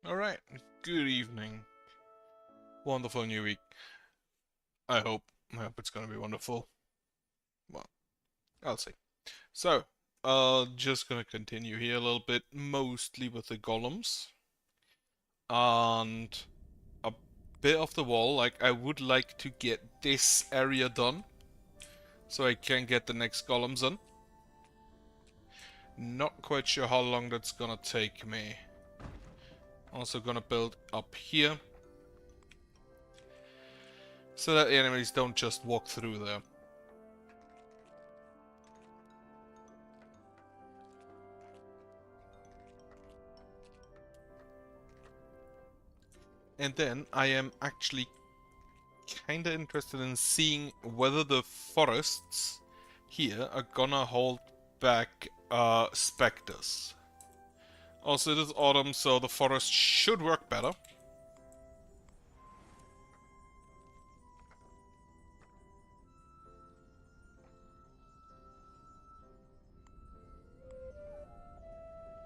Alright, good evening. Wonderful new week. I hope. I hope it's gonna be wonderful. Well, I'll see. So, just gonna continue here a little bit, mostly with the golems. And a bit of the wall, like I would like to get this area done. So I can get the next golems in. Not quite sure how long that's gonna take me. Also gonna build up here. So that the enemies don't just walk through there. And then I am actually kinda interested in seeing whether the forests here are gonna hold back specters. Also, it is autumn, so the forest should work better.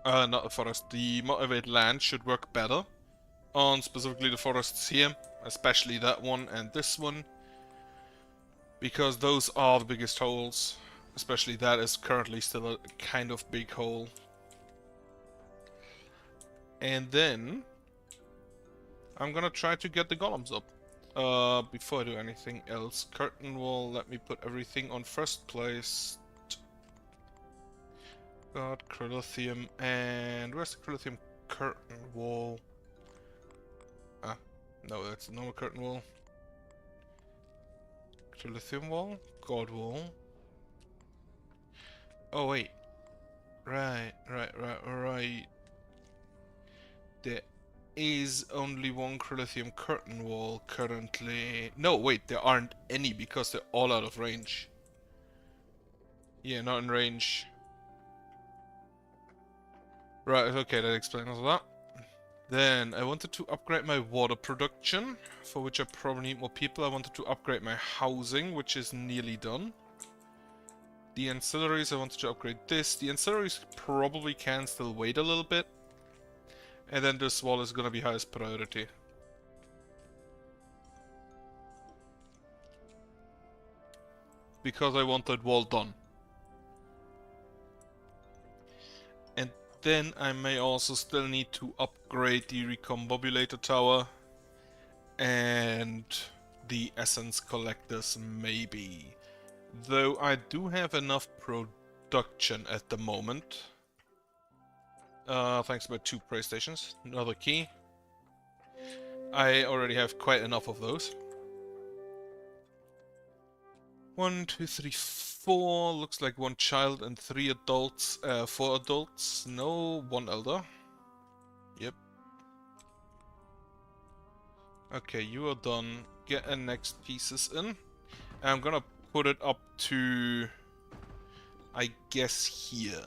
Not the forest, the motivated land should work better on specifically the forests here, especially that one and this one, because those are the biggest holes. Especially that is currently still a kind of big hole. And then I'm gonna try to get the golems up. Before I do anything else, curtain wall, let me put everything on first place. Got Crilithium, and where's the Crilithium curtain wall? Ah, no, that's a normal curtain wall. Crilithium wall? God wall. Oh wait. Right. There is only one Crilithium curtain wall currently. No, wait, there aren't any because they're all out of range. Yeah, not in range. Right, okay, that explains that. Then I wanted to upgrade my water production, for which I probably need more people. I wanted to upgrade my housing, which is nearly done. The ancillaries, I wanted to upgrade this. The ancillaries probably can still wait a little bit. And then this wall is gonna be highest priority. Because I want that wall done. And then I may also still need to upgrade the recombobulator tower. And the essence collectors, maybe. Though I do have enough production at the moment. Thanks to my 2 prey stations. Another key. I already have quite enough of those. 1, 2, 3, 4. Looks like 1 child and 3 adults. 4 adults. No, 1 elder. Yep. Okay, you are done. Get the next pieces in. I'm gonna put it up to, I guess, here.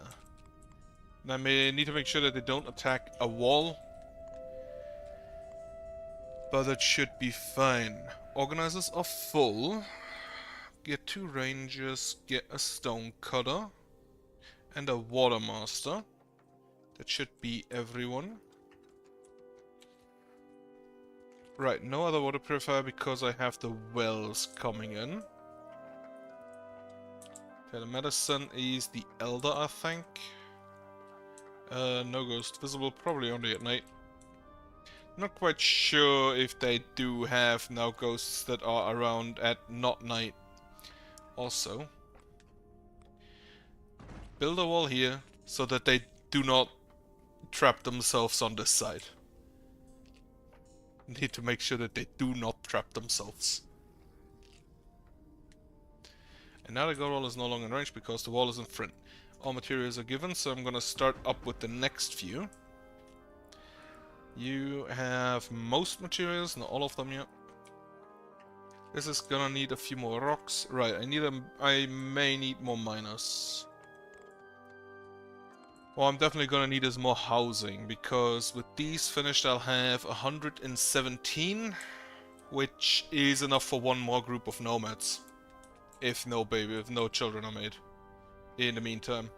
And I may need to make sure that they don't attack a wall. But that should be fine. Organizers are full. Get 2 rangers, get a stone cutter, and a water master. That should be everyone. Right, no other water purifier because I have the wells coming in. Telemedicine is the elder, I think. No ghost visible, probably only at night. Not quite sure if they do have now ghosts that are around at not night. Also, build a wall here so that they do not trap themselves on this side. Need to make sure that they do not trap themselves. And now the gold wall is no longer in range because the wall is in front. All materials are given, so I'm gonna start up with the next few. You have most materials, not all of them yet. This is gonna need a few more rocks. Right, I may need more miners. What I'm definitely gonna need is more housing, because with these finished I'll have 117, which is enough for 1 more group of nomads. If no children are made. In the meantime.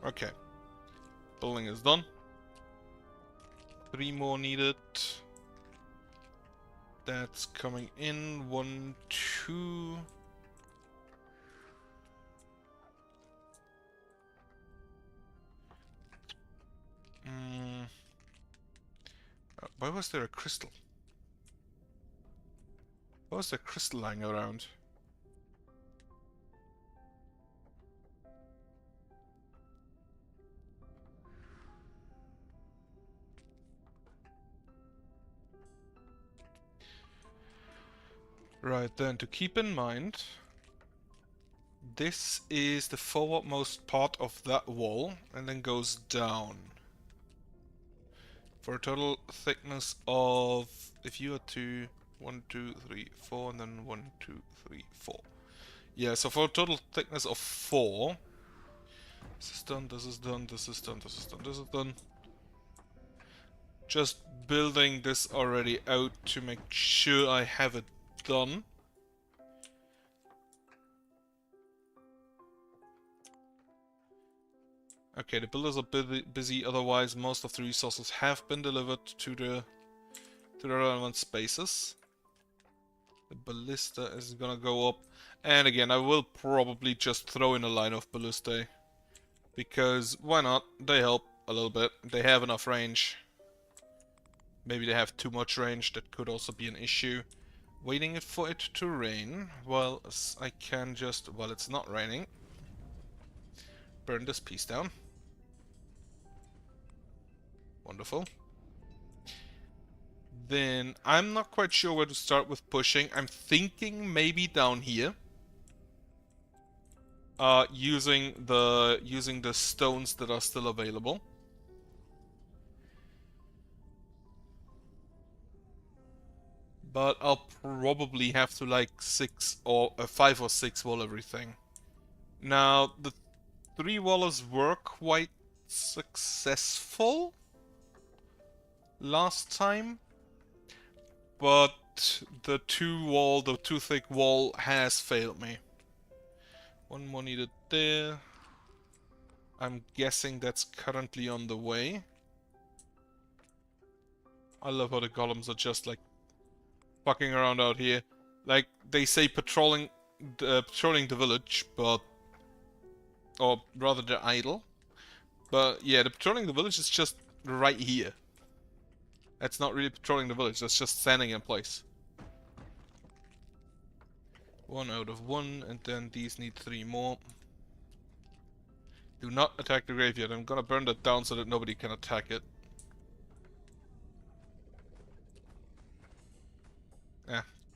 Okay. Building is done. 3 more needed. That's coming in. 1, 2. Why was there a crystal? Why was there a crystal lying around? Right, then to keep in mind, this is the forwardmost part of that wall and then goes down. For a total thickness of, if you are to 1, 2, 3, 4, and then 1, 2, 3, 4. Yeah, so for a total thickness of 4. This is done, this is done, this is done, this is done, this is done. Just building this already out to make sure I have it done. Okay, the builders are busy, otherwise most of the resources have been delivered to the relevant spaces. The ballista is gonna go up. And again, I will probably just throw in a line of ballistae. Because, why not? They help a little bit. They have enough range. Maybe they have too much range, that could also be an issue. Waiting for it to rain. Well, I can just, while it's not raining, burn this piece down. Wonderful. Then I'm not quite sure where to start with pushing. I'm thinking maybe down here. Using the stones that are still available. But I'll probably have to like 5 or 6 wall everything. Now the 3 wallers were quite successful last time, but the 2 thick wall has failed me. 1 more needed there. I'm guessing that's currently on the way. I love how the golems are just like fucking around out here. Like they say patrolling the village, but or rather they're idle. But yeah, the patrolling the village is just right here. That's not really patrolling the village, that's just standing in place. 1 out of 1, and then these need 3 more. Do not attack the graveyard. I'm gonna burn that down so that nobody can attack it.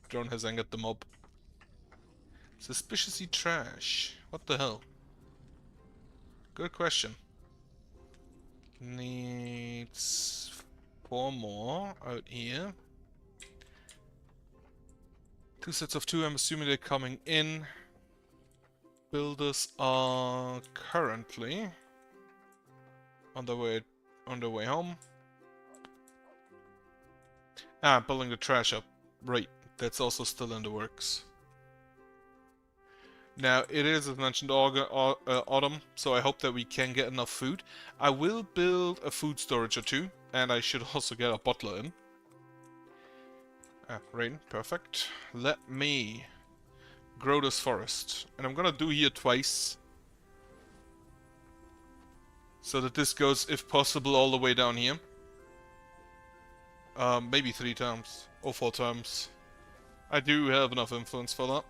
Drone has angered the mob. Suspiciously trash. What the hell? Good question. Needs 4 more out here. 2 sets of 2, I'm assuming they're coming in. Builders are currently on their way home. Building the trash up. Right, that's also still in the works. Now, it is, as mentioned, autumn, so I hope that we can get enough food. I will build a food storage or 2, and I should also get a bottler in. Rain, perfect. Let me grow this forest. And I'm gonna do here twice. So that this goes, if possible, all the way down here. Maybe 3 times, or 4 times. I do have enough influence for that.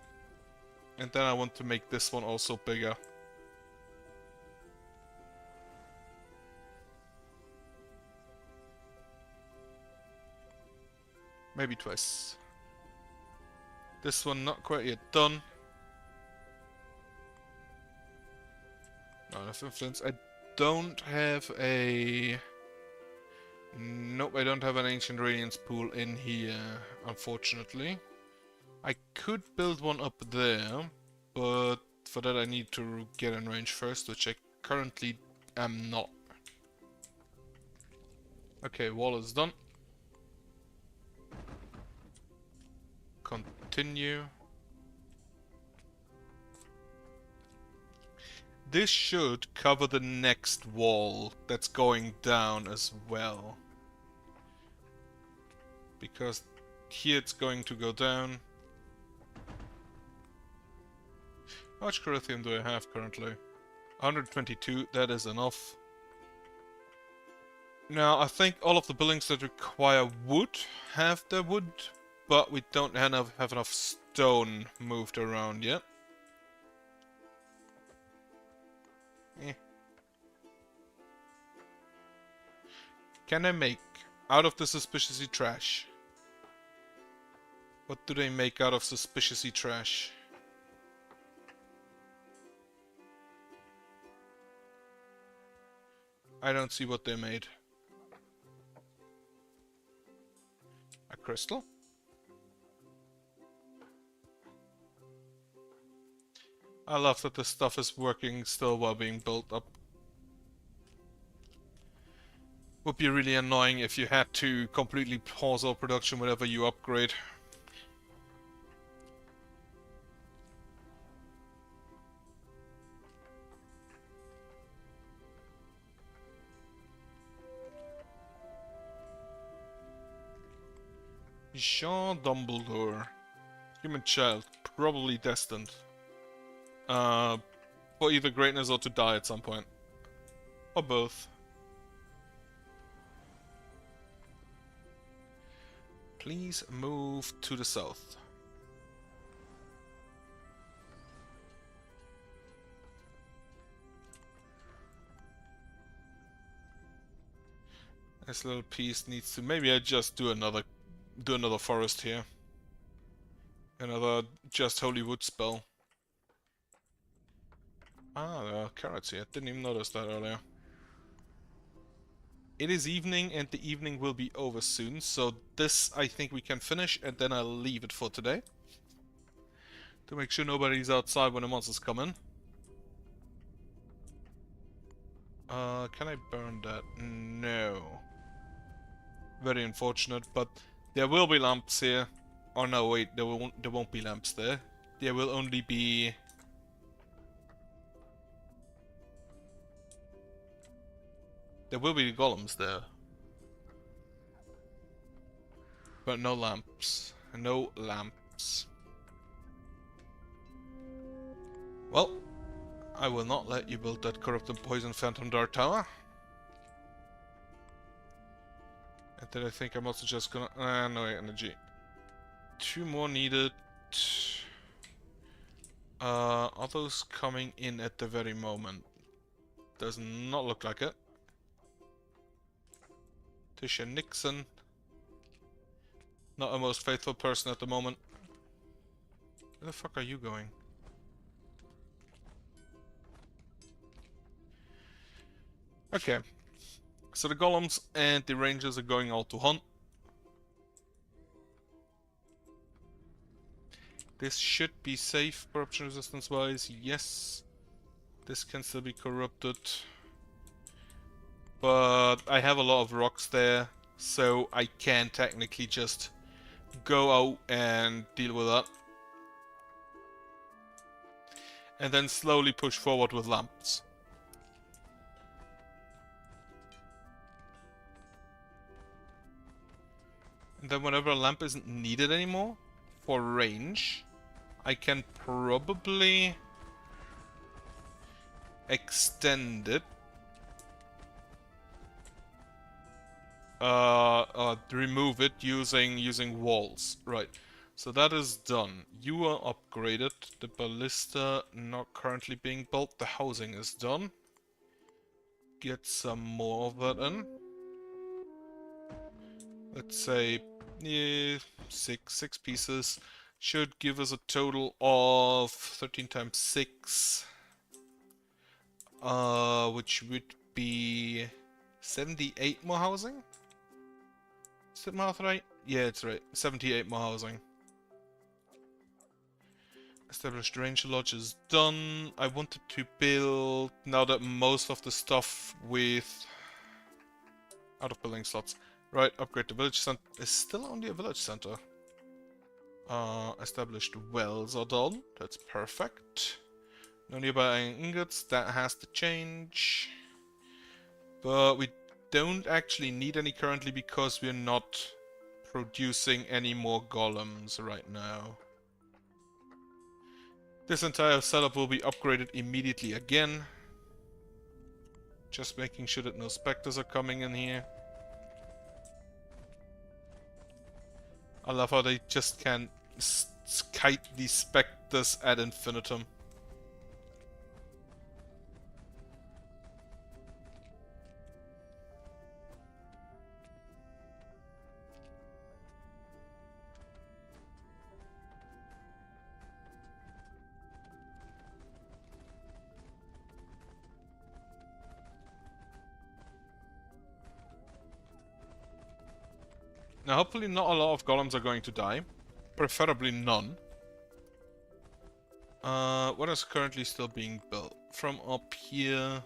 And then I want to make this one also bigger. Maybe twice. This one not quite yet done. Not enough influence. I don't have a... Nope, I don't have an Ancient Radiance pool in here, unfortunately. I could build one up there, but for that I need to get in range first, which I currently am not. Okay, wall is done. Continue. this should cover the next wall that's going down as well. Because here it's going to go down. How much Corinthian do I have currently? 122, that is enough. Now, I think all of the buildings that require wood have their wood, but we don't have enough stone moved around yet. Can I make out of the suspiciously trash? What do they make out of suspiciously trash? I don't see what they made. A crystal? I love that this stuff is working still while being built up. Would be really annoying if you had to completely pause all production whenever you upgrade. Jean Dumbledore. Human child. Probably destined. For either greatness or to die at some point. Or both. Please move to the south. This little piece needs to... Maybe I just do another forest here. Another just holy wood spell. Ah, there are carrots here. Didn't even notice that earlier. It is evening and the evening will be over soon, so this I think we can finish and then I'll leave it for today. To make sure nobody's outside when the monsters come in. Can I burn that? No. Very unfortunate, but there will be lamps here. Oh no, wait, there won't be lamps there. There will only be... There will be golems there. But no lamps. No lamps. Well, I will not let you build that corrupted poison phantom dart tower. And then I think I'm also just gonna... no energy. 2 more needed. Are those coming in at the very moment? Does not look like it. Tisha Nixon. Not a most faithful person at the moment. Where the fuck are you going? Okay. So the golems and the rangers are going out to hunt. This should be safe corruption resistance wise. Yes. This can still be corrupted. But I have a lot of rocks there, so I can technically just go out and deal with that. And then slowly push forward with lamps. And then whenever a lamp isn't needed anymore, for range, I can probably extend it. Remove it using walls. Right. So that is done. You are upgraded. The ballista not currently being built. The housing is done. Get some more of that in. Let's say six pieces. Should give us a total of 13 times 6. Which would be 78 more housing? Is it math right? Yeah, it's right. 78 more housing. Established ranger lodge is done. I wanted to build, now that most of the stuff with out of building slots. Right, upgrade the village center. Is still only a village center. Established wells are done. That's perfect. No nearby iron ingots, that has to change. But we don't actually need any currently because we're not producing any more golems right now. This entire setup will be upgraded immediately again. Just making sure that no specters are coming in here. I love how they just can kite these specters ad infinitum. Now hopefully not a lot of golems are going to die. Preferably none. What is currently still being built? From up here...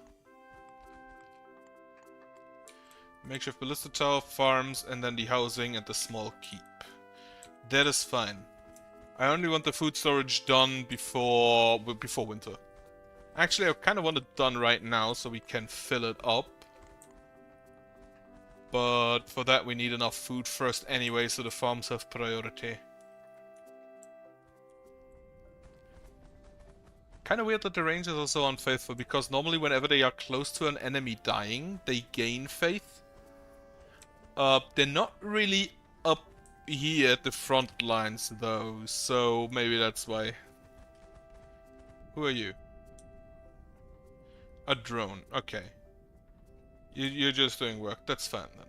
Makeshift ballista tower, farms, and then the housing and the small keep. That is fine. I only want the food storage done before winter. Actually, I kind of want it done right now so we can fill it up. But for that we need enough food first anyway, so the farms have priority. Kind of weird that the rangers are so unfaithful, because normally whenever they are close to an enemy dying, they gain faith. They're not really up here at the front lines though, so maybe that's why. Who are you? A drone, okay. You're just doing work, that's fine then.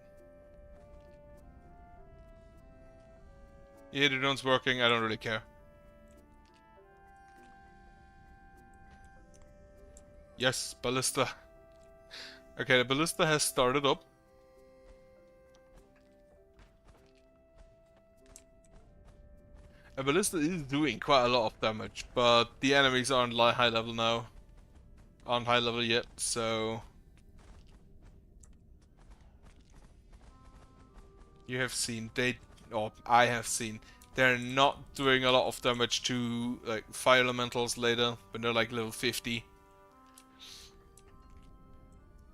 Yeah, the drone's working, I don't really care. Yes, ballista. Okay, the ballista has started up. A ballista is doing quite a lot of damage, but the enemies aren't high level now. Aren't high level yet, so... You have seen, or I have seen, they're not doing a lot of damage to like fire elementals later, when they're like level 50.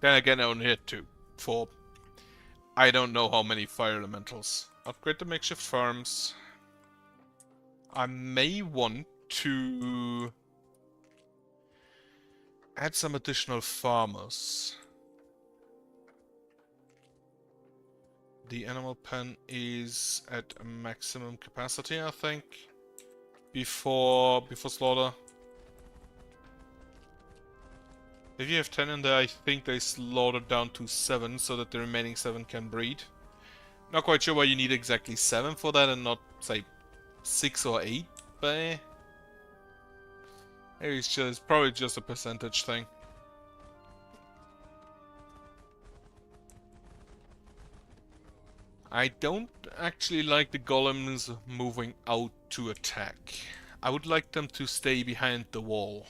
Then again, I only hit 2 for I don't know how many fire elementals. Upgrade the makeshift farms. I may want to add some additional farmers. The animal pen is at a maximum capacity, I think, before slaughter. If you have 10 in there, I think they slaughter down to 7 so that the remaining 7 can breed. Not quite sure why you need exactly 7 for that and not, say, 6 or 8, but maybe it's probably just a percentage thing. I don't actually like the golems moving out to attack. I would like them to stay behind the wall.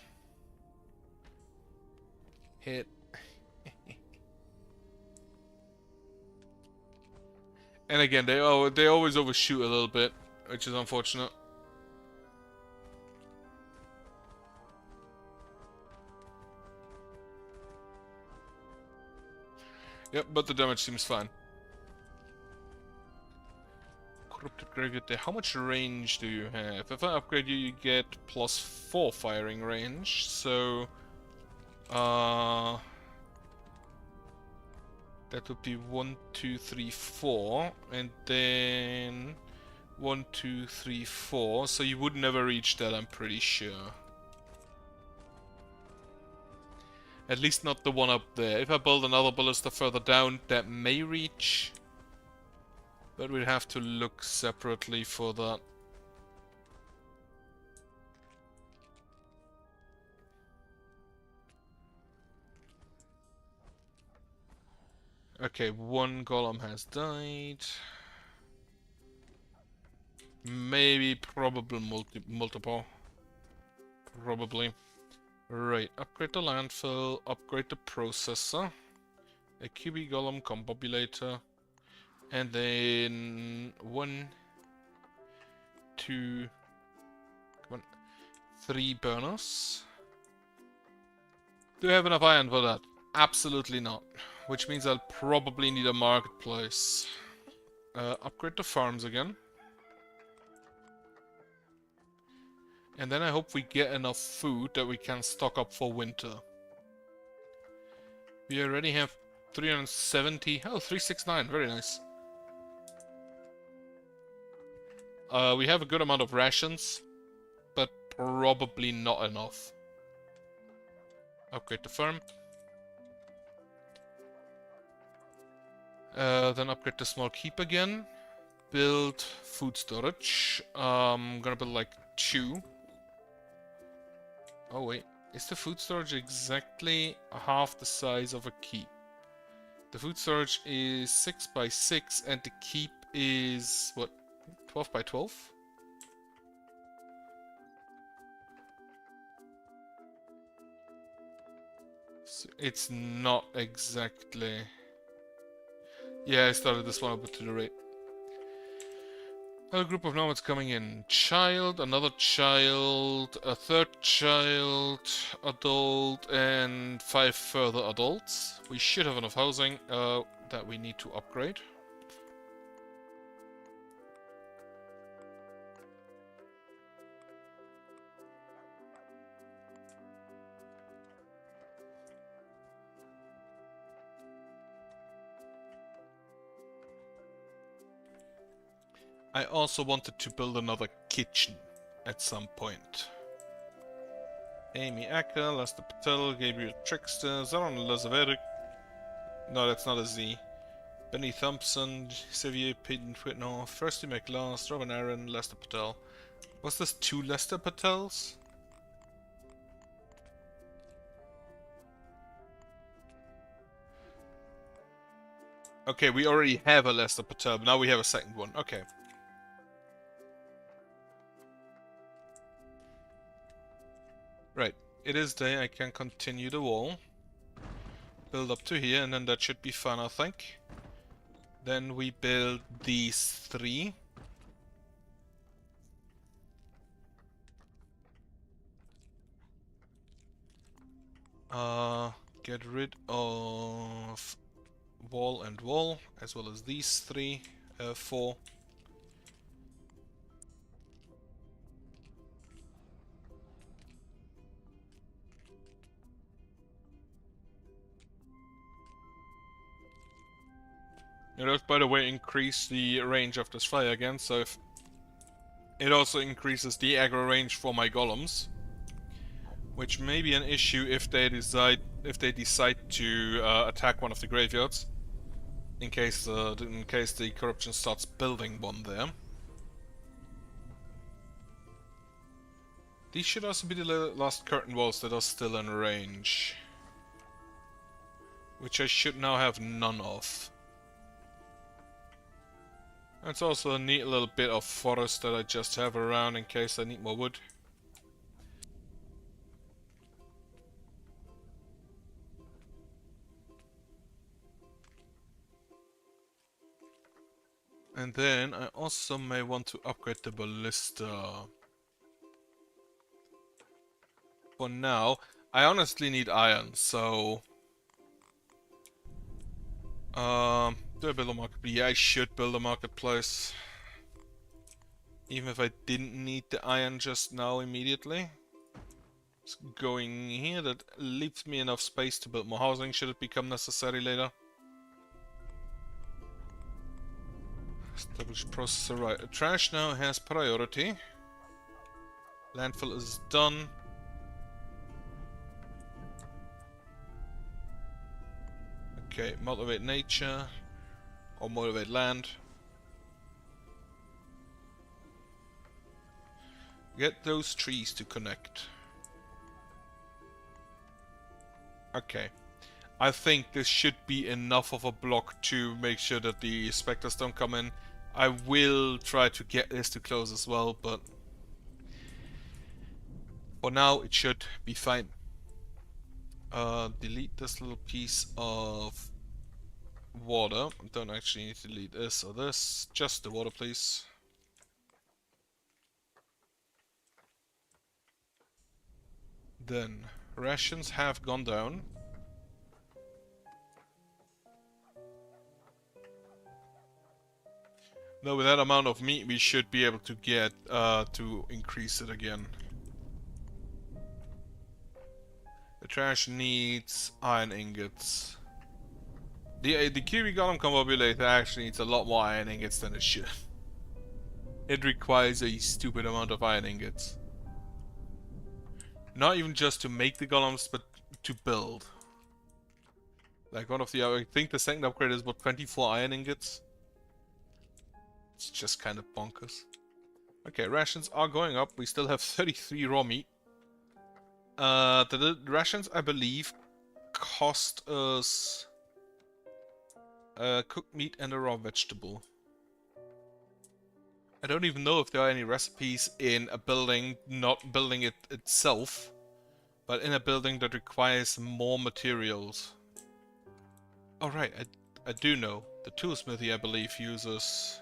Hit. And again, they always overshoot a little bit, which is unfortunate. Yep, but the damage seems fine. Corrupted Graveyard there. How much range do you have? If I upgrade you, you get +4 firing range, so... that would be 1, 2, 3, 4, and then 1, 2, 3, 4, so you would never reach that, I'm pretty sure. At least not the one up there. If I build another ballista further down, that may reach. But we'd have to look separately for that. Okay, one golem has died. Maybe, probably multiple. Probably. Right, upgrade the landfill, upgrade the processor, a QB golem combobulator, and then 1, 2, come on, 3 burners. Do I have enough iron for that? Absolutely not. Which means I'll probably need a marketplace. Upgrade the farms again. And then I hope we get enough food that we can stock up for winter. We already have 370. Oh, 369. Very nice. We have a good amount of rations, but probably not enough. Upgrade the farm. Then upgrade the small keep again. Build food storage. Gonna build like 2. Oh wait, is the food storage exactly half the size of a keep? The food storage is 6 by 6 and the keep is, what, 12 by 12? So it's not exactly... Yeah, I started this one up to the rate. Another group of nomads coming in. Child, another child, a third child, adult, and 5 further adults. We should have enough housing that we need to upgrade. I also wanted to build another kitchen at some point. Amy Acker, Lester Patel, Gabriel Trickster, Zoran Lazaverik. No, that's not a Z. Benny Thompson, Xavier Peyton Whitnall, Thirsty McLast, Robin Aaron, Lester Patel. Was this 2 Lester Patels? Okay, we already have a Lester Patel, but now we have a second one. Okay. Right, it is day, I can continue the wall. Build up to here, and then that should be fun, I think. Then we build these 3. Get rid of wall and wall, as well as these 4. It does, by the way, increase the range of this fire again, so if it also increases the aggro range for my golems, which may be an issue if they decide to attack one of the graveyards, in case the corruption starts building one there. These should also be the last curtain walls that are still in range, which I should now have none of. It's also a neat little bit of forest that I just have around in case I need more wood. And then I also may want to upgrade the ballista. For now, I honestly need iron, so... do I build a marketplace? Yeah, I should build a marketplace. Even if I didn't need the iron just now immediately. It's going here, that leaves me enough space to build more housing should it become necessary later. Establish processor, right. Trash now has priority. Landfill is done. Okay, motivate nature. Or motivate land. Get those trees to connect. Okay. I think this should be enough of a block to make sure that the specters don't come in. I will try to get this to close as well, but for now it should be fine. Delete this little piece of water. Don't actually need to delete this or this. Just the water, please. Then Rations have gone down. Though with that amount of meat, we should be able to get to increase it again. The trash needs iron ingots. The Kiwi Golem Combobulator actually needs a lot more iron ingots than it should. It requires a stupid amount of iron ingots. Not even just to make the golems, but to build. Like one of the, I think the second upgrade is about 24 iron ingots. It's just kind of bonkers. Okay, rations are going up. We still have 33 raw meat. The rations, I believe, cost us cooked meat and a raw vegetable. I don't even know if there are any recipes in a building, not building it itself, but in a building that requires more materials. Oh right, I do know. The toolsmithy, I believe, uses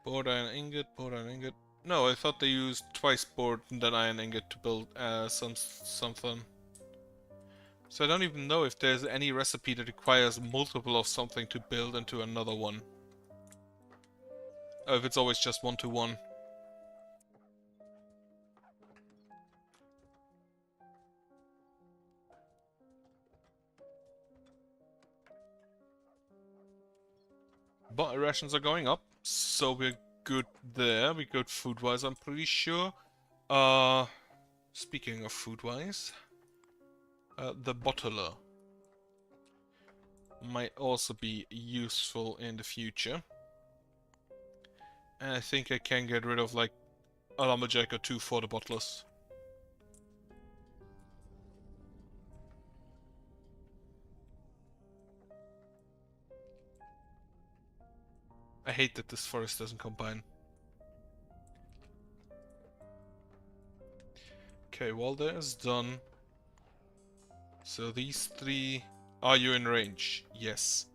bored iron ingot, bored iron ingot. No, I thought they used twice bored and then iron ingot to build something. So I don't even know if there's any recipe that requires multiple of something to build into another one. Or if it's always just 1-to-1. But rations are going up, so we're good there. We're good food-wise, I'm pretty sure. Speaking of food-wise, the bottler might also be useful in the future. And I think I can get rid of like a lumberjack or two for the bottlers. I hate that this forest doesn't combine. Okay, Walder is done. So these three... Are you in range? Yes.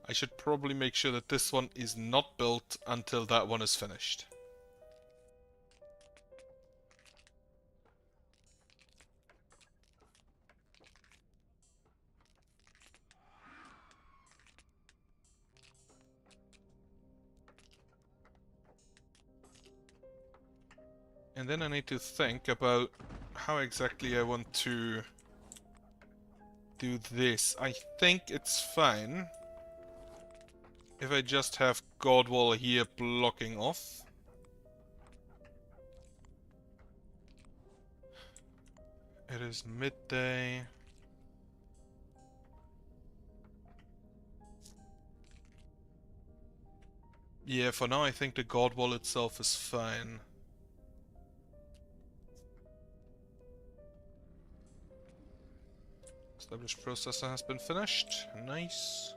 I should probably make sure that this one is not built until that one is finished. And then I need to think about how exactly I want to do this. I think it's fine if I just have Godwall here blocking off. It is midday. Yeah, for now I think the Godwall itself is fine. Established processor has been finished. Nice.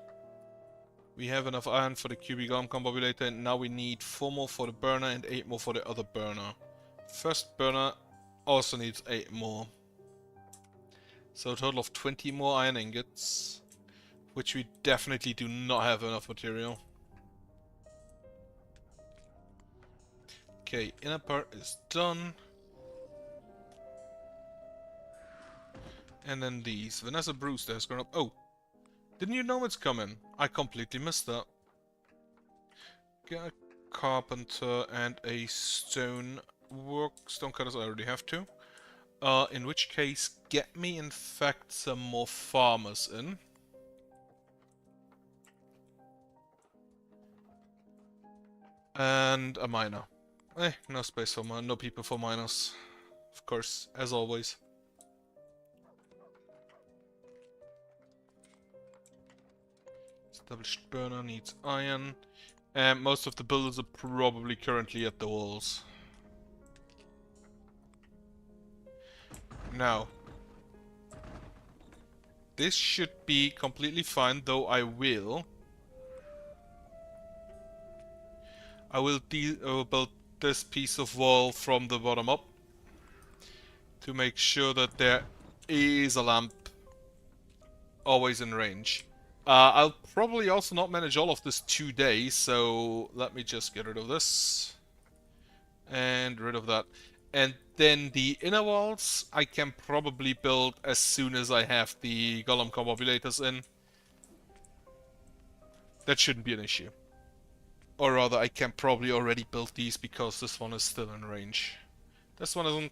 We have enough iron for the QB Golem Combobulator, and now we need 4 more for the burner and 8 more for the other burner. First burner also needs 8 more. So a total of 20 more iron ingots, which we definitely do not have enough material. Okay, inner part is done. And then these. Vanessa Brewster has grown up. Oh! Didn't you know it's coming? I completely missed that. Get a carpenter and a stone cutters I already have to. In which case, get me in fact some more farmers in. And a miner. No space for no people for miners. Of course, as always. Established burner needs iron. And most of the builders are probably currently at the walls. Now, this should be completely fine, though I will build this piece of wall from the bottom up to make sure that there is a lamp always in range. I'll probably also not manage all of this today, so let me just get rid of this and rid of that. And Then the inner walls I can probably build as soon as I have the golem combobulators in. That shouldn't be an issue. Or rather, I can probably already build these because this one is still in range. This one isn't,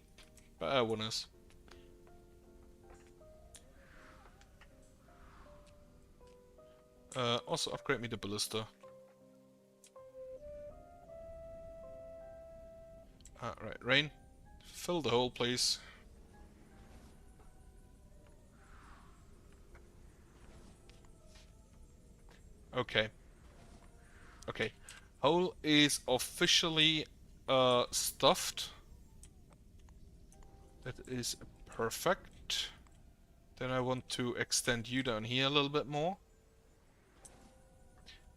but that one is. Also upgrade me the ballista. Right, rain. Fill the hole, please. Okay. Okay. Hole is officially stuffed. That is perfect. Then I want to extend you down here a little bit more.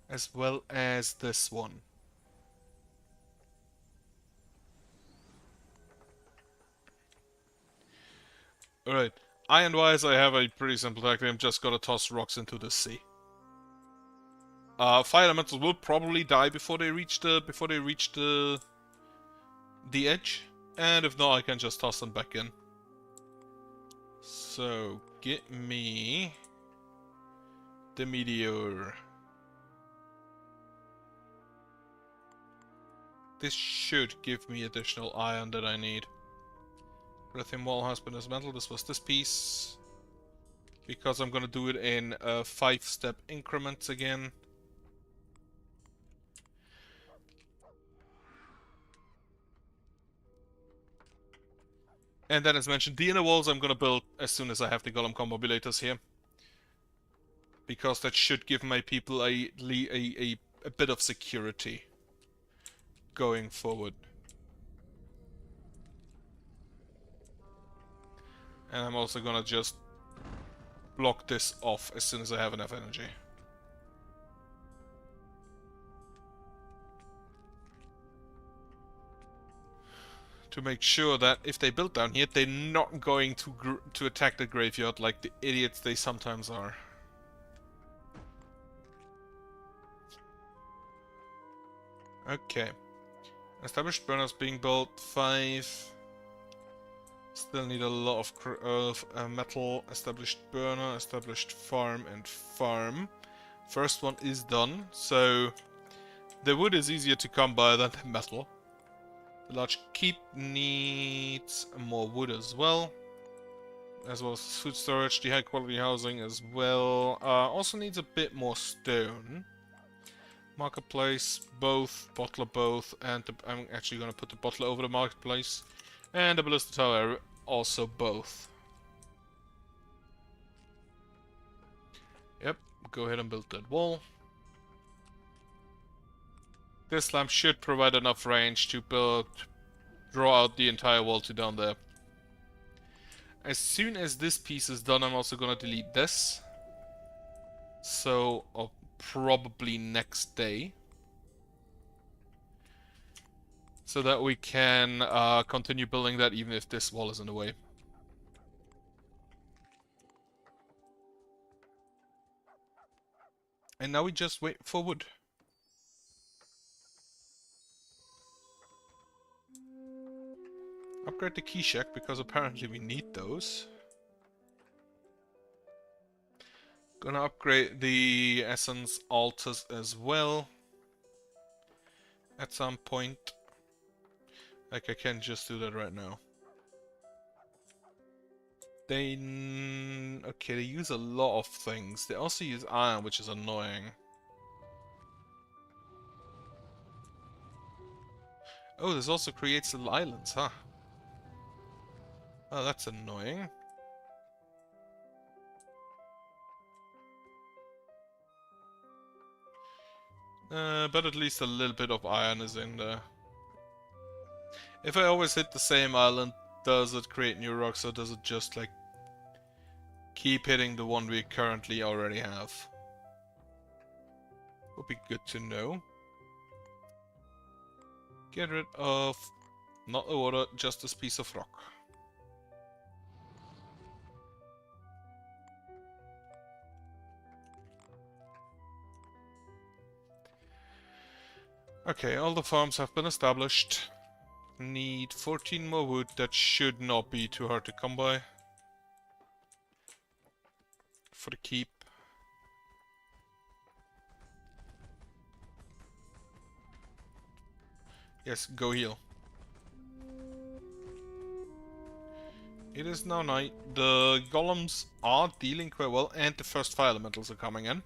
As well as this one. Alright. Iron-wise, I have a pretty simple tactic. I'm just gonna toss rocks into the sea. Fire elementals will probably die before they reach the edge, and if not, I can just toss them back in. So get me the meteor. This should give me additional iron that I need. Lithium wall has been dismantled. This was this piece. Because I'm gonna do it in 5-step increments again. And then, as mentioned, the inner walls I'm gonna build as soon as I have the golem combobulators here. Because that should give my people a bit of security going forward. And I'm also gonna just block this off as soon as I have enough energy. To make sure that if they build down here, they're not going to attack the graveyard like the idiots they sometimes are. Okay. Established burners being built, 5. Still need a lot of metal. Established burner, established farm, and farm. First one is done, so the wood is easier to come by than the metal. The large keep needs more wood as well as food storage. The high quality housing as well. Also needs a bit more stone. Marketplace, both, bottler both, and I'm actually going to put the bottler over the marketplace. And the ballista tower also both. Yep, go ahead and build that wall. This lamp should provide enough range to draw out the entire wall to down there. As soon as this piece is done, I'm also gonna delete this. So, probably next day. So that we can continue building that even if this wall is in the way. And now we just wait for wood. Upgrade the key shack, because apparently we need those. Gonna upgrade the essence altars as well. At some point. Like, I can't just do that right now. Okay, they use a lot of things. They also use iron, which is annoying. Oh, this also creates little islands, huh? Oh, that's annoying. But at least a little bit of iron is in there. If I always hit the same island, does it create new rocks, or does it just, like, keep hitting the one we currently already have? Would be good to know. Get rid of, not the water, just this piece of rock. Okay, all the farms have been established. Need 14 more wood. That should not be too hard to come by. For the keep. Yes, go heal. It is now night. The golems are dealing quite well, and the first fire elementals are coming in.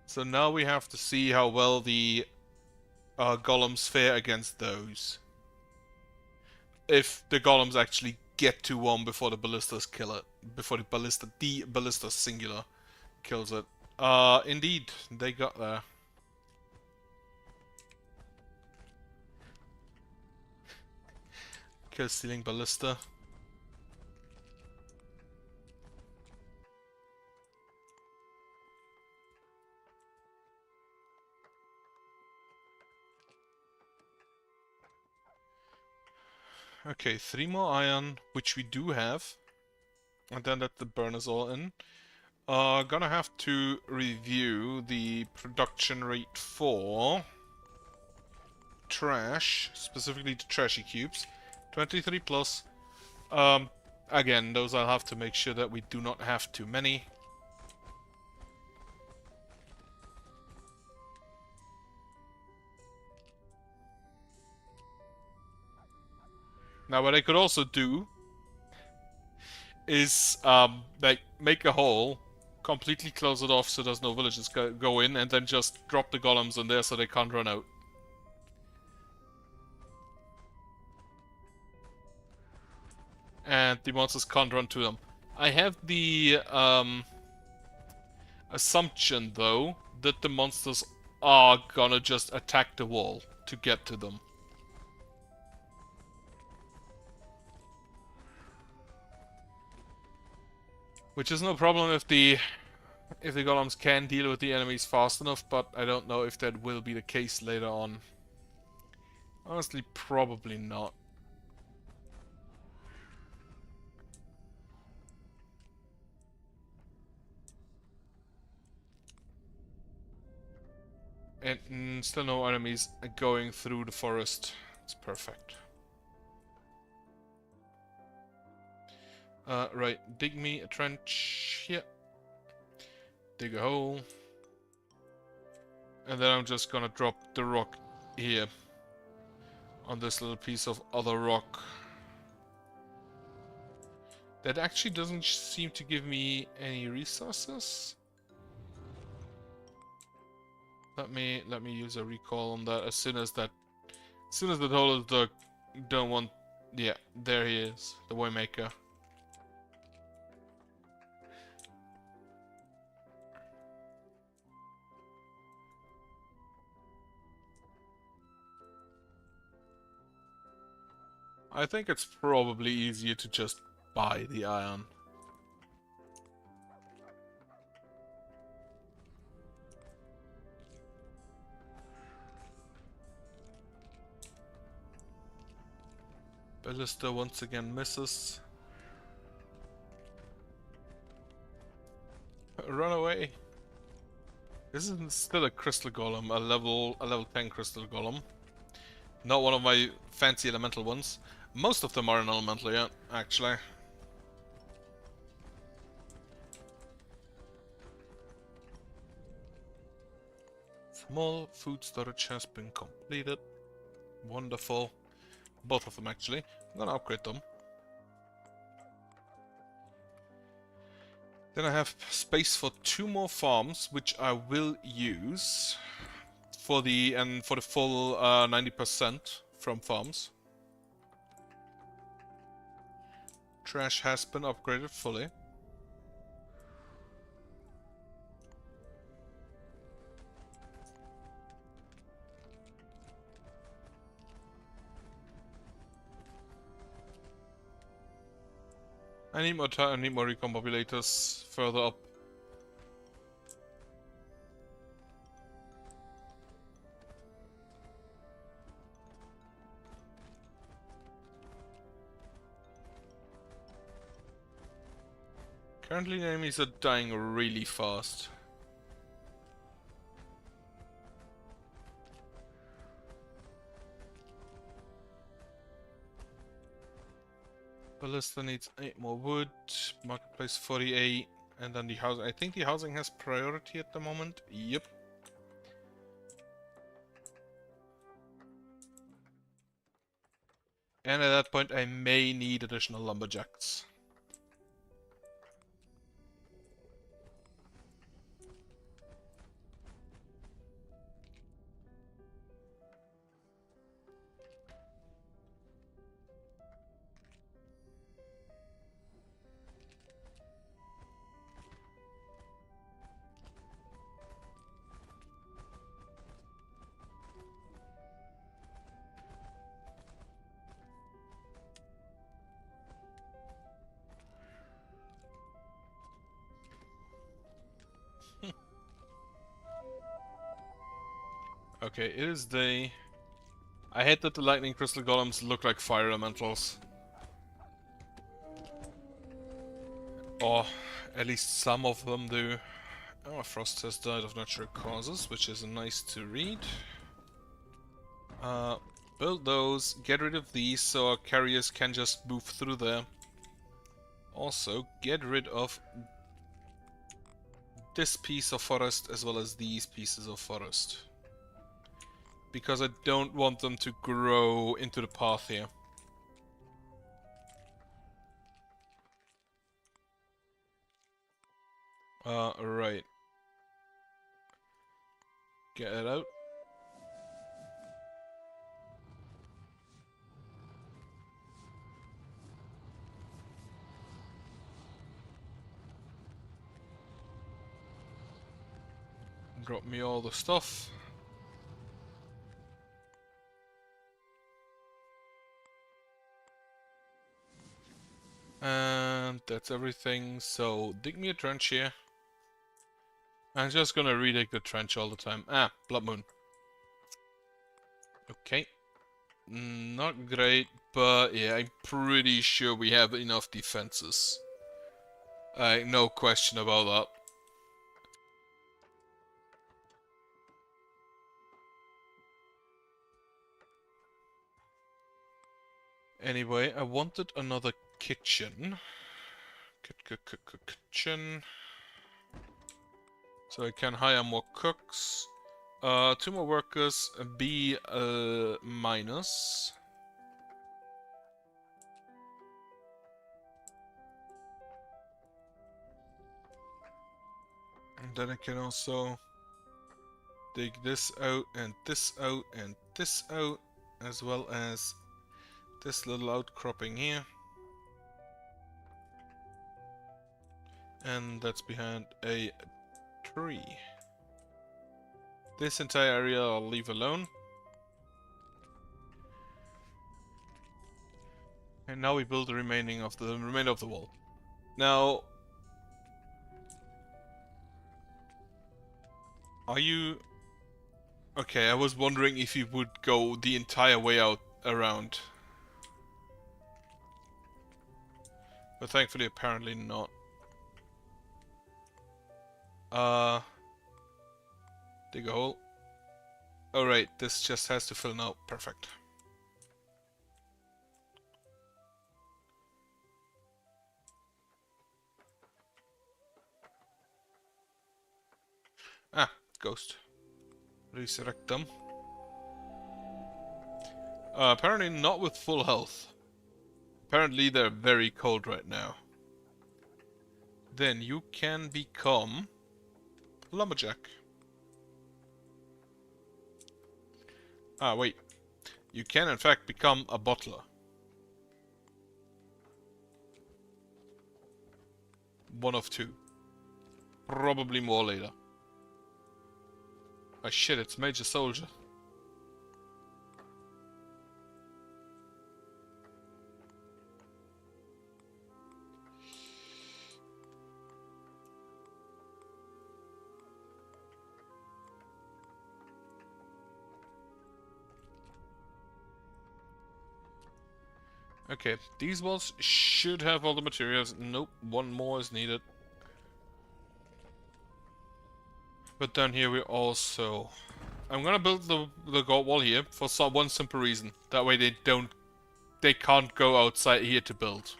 So now we have to see how well the golems fare against those. If the golems actually get to one before the ballistas kill it. Before the ballista singular kills it. Indeed, they got there. Kill stealing ballista. Okay, 3 more iron, which we do have. And then let the burners all in. Gonna have to review the production rate for trash, specifically the trashy cubes. 23 plus. Again, those I'll have to make sure that we do not have too many. Now, what I could also do is, like, make a hole, completely close it off so there's no villagers go in, and then just drop the golems in there so they can't run out. And the monsters can't run to them. I have the assumption, though, that the monsters are gonna just attack the wall to get to them. Which is no problem if the golems can deal with the enemies fast enough, but I don't know if that will be the case later on. Honestly, probably not. And still no enemies going through the forest. It's perfect. Right, dig me a trench here. Dig a hole. And then I'm just gonna drop the rock here. On this little piece of other rock. That actually doesn't seem to give me any resources. Let me use a recall on that as soon as the hole is dug. Don't want. Yeah, there he is, the Waymaker. I think it's probably easier to just buy the iron. Ballista once again misses. Run away! This is still a crystal golem, a level 10 crystal golem. Not one of my fancy elemental ones. Most of them are an elemental, yeah, actually. Small food storage has been completed. Wonderful. Both of them, actually. I'm gonna upgrade them. Then I have space for 2 more farms, which I will use for the full 90% from farms. Trash has been upgraded fully. I need more time. I need more recon populators further up. Currently, the enemies are dying really fast. Ballista needs 8 more wood. Marketplace 48. And then the housing. I think the housing has priority at the moment. Yep. And at that point I may need additional lumberjacks. Okay, it is day. I hate that the lightning crystal golems look like fire elementals. Or at least some of them do. Oh, Frost has died of natural causes, which is nice to read. Build those, get rid of these so our carriers can just move through there. Also, get rid of this piece of forest as well as these pieces of forest. Because I don't want them to grow into the path here. Right. Get it out. Drop me all the stuff. And that's everything, so dig me a trench here. I'm just gonna redig the trench all the time. Ah, Blood Moon. Okay. Not great, but yeah, I'm pretty sure we have enough defenses. No question about that. Anyway, I wanted another kitchen. Kitchen. So I can hire more cooks. 2 more workers, B minus. And then I can also dig this out and this out and this out, as well as this little outcropping here. And that's behind a tree. This entire area I'll leave alone. And now we build the remainder of the wall. Now, are you... Okay, I was wondering if you would go the entire way out around. But thankfully, apparently not. Dig a hole. Oh right, this just has to fill now. Perfect. Ah, ghost. Resurrect them. Apparently not with full health. Apparently they're very cold right now. Then you can become a lumberjack. Ah, wait. You can in fact become a bottler. One of 2. Probably more later. Oh shit, it's Major Soldier. Okay, these walls should have all the materials. Nope, 1 more is needed. But down here we also... I'm gonna build the gold wall here for one simple reason. That way they can't go outside here to build.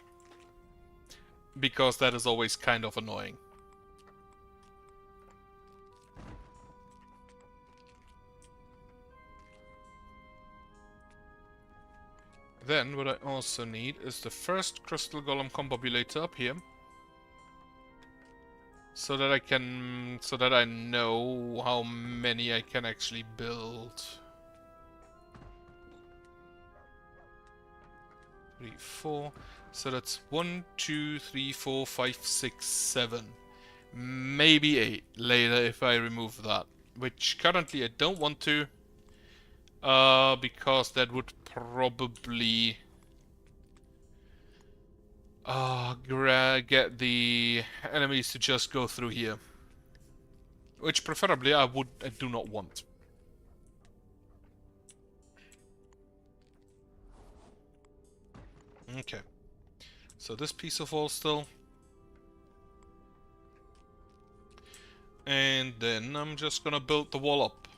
because that is always kind of annoying. Then what I also need is the first crystal golem combobulator up here. So that I know how many I can actually build. 3, 4. So that's 1, 2, 3, 4, 5, 6, 7. Maybe 8 later if I remove that. Which currently I don't want to. Because that would probably get the enemies to just go through here. Which preferably I do not want. Okay. So this piece of wall still. And then I'm just gonna build the wall up.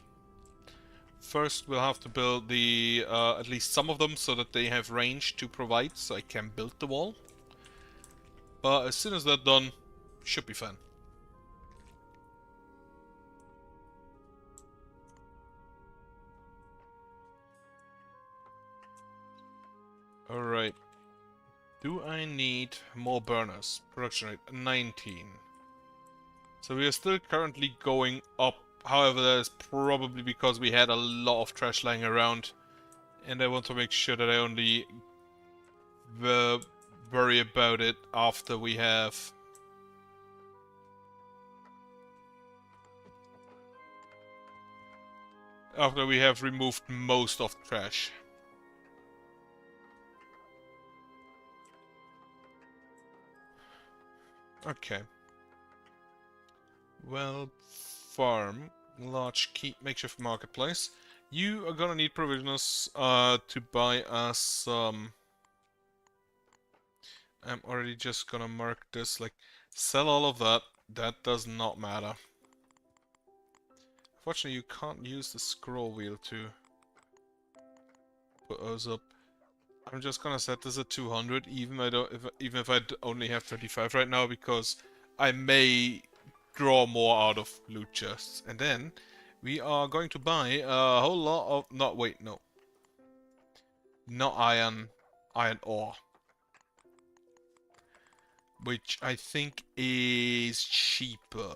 First we'll have to build the at least some of them so that they have range to provide so I can build the wall. But as soon as that's done, should be fine. Alright. Do I need more burners? Production rate 19. So we are still currently going up. However, that is probably because we had a lot of trash lying around. And I want to make sure that I only worry about it after we have... after we have removed most of the trash. Okay. Well, farm, large key, makeshift marketplace. You are gonna need provisioners to buy us some... I'm already just gonna mark this, like, sell all of that. That does not matter. Unfortunately, you can't use the scroll wheel to put those up. I'm just gonna set this at 200, even if I only have 35 right now, because I may draw more out of loot chests. And then we are going to buy a whole lot of... not wait, no. Not iron ore. Which I think is cheaper.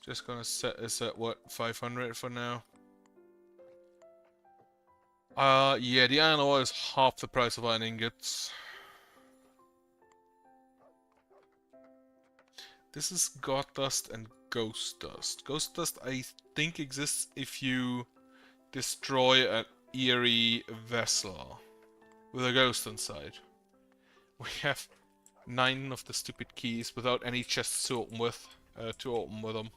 Just gonna set this at what, 500 for now. Yeah, the iron ore is half the price of iron ingots. This is god dust and ghost dust. Ghost dust I think exists if you destroy an eerie vessel with a ghost inside. We have 9 of the stupid keys without any chests to open with them.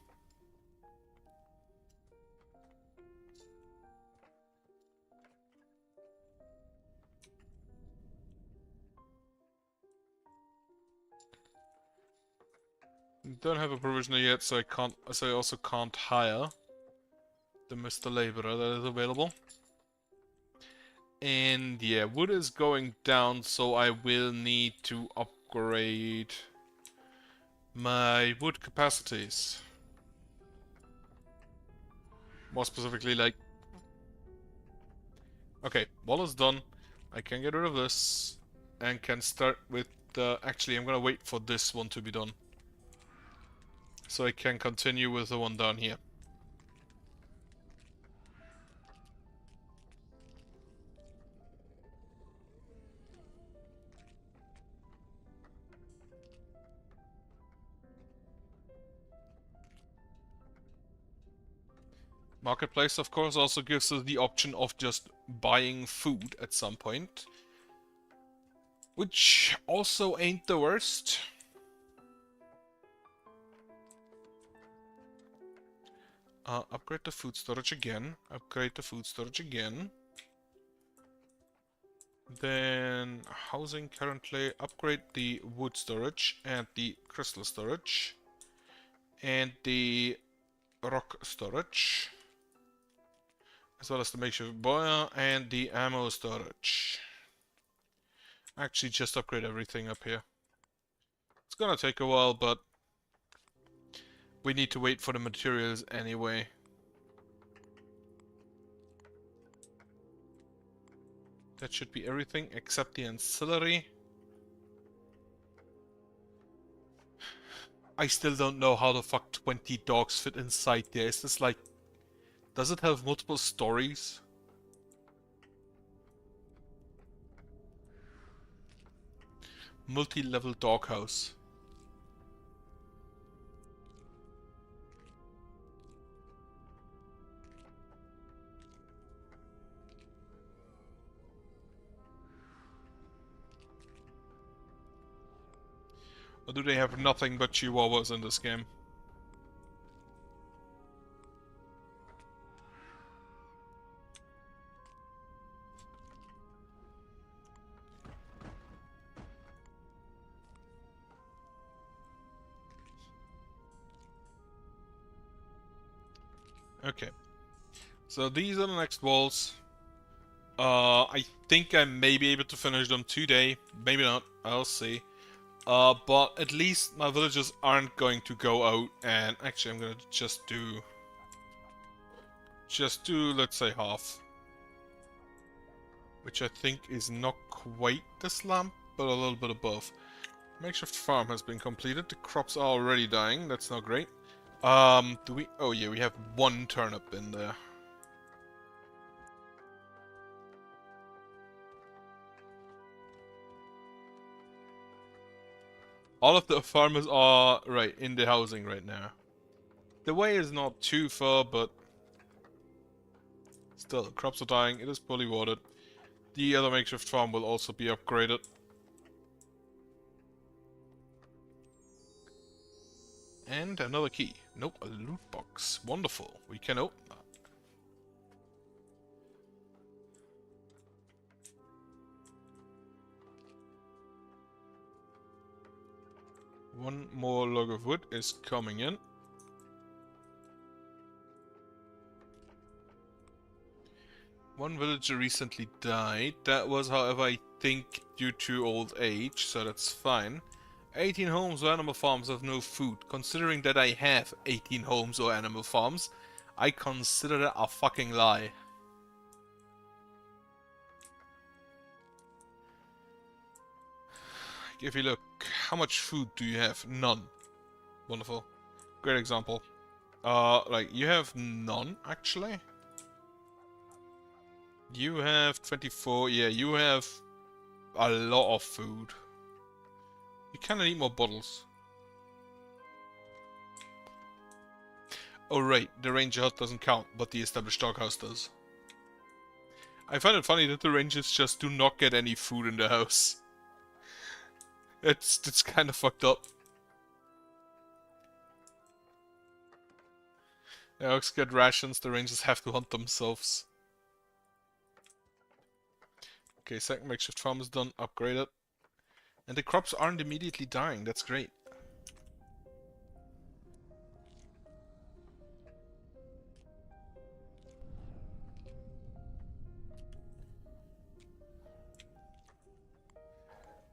Don't have a provisioner yet, so I also can't hire the Mr. Laborer that is available. And yeah, wood is going down, so I will need to upgrade my wood capacities. More specifically, like... okay, wall is done. I can get rid of this and can start with actually, I'm gonna wait for this one to be done, so I can continue with the one down here. Marketplace, of course, also gives us the option of just buying food at some point, which also ain't the worst. Upgrade the food storage again. Upgrade the food storage again. Then housing currently. Upgrade the wood storage and the crystal storage. And the rock storage. as well as the makeshift boiler and the ammo storage. Actually, just upgrade everything up here. It's gonna take a while, but we need to wait for the materials anyway. That should be everything except the ancillary. I still don't know how the fuck 20 dogs fit inside there. Is this like... Does it have multiple stories? Multi-level doghouse. Or do they have nothing but chihuahuas in this game? Okay. So these are the next walls. I think I may be able to finish them today. Maybe not. I'll see. But at least my villagers aren't going to go out and... Actually, I'm gonna just do, let's say, half. Which I think is not quite the slump, but a little bit above. Makeshift farm has been completed. The crops are already dying. That's not great. Do we... Oh yeah, we have one turnip in there. All of the farmers are, right, in the housing right now. The way is not too far, but... Still, the crops are dying. It is poorly watered. The other makeshift farm will also be upgraded. And another key. Nope, a loot box. Wonderful. We can open that. One more log of wood is coming in. One villager recently died. That was, however, I think due to old age, so that's fine. 18 homes or animal farms have no food. Considering that I have 18 homes or animal farms, I consider that a fucking lie. If you look, how much food do you have? None. Wonderful. Great example. Like, you have none, actually. You have 24, yeah, you have a lot of food. You kinda need more bottles. Oh right, the ranger hut doesn't count, but the established doghouse does. I find it funny that the rangers just do not get any food in the house. It's kind of fucked up. The orcs get rations, the rangers have to hunt themselves. Okay, second makeshift farm is done, upgraded. And the crops aren't immediately dying, that's great.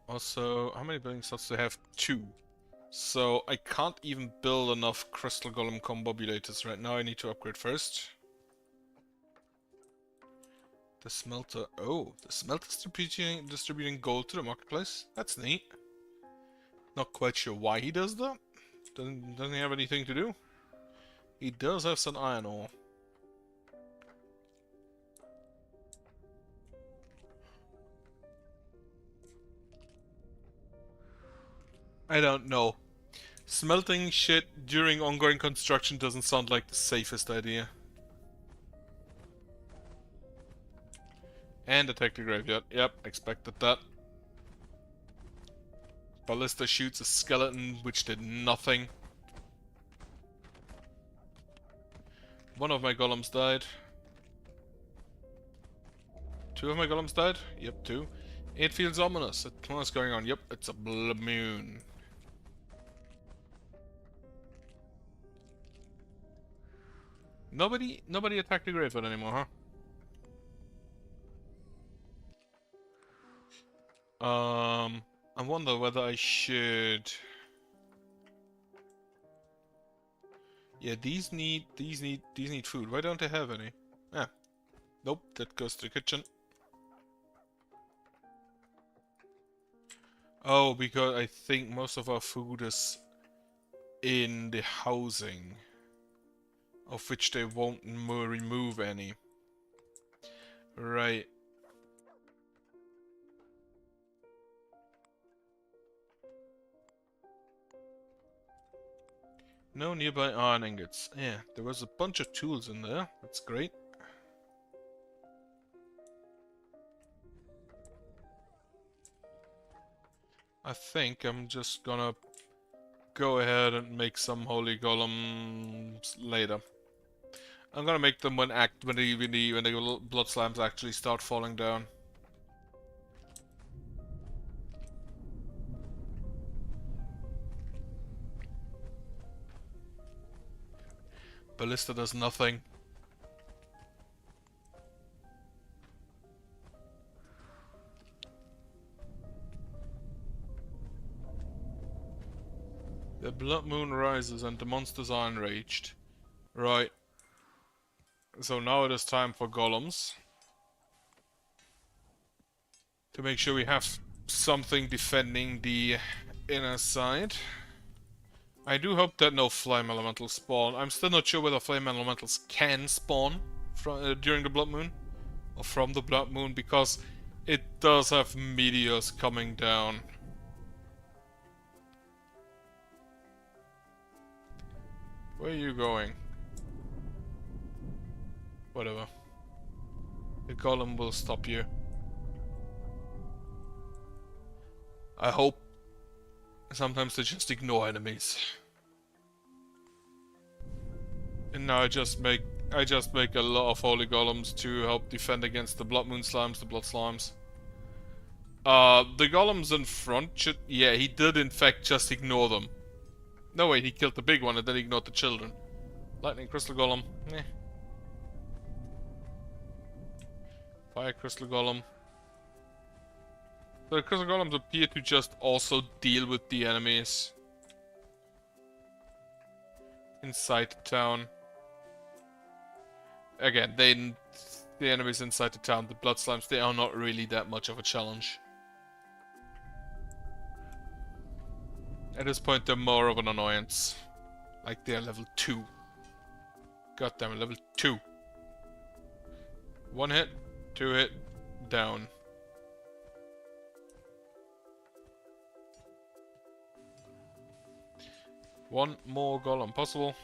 Also, how many building slots do I have? 2. So I can't even build enough crystal golem combobulators right now. I need to upgrade first. The smelter. Oh, the smelter's distributing gold to the marketplace. That's neat. Not quite sure why he does that. Doesn't he have anything to do? He does have some iron ore. I don't know. Smelting shit during ongoing construction doesn't sound like the safest idea. And attack the graveyard. Yep, expected that. Ballista shoots a skeleton, which did nothing. One of my golems died. 2 of my golems died? Yep, 2. It feels ominous. What's going on? Yep, it's a blood moon. Nobody attacked the graveyard anymore, huh? I wonder whether I should... Yeah, these need food. Why don't they have any? Ah, nope, that goes to the kitchen. Oh, because I think most of our food is in the housing, of which they won't remove any. Right. No nearby iron ingots. Yeah, there was a bunch of tools in there. That's great. I think I'm just gonna go ahead and make some holy golems later. I'm gonna make them when the blood slams actually start falling down. Ballista does nothing. The blood moon rises and the monsters are enraged. Right. So now it is time for golems. To make sure we have something defending the inner side. I do hope that no flame elementals spawn. I'm still not sure whether flame elementals can spawn during the blood moon. Or from the blood moon, because it does have meteors coming down. Where are you going? Whatever. The golem will stop you. I hope. Sometimes they just ignore enemies. And now I just make a lot of holy golems to help defend against the blood moon slimes, the blood slimes. The golems in front should... Yeah, he did in fact just ignore them. No wait, he killed the big one and then ignored the children. Lightning crystal golem. Eh. Fire crystal golem. The crystal golems appear to just also deal with the enemies inside the town. Again, the enemies inside the town, the blood slimes, they are not really that much of a challenge. At this point, they're more of an annoyance. Like they're level 2. Goddamn, level 2. 1 hit, 2 hit, down. One more golem possible.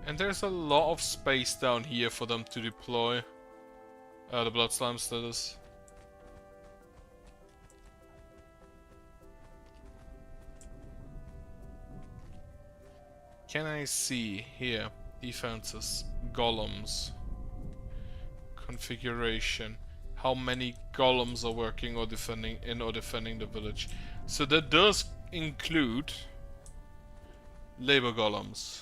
And there's a lot of space down here for them to deploy. The blood slimes, that is. Can I see here? Defenses, golems, configuration. How many golems are working or defending the village? So that does include labor golems.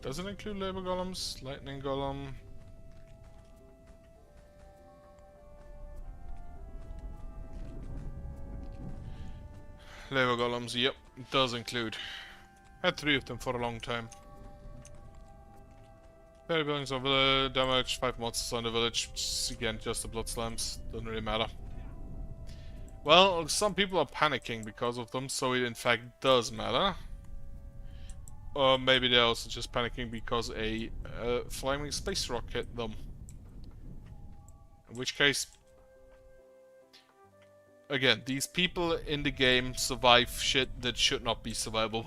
Does it include labor golems? Lightning golem. Labor golems, yep, it does include. Had 3 of them for a long time. Very buildings over the damage, 5 monsters on the village. Again, just the blood slimes. Doesn't really matter. Well, some people are panicking because of them, so it in fact does matter. Or maybe they're also just panicking because a flaming space rock hit them. In which case, again, these people in the game survive shit that should not be survivable.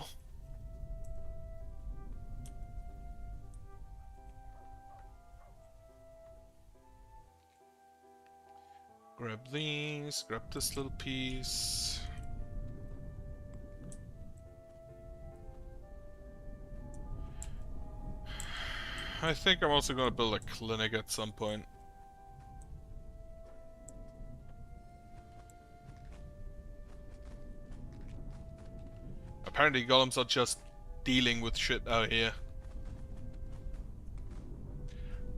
Grab these, grab this little piece. I think I'm also gonna build a clinic at some point. Apparently golems are just dealing with shit out here.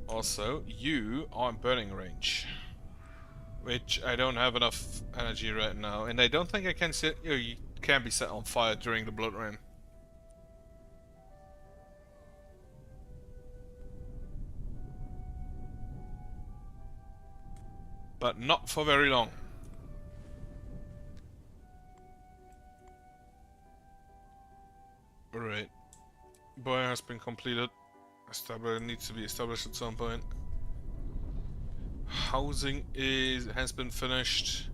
Also, you are in burning range. Which I don't have enough energy right now. And I don't think I can set... you can be set on fire during the blood rain. But not for very long. Right. Boy has been completed. Needs to be established at some point. Housing has been finished.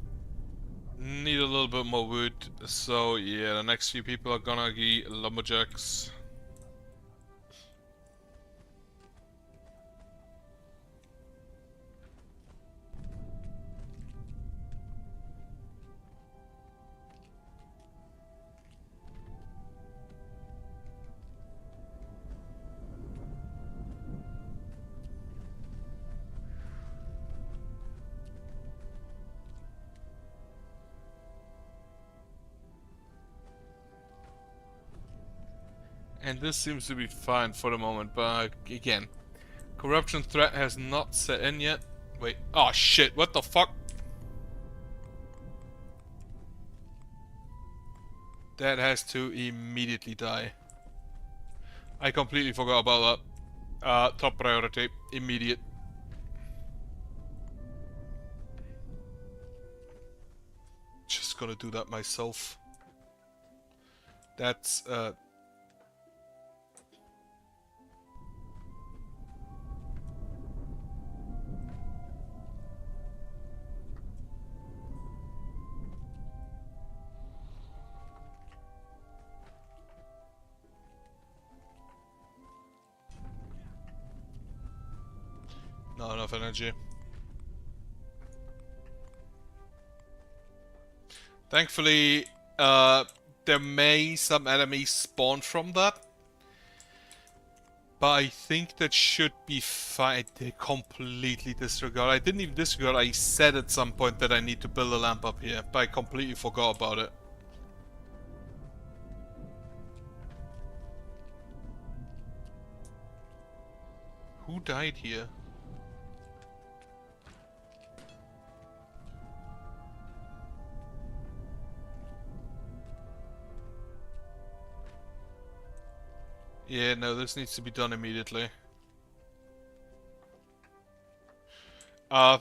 Need a little bit more wood. So yeah, the next few people are gonna be lumberjacks. And this seems to be fine for the moment, but again, corruption threat has not set in yet. Wait, oh shit, what the fuck? That has to immediately die. I completely forgot about that. Top priority, immediate. Just gonna do that myself. That's, not enough energy. Thankfully, there may some enemies spawn from that. But I think that should be fine. I completely disregard. I didn't even disregard. I said at some point that I need to build a lamp up here, but I completely forgot about it. Who died here? Yeah, no, this needs to be done immediately. I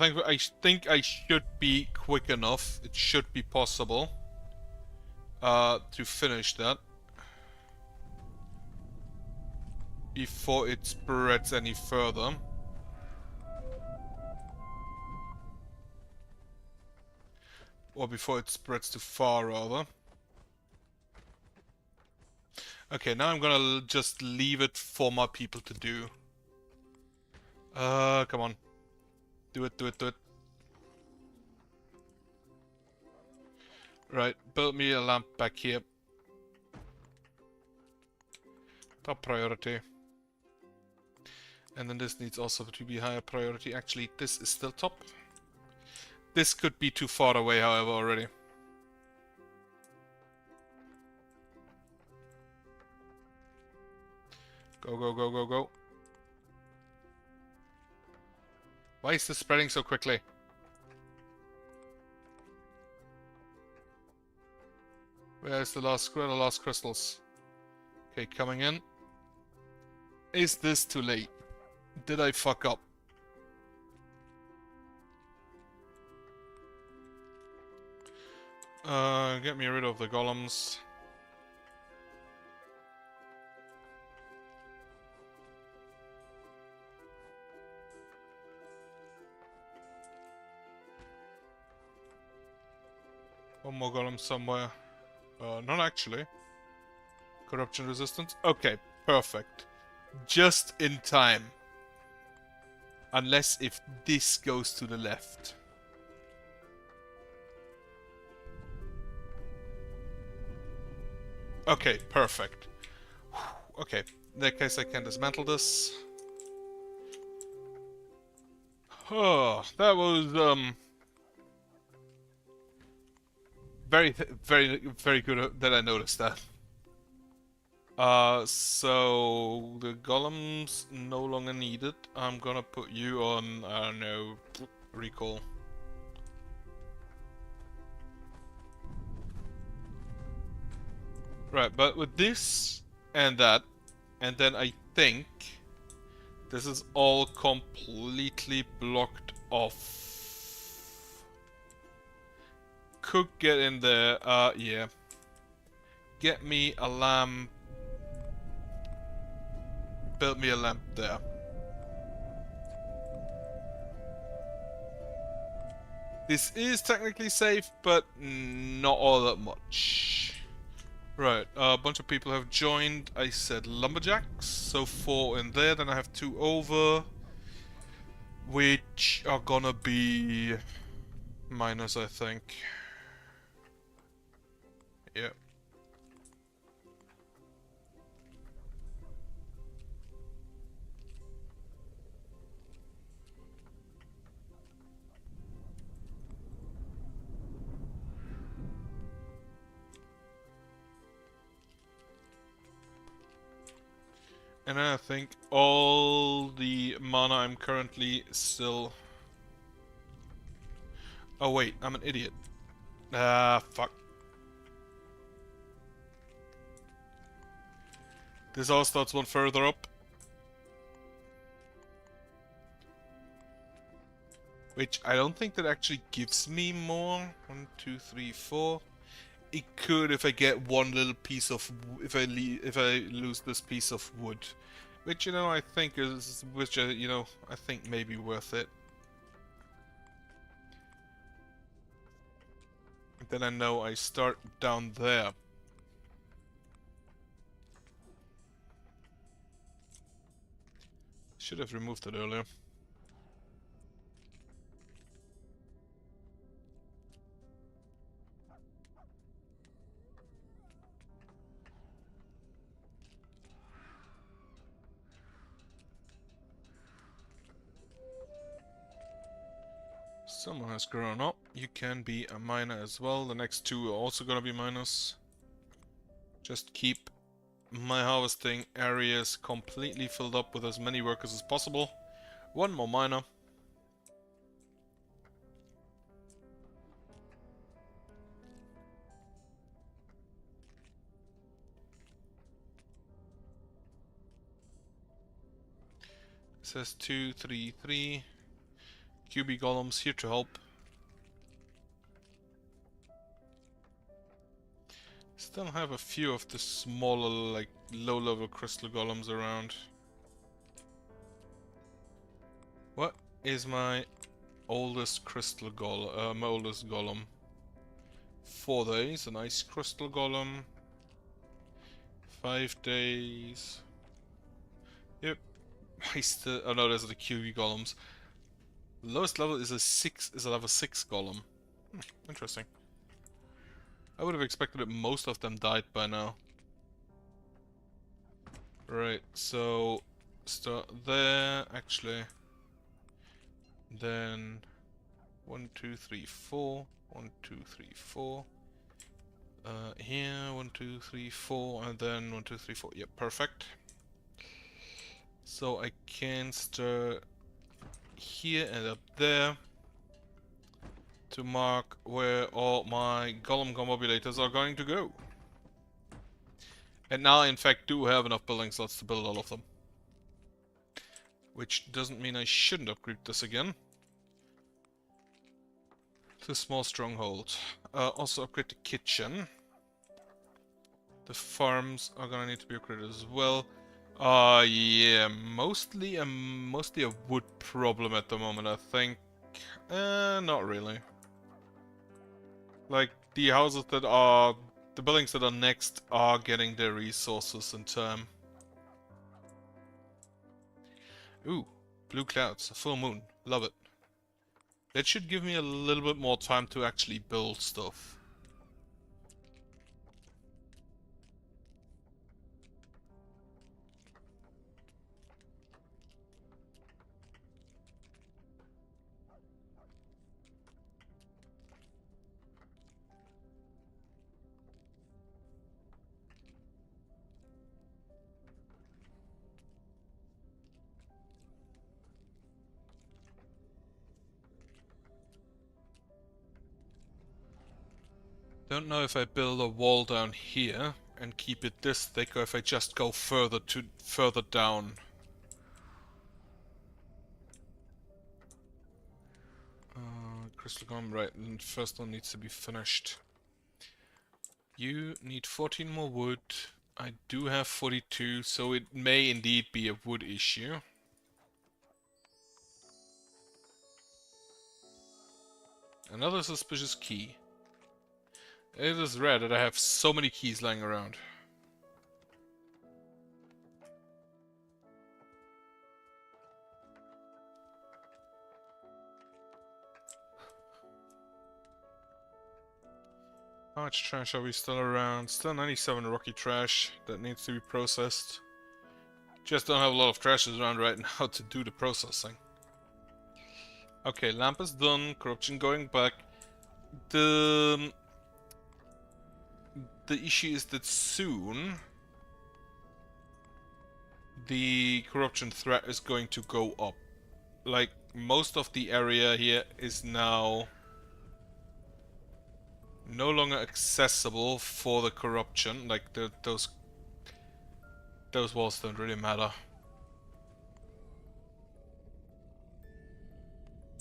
think I should be quick enough. It should be possible to finish that before it spreads any further. Or before it spreads too far, rather. Okay, now I'm gonna just leave it for my people to do. Come on. Do it, do it, do it. Right, build me a lamp back here. Top priority. And then this needs also to be higher priority. Actually, this is still top. This could be too far away, however, already. Go, go, go, go, go. Why is this spreading so quickly? Where's the last crystals? Okay, coming in. Is this too late? Did I fuck up? Get me rid of the golems. One more golem somewhere. Not actually. Corruption resistance. Okay, perfect. Just in time. Unless if this goes to the left. Okay, perfect. Okay, in that case I can dismantle this. Oh, that was, very good that I noticed that. So the golems no longer needed. I'm gonna put you on, I don't know, recall. Right, but with this and that, and then I think this is all completely blocked off. Could get in there, yeah. Get me a lamp. Build me a lamp there. This is technically safe, but not all that much. Right, a bunch of people have joined. I said lumberjacks, so 4 in there. Then I have 2 over, which are gonna be minus, I think. Yeah. And I think all the mana I'm currently still... Oh wait, I'm an idiot. Ah, fuck. This all starts one further up. Which I don't think that actually gives me more. 1, 2, 3, 4. It could if I get one little piece of... if I lose this piece of wood. Which, you know, I think is... which, you know, I think may be worth it. Then I know I start down there. Should have removed it earlier. Someone has grown up. You can be a miner as well. The next 2 are also gonna be miners. Just keep my harvesting areas completely filled up with as many workers as possible. 1 more miner. It says 2, 3, 3. QB golems here to help. Still have a few of the smaller, like, low-level crystal golems around. What is my oldest crystal golem? My oldest golem. 4 days, a nice crystal golem. 5 days. Yep. I still... oh no, those are the QB golems. Lowest level is a level 6 golem. Interesting. I would have expected that most of them died by now. Right, so start there actually. Then 1, 2, 3, 4. 1, 2, 3, 4. Here 1, 2, 3, 4, and then 1, 2, 3, 4. Yep, perfect. So I can start here and up there to mark where all my golem commobulators are going to go. And now I in fact do have enough building slots to build all of them. Which doesn't mean I shouldn't upgrade this again. To small stronghold. Also upgrade the kitchen. The farms are gonna need to be upgraded as well. Yeah, mostly a wood problem at the moment, I think. Not really. Like, the houses that are... the buildings that are next are getting their resources in time. Ooh, blue clouds, a full moon. Love it. That should give me a little bit more time to actually build stuff. Don't know if I build a wall down here and keep it this thick, or if I just go further down. Crystal Golem, right, and first one needs to be finished. You need 14 more wood. I do have 42, so it may indeed be a wood issue. Another suspicious key. It is rare that I have so many keys lying around. How much trash are we still around? Still 97 rocky trash that needs to be processed. Just don't have a lot of trashes around right now to do the processing. Okay, lamp is done. Corruption going back. The issue is that soon the corruption threat is going to go up. Like, most of the area here is now no longer accessible for the corruption. Like, those walls don't really matter.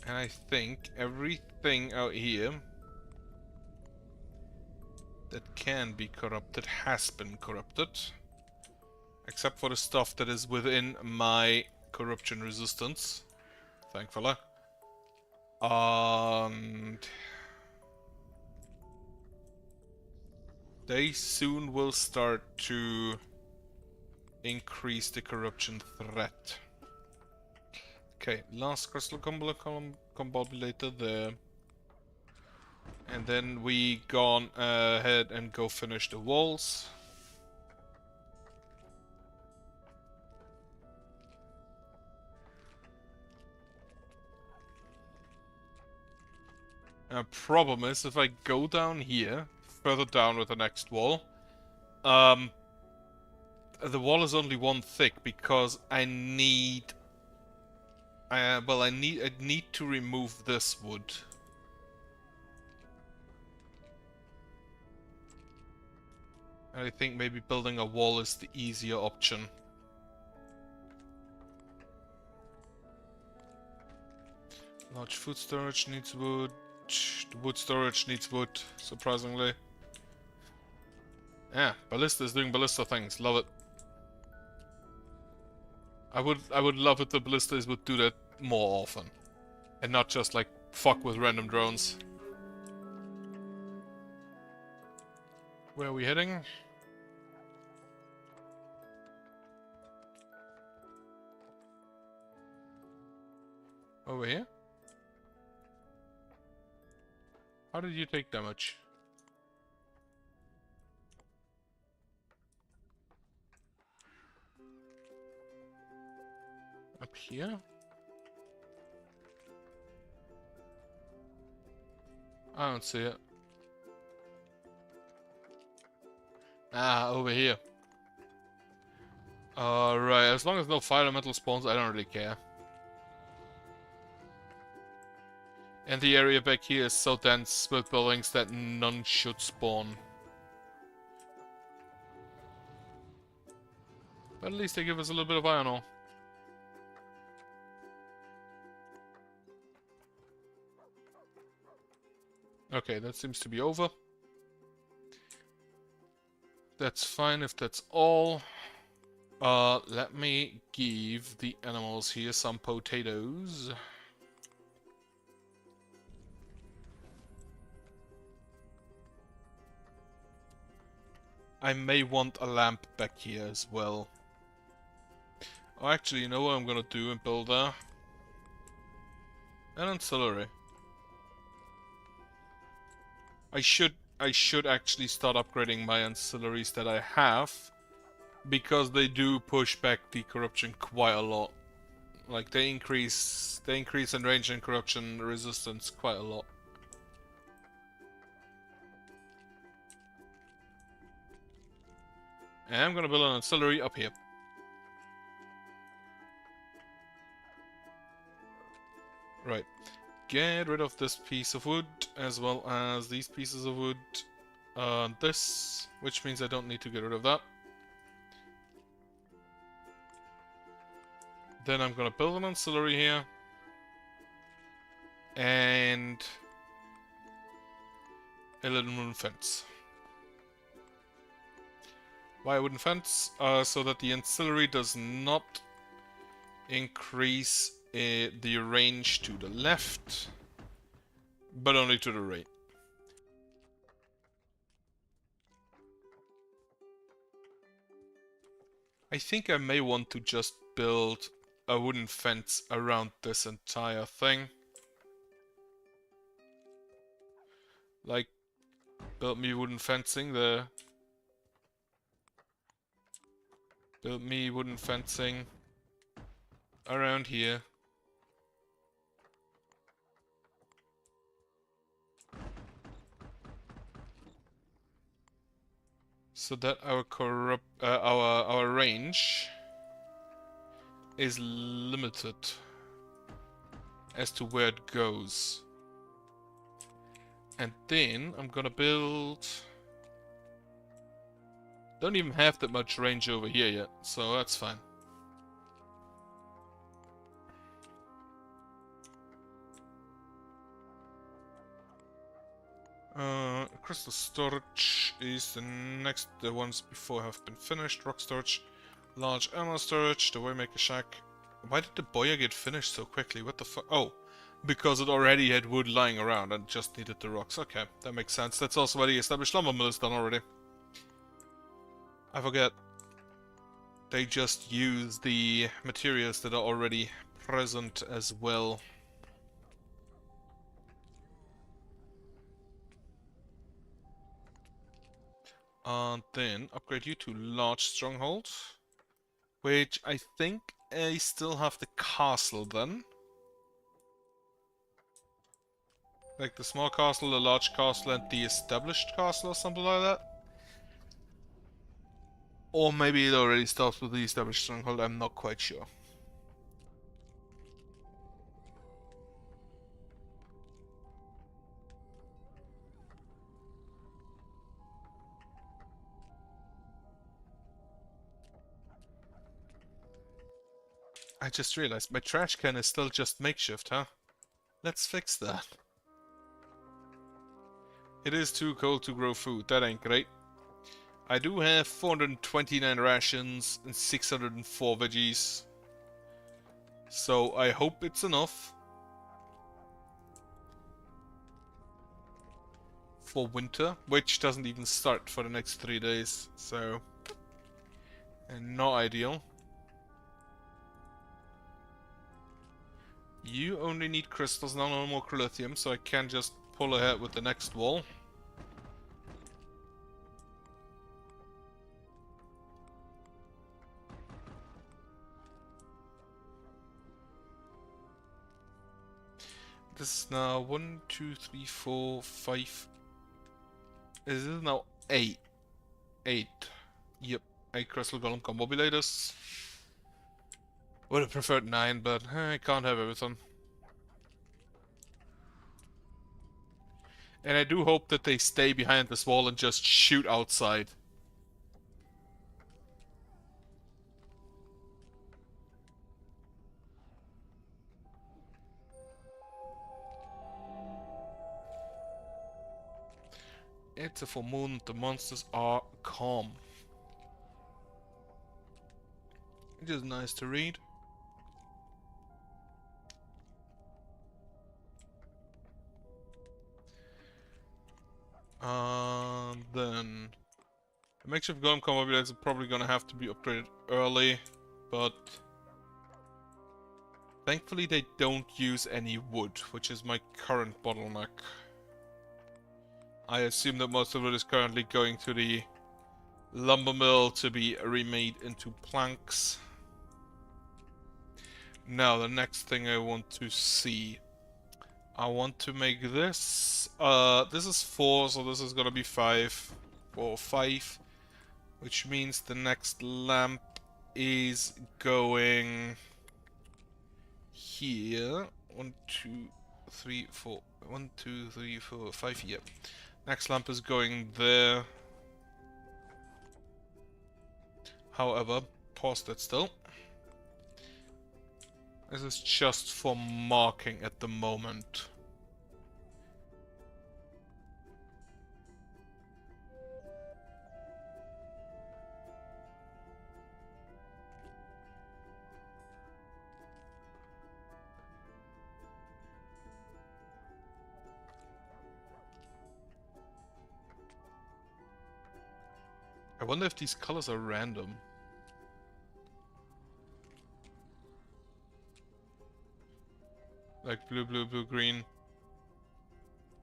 And I think everything out here that can be corrupted has been corrupted. Except for the stuff that is within my corruption resistance. Thankfully. And they soon will start to increase the corruption threat. Okay, last crystal combobulator there. And then we gone ahead and go finish the walls. Problem is, if I go down here, further down with the next wall, the wall is only one thick because I need... I need to remove this wood. And I think maybe building a wall is the easier option. Large food storage needs wood. The wood storage needs wood, surprisingly. Yeah, ballista is doing ballista things. Love it. I would love it if the ballistas would do that more often. And not just like fuck with random drones. Where are we heading? Over here? How did you take damage? Up here? I don't see it. Ah, over here. Alright, as long as no fire elemental spawns, I don't really care. And the area back here is so dense with buildings that none should spawn. But at least they give us a little bit of iron ore. Okay, that seems to be over. That's fine if that's all. Let me give the animals here some potatoes. I may want a lamp back here as well. Oh, actually, you know what I'm gonna do and build an ancillary. I should actually start upgrading my ancillaries that I have, because they do push back the corruption quite a lot. Like they increase in range and corruption resistance quite a lot. And I'm gonna build an ancillary up here. Right. Get rid of this piece of wood, as well as these pieces of wood. this, which means I don't need to get rid of that. Then I'm gonna build an ancillary here. And a little wooden fence. Why a wooden fence? So that the ancillary does not increase the range to the left, but only to the right. I think I may want to just build a wooden fence around this entire thing. Like, build me wooden fencing there. Build me wooden fencing around here. So that our range is limited as to where it goes. And then I'm gonna build... Don't even have that much range over here yet, so that's fine. Crystal storage is the next. The ones before have been finished. Rock storage, large ammo storage, the Waymaker shack. Why did the boiler get finished so quickly? What the fuck? Oh, because it already had wood lying around and just needed the rocks. Okay, that makes sense. That's also why the established lumber mill is done already. I forget. They just use the materials that are already present as well. And then upgrade you to large stronghold, which I think I still have the castle then. Like the small castle, the large castle, and the established castle or something like that. Or maybe it already starts with the established stronghold, I'm not quite sure. I just realized my trash can is still just makeshift, huh? Let's fix that. It is too cold to grow food, that ain't great. I do have 429 rations and 604 veggies. So I hope it's enough for winter, which doesn't even start for the next 3 days, so not ideal. You only need crystals, now no more lithium, so I can just pull ahead with the next wall. This is now 1, 2, 3, 4, 5. This is now 8. 8. Yep, 8 crystal golem combobilators. Would have preferred 9, but I can't have everything. And I do hope that they stay behind this wall and just shoot outside. It's a full moon, the monsters are calm. It is nice to read. Then the makeshift golem combo is probably gonna have to be upgraded early, but thankfully they don't use any wood, which is my current bottleneck. I assume that most of it is currently going to the lumber mill to be remade into planks. Now the next thing I want to see. I want to make this. This is 4, so this is gonna be 5. 4, 5. Which means the next lamp is going here. 1, 2, 3, 4. 1, 2, 3, 4, 5. Yep. Next lamp is going there. However, pause that still. This is just for marking at the moment. I wonder if these colors are random. Like blue, blue, blue, green.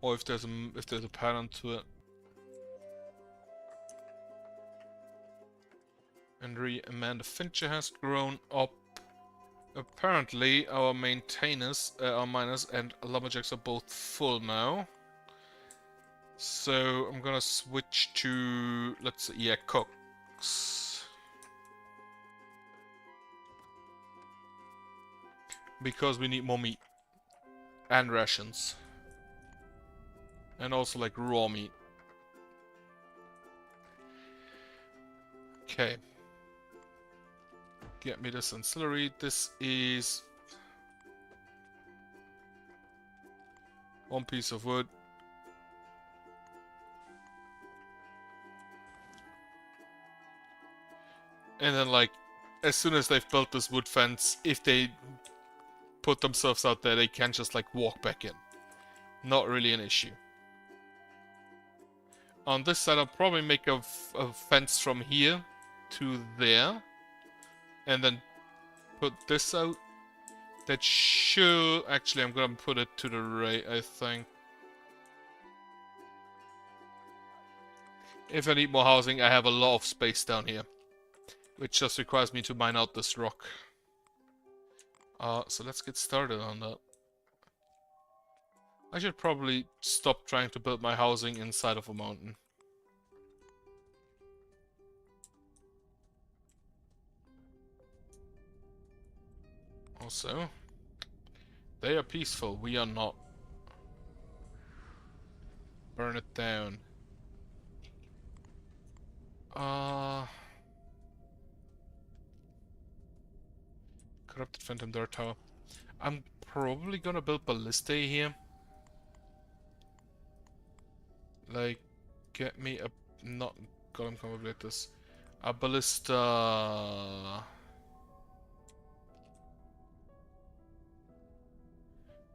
Or if there's a pattern to it. And Amanda Fincher has grown up. Apparently our maintainers, our miners and lumberjacks are both full now. So I'm gonna switch to, let's see, yeah, cooks. Because we need more meat. And rations. And also like raw meat. Okay. Get me this ancillary. This is one piece of wood. And then like, as soon as they've built this wood fence, if they put themselves out there, they can just like walk back in. Not really an issue. On this side, I'll probably make a fence from here to there. And then put this out. That should... Actually, I'm gonna put it to the right, I think. If I need more housing, I have a lot of space down here. Which just requires me to mine out this rock. So let's get started on that. I should probably stop trying to build my housing inside of a mountain. Also, they are peaceful, we are not. Burn it down. Corrupted Phantom Dart Tower. I'm probably gonna build Ballistae here. Like, get me a... not Golem Converters. A Ballista...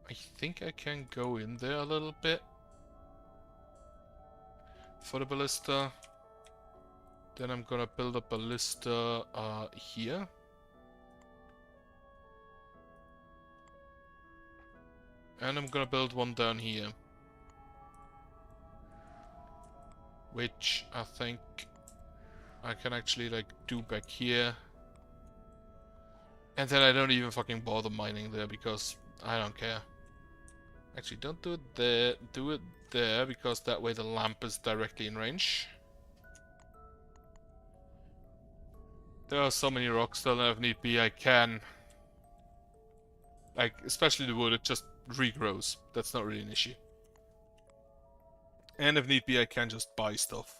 I think I can go in there a little bit. For the Ballista. Then I'm gonna build a Ballista here. And I'm gonna build one down here. Which I think I can actually like do back here. And then I don't even fucking bother mining there because I don't care. Actually, don't do it there. Do it there because that way the lamp is directly in range. There are so many rocks that if need be I can... like, especially the wood, it just regrows. That's not really an issue. And if need be I can just buy stuff.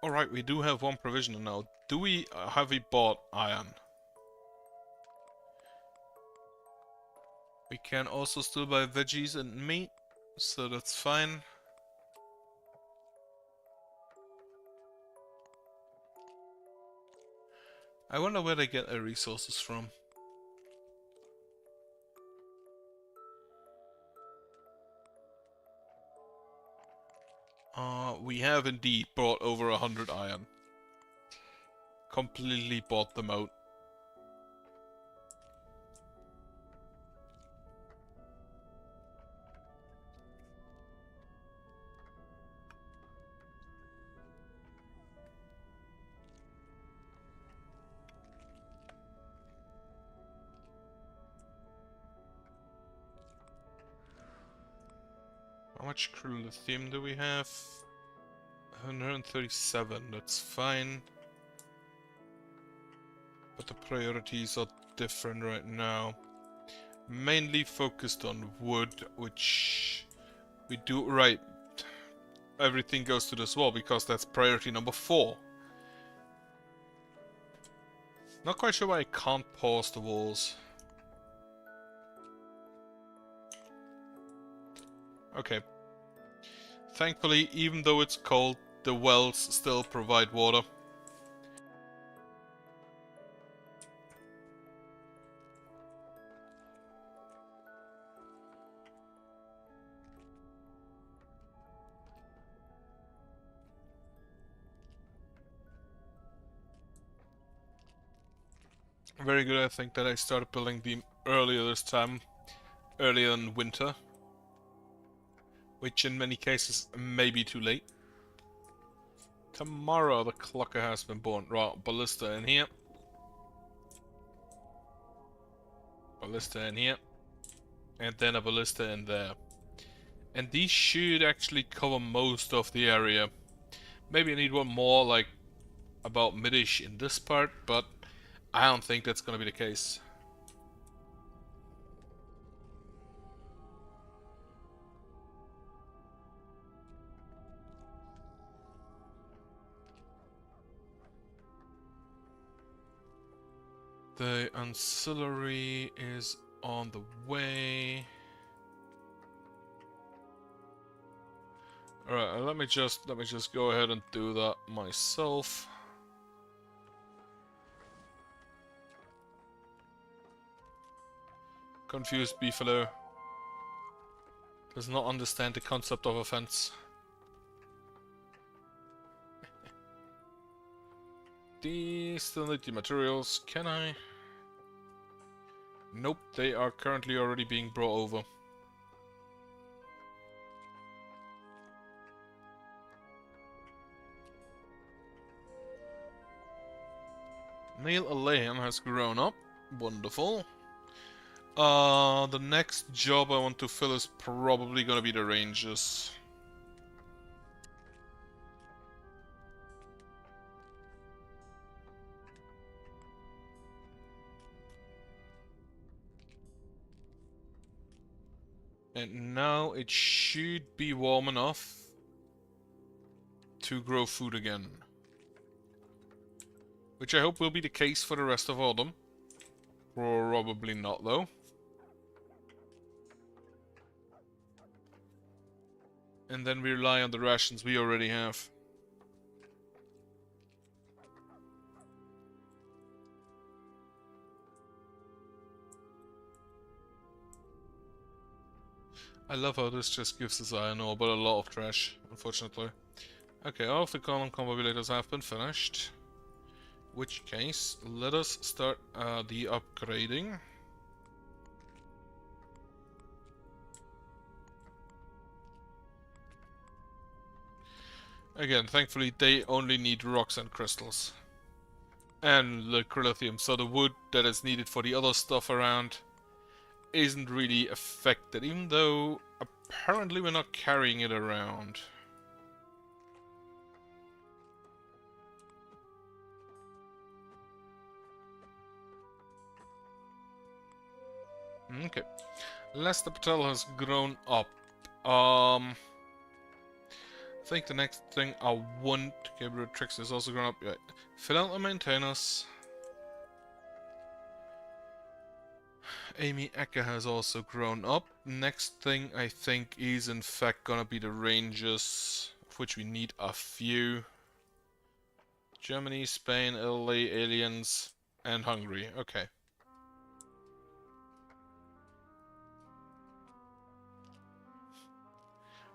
Alright, we do have one provision now. Do we... have we bought iron? We can also still buy veggies and meat, so that's fine. I wonder where they get their resources from. We have indeed bought over 100 iron. Completely bought them out. How much crude lithium do we have? 137, that's fine. But the priorities are different right now. Mainly focused on wood, which we do... right, everything goes to this wall, because that's priority number 4. Not quite sure why I can't pause the walls. Okay. Thankfully, even though it's cold, the wells still provide water. Very good, I think, that I started building them earlier this time. Earlier in winter. Which in many cases may be too late. Tomorrow the clocker has been born. Right, ballista in here. Ballista in here. And then a ballista in there. And these should actually cover most of the area. Maybe I need one more, like, about mid-ish in this part, but I don't think that's gonna be the case. The ancillary is on the way. Alright, let me just go ahead and do that myself. Confused beefalo. Does not understand the concept of offense. Still need the materials. Can I? Nope, they are currently already being brought over. Neil Alehan has grown up. Wonderful. The next job I want to fill is probably gonna be the Rangers. And now it should be warm enough to grow food again. Which I hope will be the case for the rest of autumn. Probably not, though. And then we rely on the rations we already have. I love how this just gives us iron ore, but a lot of trash, unfortunately. Okay, all of the column combilators have been finished. Which case, let us start the upgrading. Again, thankfully they only need rocks and crystals. And the lithium, so the wood that is needed for the other stuff around isn't really affected, even though apparently we're not carrying it around. Okay. Lester Patel has grown up. I think the next thing I want, Gabriel Trix is also grown up. Yeah. Fill out and maintain us. Amy Ecker has also grown up. Next thing I think is in fact gonna be the Rangers, of which we need a few. Germany, Spain, Italy, aliens, and Hungary. Okay.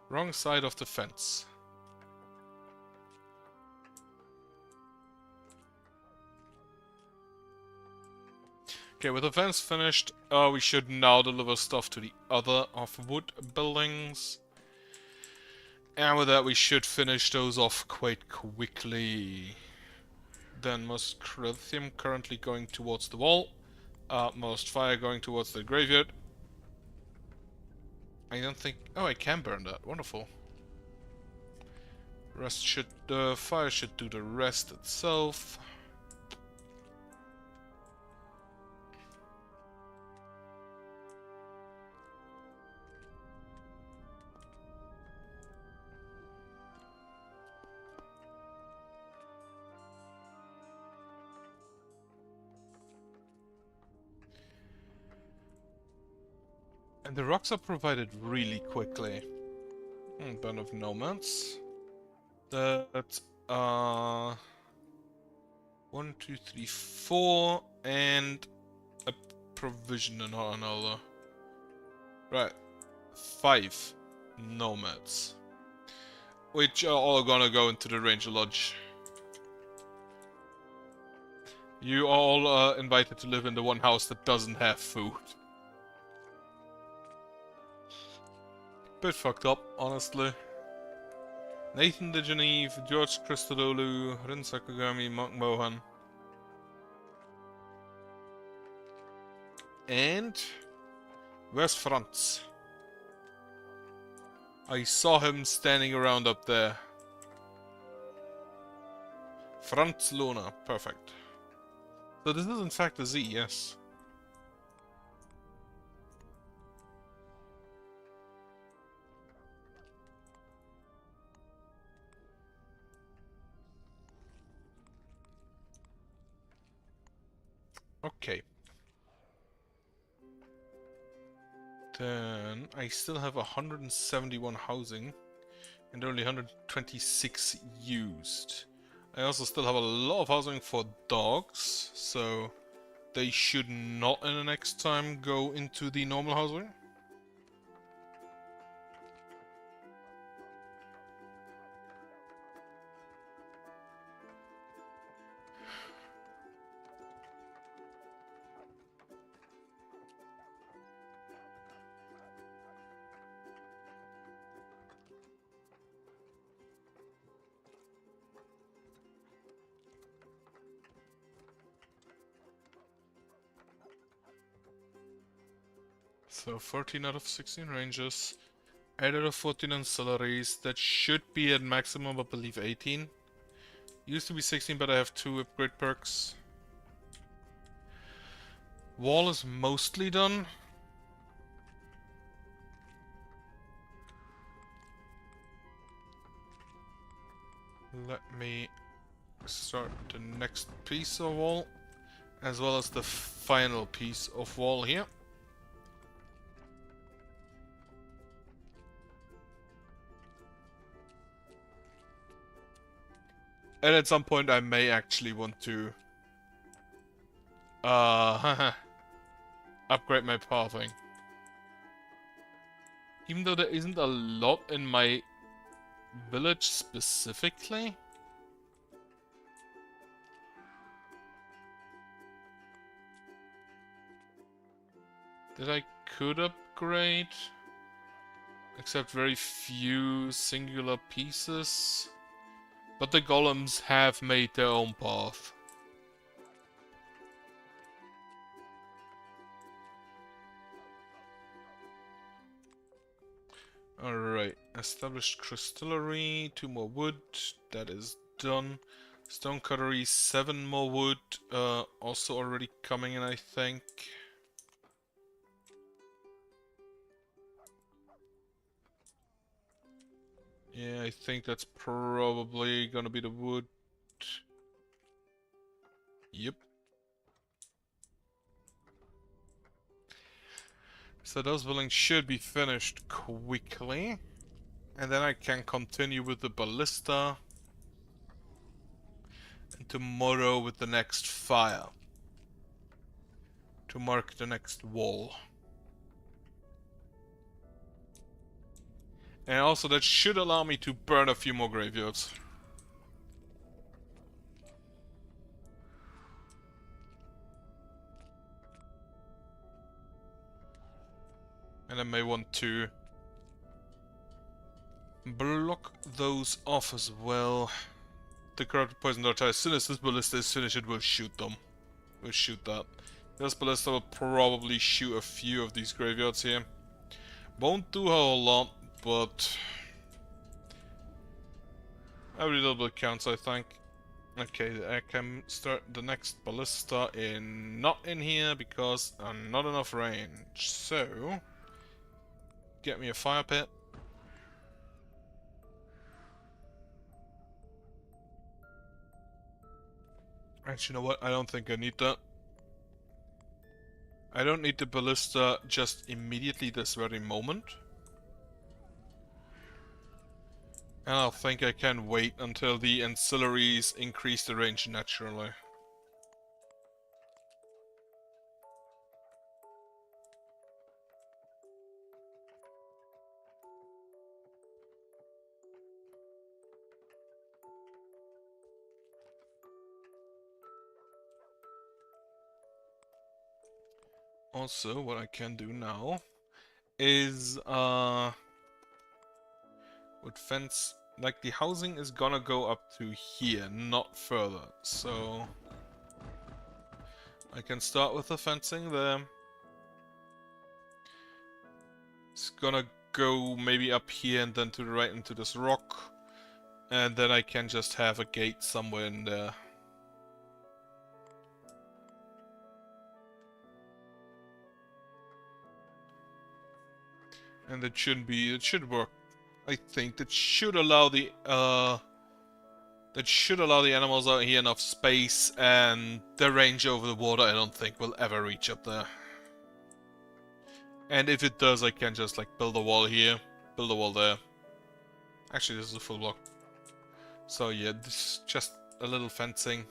Wrong side of the fence. Okay, with the fence finished, we should now deliver stuff to the other off-wood buildings. And with that, we should finish those off quite quickly. Then most lithium currently going towards the wall. Most fire going towards the graveyard. I don't think... Oh, I can burn that. Wonderful. Fire should do the rest itself. And the rocks are provided really quickly. Band of nomads. That's 1, 2, 3, 4, and a provision and another. Right, 5 nomads, which are all gonna go into the Ranger Lodge. You are all invited to live in the one house that doesn't have food. Bit fucked up, honestly. Nathan de Geneve, George Christodoulou, Rin Sakagami, Mark Mohan. And where's Franz? I saw him standing around up there. Franz Luna, perfect. So this is in fact a Z, yes. Okay. Then I still have 171 housing and only 126 used. I also still have a lot of housing for dogs, so they should not in the next time go into the normal housing. So 14 out of 16 ranges, 8 out of 14 ancillaries. That should be at maximum, I believe 18. Used to be 16, but I have 2 upgrade perks. Wall is mostly done. Let me start the next piece of wall, as well as the final piece of wall here. And at some point I may actually want to upgrade my pathing. Even though there isn't a lot in my village specifically. That I could upgrade. Except very few singular pieces. But the golems have made their own path. Alright, established crystallary, 2 more wood, that is done. Stone cutlery, 7 more wood, also already coming in, I think. Yeah, I think that's probably gonna be the wood. Yep. So those buildings should be finished quickly. And then I can continue with the ballista. And tomorrow with the next fire. To mark the next wall. And also that should allow me to burn a few more graveyards. And I may want to block those off as well. The corrupted poison dart, as soon as this ballista is finished, it will shoot them. We'll shoot that. This ballista will probably shoot a few of these graveyards here. Won't do a whole lot, but every little bit counts, I think. Okay, I can start the next ballista in not in here because not enough range. So get me a fire pit. Actually, you know what? I don't think I need that. I don't need the ballista just immediately this very moment. And I think I can wait until the ancillaries increase the range naturally. Also, what I can do now is, with fence, like the housing is gonna go up to here, not further. So I can start with the fencing there. It's gonna go maybe up here and then to the right into this rock. And then I can just have a gate somewhere in there. And it shouldn't be, it should work. I think that should allow the animals out here enough space, and the range over the water I don't think will ever reach up there. And if it does, I can just like build a wall here, build a wall there. Actually, this is a full block. So yeah, this is just a little fencing.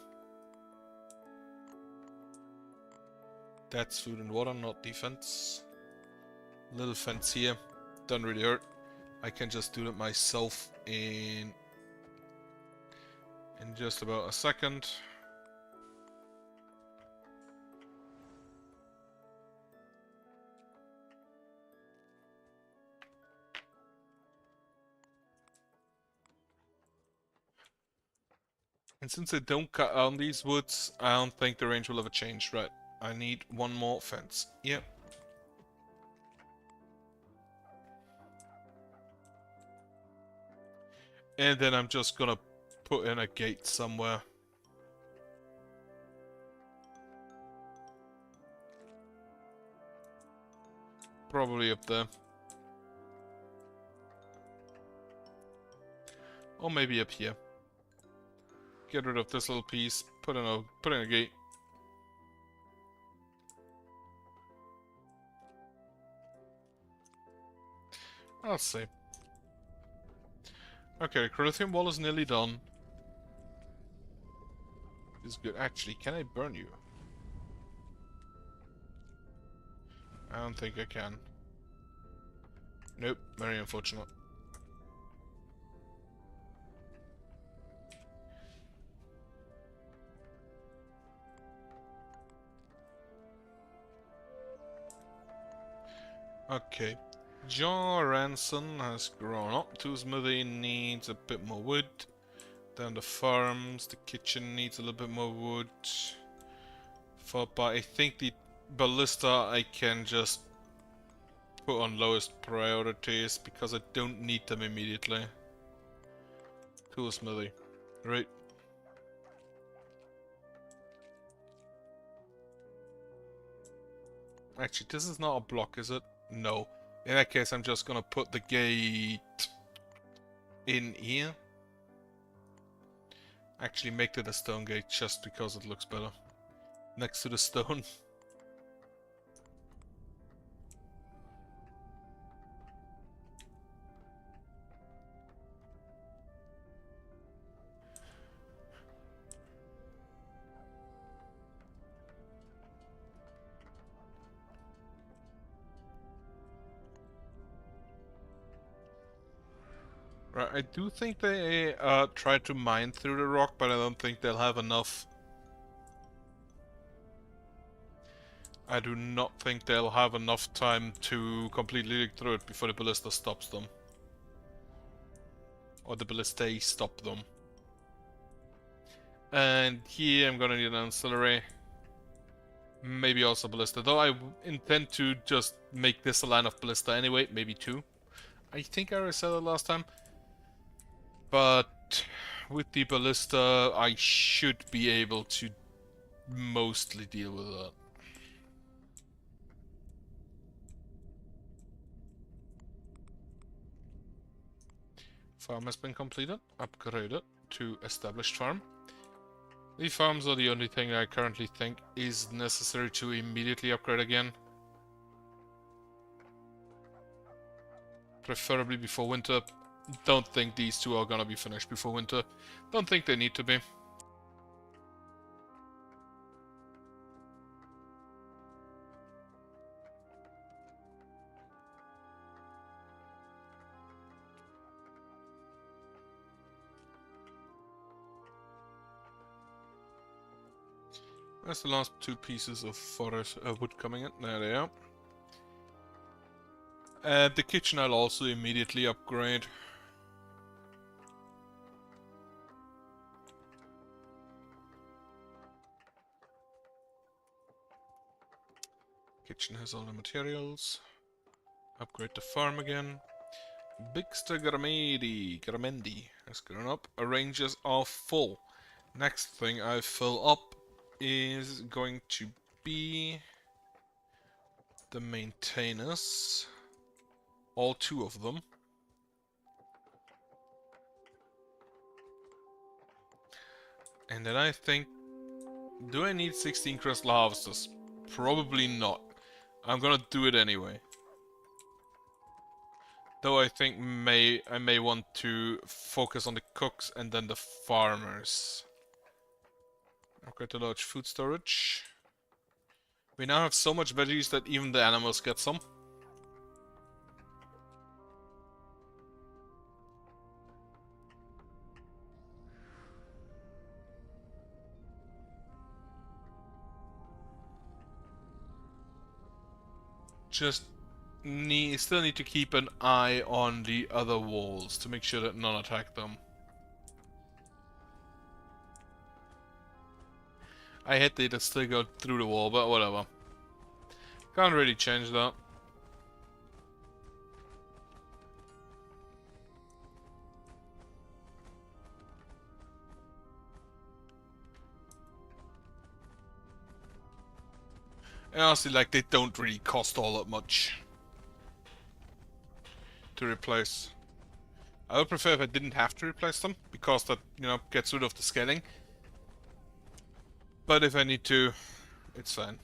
That's food and water, not defense. Little fence here, doesn't really hurt. I can just do it myself in just about a second. And since I don't cut down these woods, I don't think the range will ever change. Right, I need one more fence. Yep. And then I'm just gonna put in a gate somewhere. Probably up there. Or maybe up here. Get rid of this little piece, put in a gate. I'll see. Okay, Corinthian wall is nearly done. It's good. Actually, can I burn you? I don't think I can. Nope, very unfortunate. Okay. John Ranson has grown up. Smithy needs a bit more wood. Then the farms, the kitchen needs a little bit more wood. But I think the ballista I can just put on lowest priorities because I don't need them immediately. Smithy. Right. Actually, this is not a block, is it? No. In that case, I'm just gonna put the gate in here. Actually, make it a stone gate just because it looks better. Next to the stone. Right, I do think they try to mine through the rock, but I don't think they'll have enough. I do not think they'll have enough time to completely dig through it before the ballista stops them. Or the ballistae stop them. And here I'm gonna need an ancillary. Maybe also ballista, though I intend to just make this a line of ballista anyway, maybe two. I think I already said it last time. But with the ballista, I should be able to mostly deal with that. Farm has been completed, upgraded to established farm. The farms are the only thing I currently think is necessary to immediately upgrade again. Preferably before winter. Don't think these two are gonna be finished before winter. Don't think they need to be. Where's the last two pieces of forest wood coming in? There they are. The kitchen I'll also immediately upgrade. Kitchen has all the materials. Upgrade the farm again. Bigster Garamendi has grown up. Arranges are full. Next thing I fill up is going to be the maintainers. All two of them. And then I think... Do I need 16 crystal harvesters? Probably not. I'm gonna do it anyway. Though I think I may want to focus on the cooks and then the farmers. Upgrade the large food storage. We now have so much veggies that even the animals get some. Just still need to keep an eye on the other walls to make sure that none attack them. I hate they just still go through the wall, but whatever. Can't really change that. And honestly, like, they don't really cost all that much to replace. I would prefer if I didn't have to replace them, because that, you know, gets rid of the scaling. But if I need to, it's fine.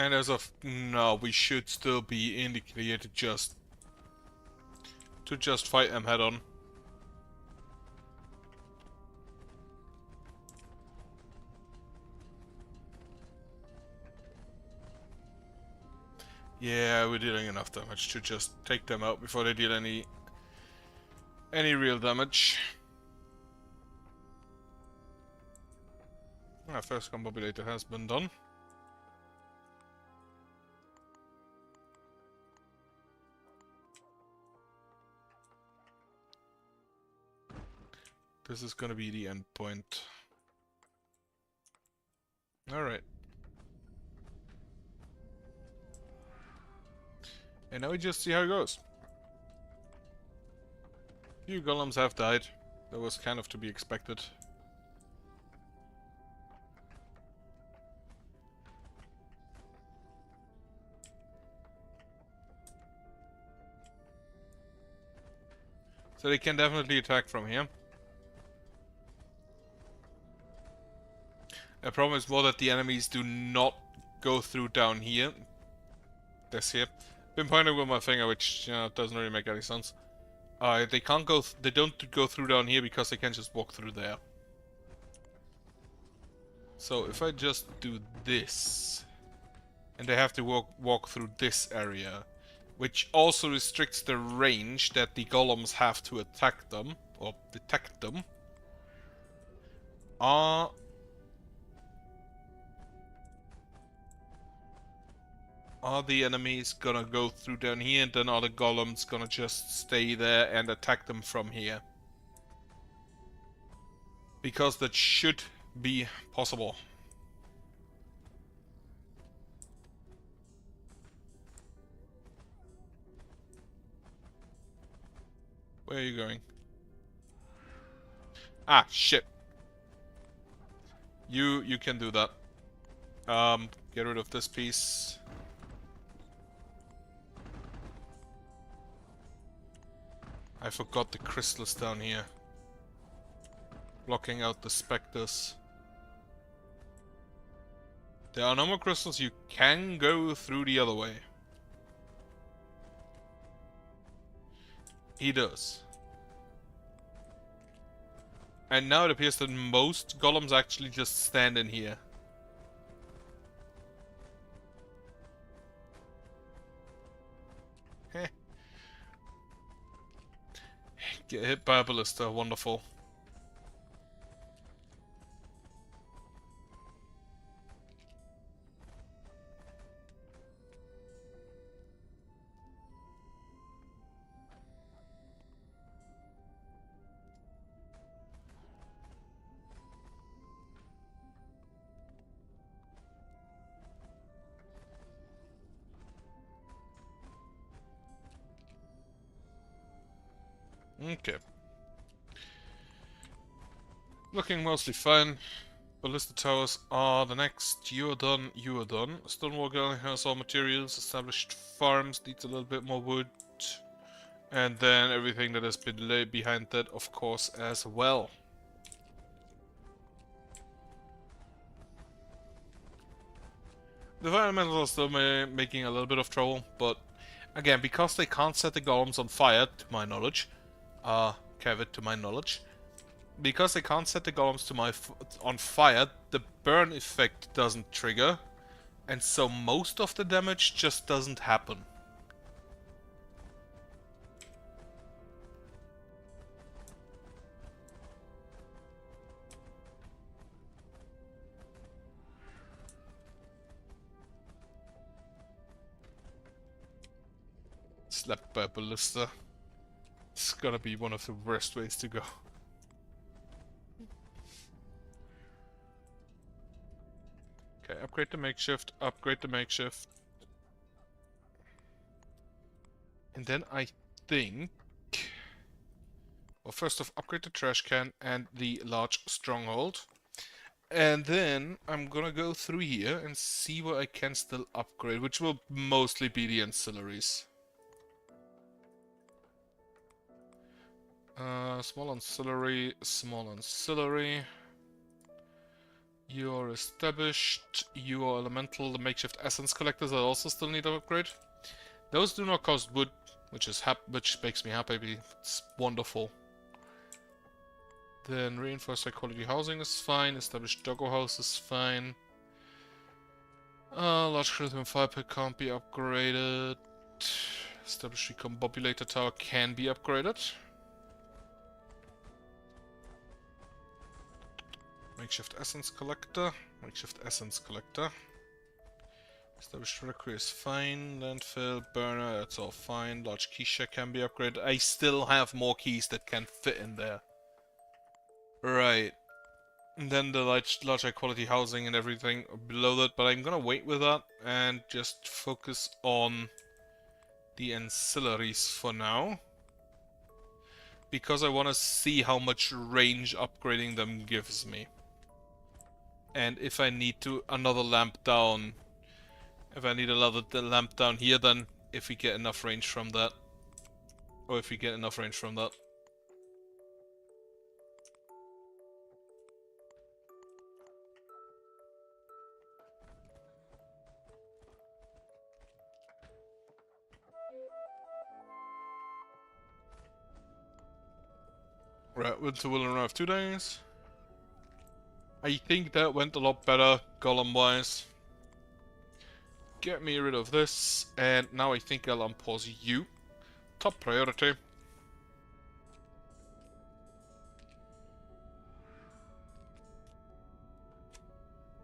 And as of now, we should still be in the clear to just fight them head on. Yeah, we're dealing enough damage to just take them out before they deal any real damage. Our first combobulator has been done. This is gonna be the end point. Alright. And now we just see how it goes. Few golems have died. That was kind of to be expected. So they can definitely attack from here. The problem is more that the enemies do not go through down here. This here. Been pointing with my finger, which, you know, doesn't really make any sense. They can't go. They don't go through down here because they can just walk through there. So if I just do this, and they have to walk through this area, which also restricts the range that the golems have to attack them or detect them. Are the enemies gonna go through down here, and then are the golems gonna just stay there and attack them from here? Because that should be possible. Where are you going? Ah, shit. You can do that. Get rid of this piece. I forgot the crystals down here. Blocking out the specters. There are no more crystals, you can go through the other way. He does. And now it appears that most golems actually just stand in here. Heh. Get hit by a ballista, wonderful. Okay. Looking mostly fine. Ballista towers are the next. You are done, you are done. Stonewall Gallery has all materials. Established farms needs a little bit more wood. And then everything that has been laid behind that, of course, as well. The environmentals are still making a little bit of trouble, but again, because they can't set the golems on fire, to my knowledge, caveat to my knowledge, because they can't set the golems to on fire, the burn effect doesn't trigger, and so most of the damage just doesn't happen. Slapped by a ballista. It's gonna be one of the worst ways to go. Okay, upgrade the makeshift, upgrade the makeshift. And then I think... Well, first off, upgrade the trash can and the large stronghold. And then I'm gonna go through here and see what I can still upgrade, which will mostly be the ancillaries. Small ancillary, small ancillary. You're established. You are elemental. The makeshift essence collectors I also still need to upgrade. Those do not cost wood, which makes me happy. It's wonderful. Then reinforced high quality housing is fine. Established doggo house is fine. Large critical fire pit can't be upgraded. Established recombobulator tower can be upgraded. Makeshift essence collector. Makeshift essence collector. Established reliquary is fine. Landfill, burner, that's all fine. Large key shack can be upgraded. I still have more keys that can fit in there. Right. And then the large high quality housing and everything below that, but I'm gonna wait with that and just focus on the ancillaries for now. Because I want to see how much range upgrading them gives me. And if I need another lamp down, if I need another lamp down here, then if we get enough range from that. Or if we get enough range from that. Right, winter will arrive 2 days. I think that went a lot better, golem-wise. Get me rid of this, and now I think I'll unpause you. Top priority.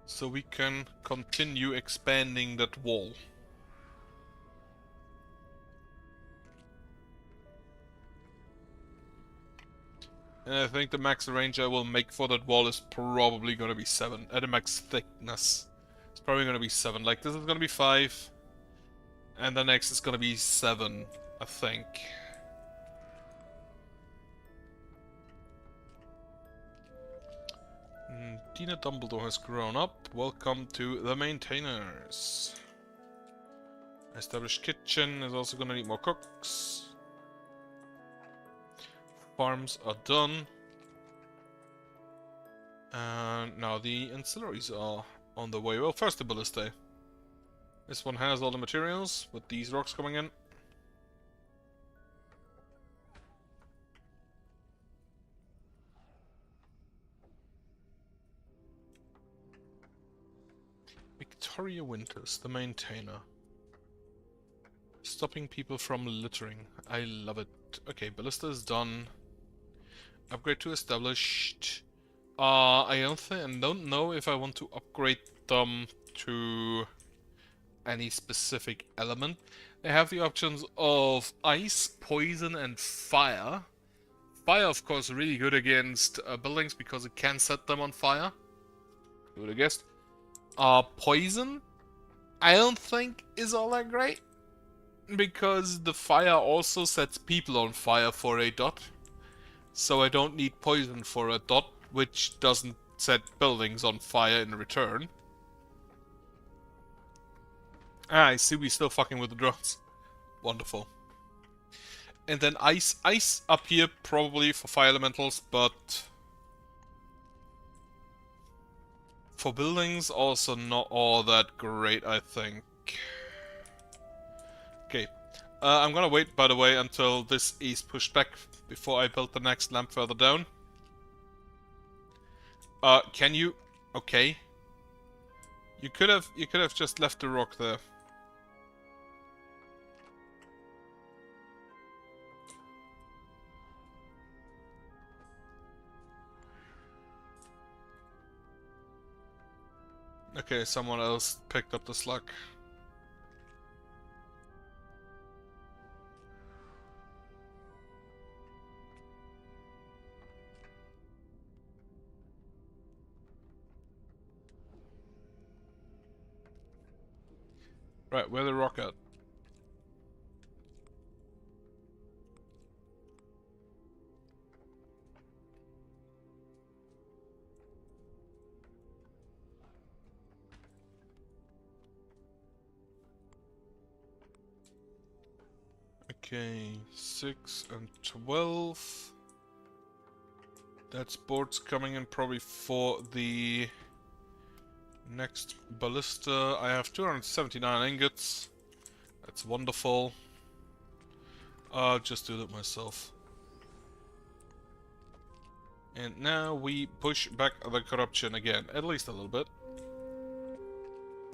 So we can continue expanding that wall. And I think the max range I will make for that wall is probably gonna be 7. At the max thickness. It's probably gonna be 7. Like, this is gonna be 5. And the next is gonna be 7, I think. Dina Dumbledore has grown up. Welcome to the maintainers. Established kitchen is also gonna need more cooks. Farms are done. And now the ancillaries are on the way. Well, first the ballista. This one has all the materials, with these rocks coming in. Victoria Winters, the maintainer. Stopping people from littering. I love it. Okay, ballista is done. Upgrade to established. I don't know if I want to upgrade them to any specific element. They have the options of ice, poison, and fire. Fire, of course, really good against buildings because it can set them on fire. Who would have guessed? Poison, I don't think is all that great, because the fire also sets people on fire for a dot. So I don't need poison for a dot, which doesn't set buildings on fire in return. Ah, I see, we still fucking with the drones. Wonderful. And then ice. Ice up here probably for fire elementals, but for buildings also not all that great, I think. Okay. I'm gonna wait, by the way, until this is pushed back before I build the next lamp further down. Can you... Okay. You could have just left the rock there. Okay, someone else picked up the slack. Right, where the rock at? Okay, 6 and 12. That's boards coming in probably for the next ballista. I have 279 ingots. That's wonderful. I'll just do that myself. And now we push back the corruption again, at least a little bit.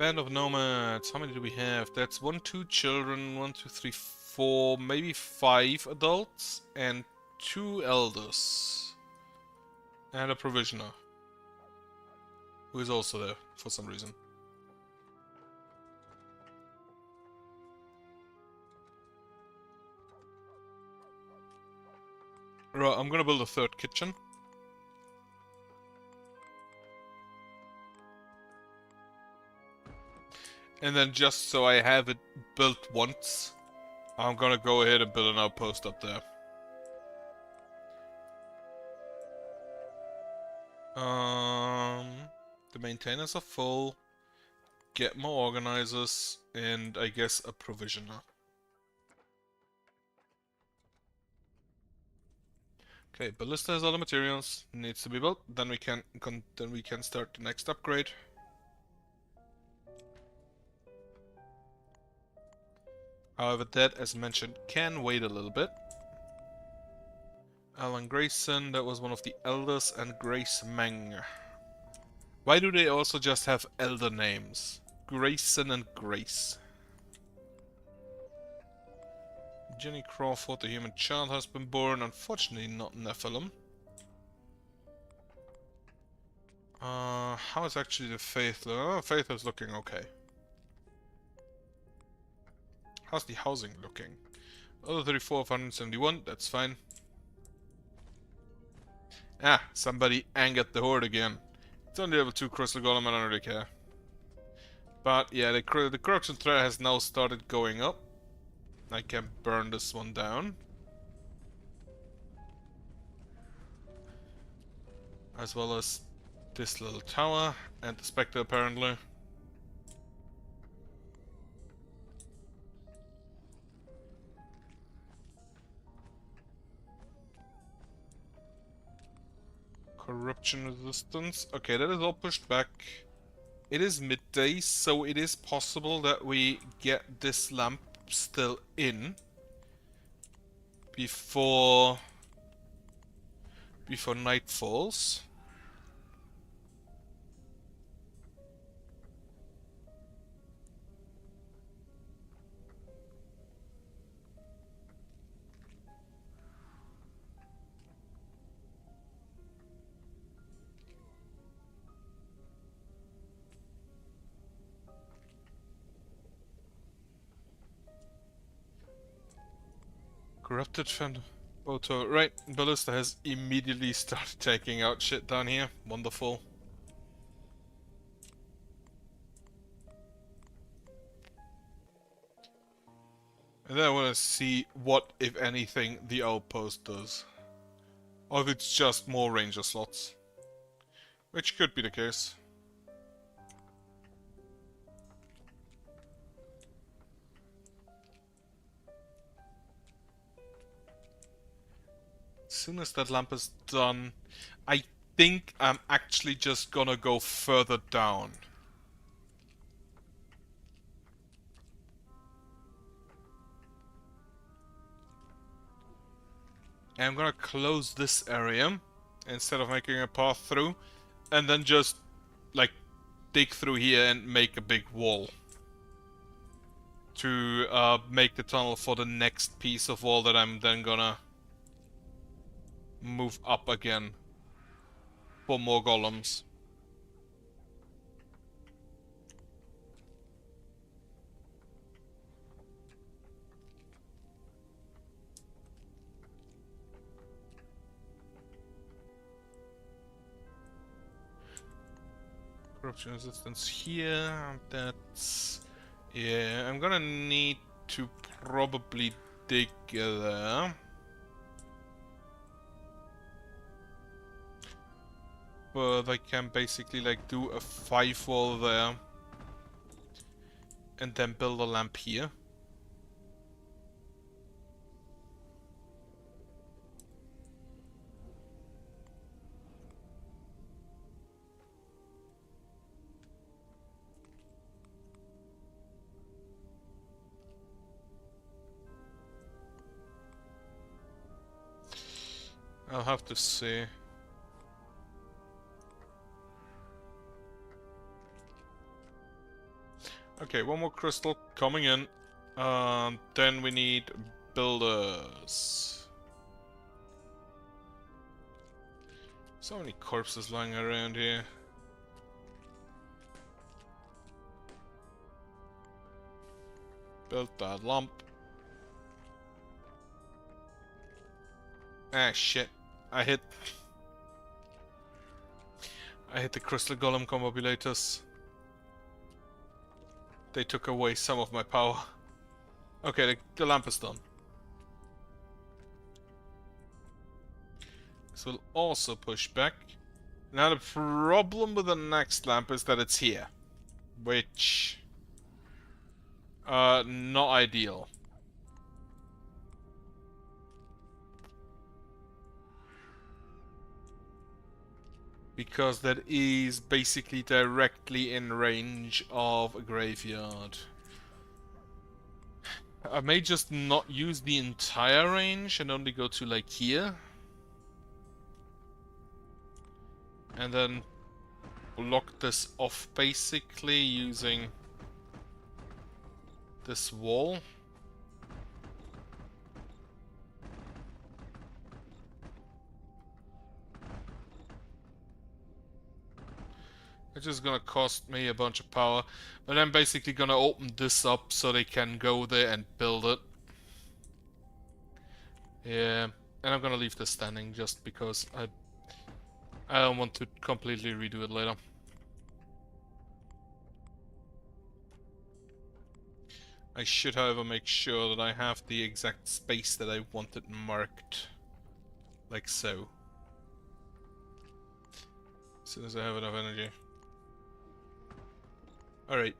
Band of nomads, how many do we have? That's 1, 2 children, 1, 2, 3, 4, maybe 5 adults, and 2 elders. And a provisioner, who is also there for some reason. Right, I'm gonna build a 3rd kitchen. And then just so I have it built once, I'm gonna go ahead and build an outpost up there. The maintainers are full. Get more organizers, and I guess a provisioner. Okay, ballista has all the materials. Needs to be built. Then we can start the next upgrade. However, that, as mentioned, can wait a little bit. Alan Grayson, that was one of the elders, and Grace Meng. Why do they also just have elder names? Grayson and Grace. Jenny Crawford, the human child, has been born. Unfortunately, not Nephilim. How is actually the Faith? Faith is looking okay. How's the housing looking? Other 34 of 171, that's fine. Ah, somebody angered the horde again. It's only level 2 crystal golem, I don't really care. But yeah, the corruption threat has now started going up. I can burn this one down. As well as this little tower and the spectre apparently. Corruption resistance. Okay, that is all pushed back. It is midday, so it is possible that we get this lamp still in before night falls. Corrupted Phantom Photo. Right, Ballista has immediately started taking out shit down here. Wonderful. And then I want to see what, if anything, the outpost does. Or if it's just more ranger slots. Which could be the case. As soon as that lamp is done, I think I'm actually just gonna go further down. And I'm gonna close this area instead of making a path through, and then just like dig through here and make a big wall to make the tunnel for the next piece of wall that I'm then gonna move up again for more golems. Corruption resistance here, that's... yeah, I'm gonna need to probably dig there. But I can basically like do a 5 wall there. And then build a lamp here. I'll have to see. Okay, one more crystal coming in. Then we need builders. So many corpses lying around here. Build that lamp. Ah, shit. I hit the crystal golem combobulators. They took away some of my power. Okay, the lamp is done. This will also push back. Now the problem with the next lamp is that it's here. Which... not ideal. Because that is basically directly in range of a graveyard. I may just not use the entire range and only go to like here. And then block this off basically using this wall. Which is gonna cost me a bunch of power. But I'm basically gonna open this up so they can go there and build it. Yeah, and I'm gonna leave this standing just because I don't want to completely redo it later. I should, however, make sure that I have the exact space that I wanted marked. Like so. As soon as I have enough energy. Alright.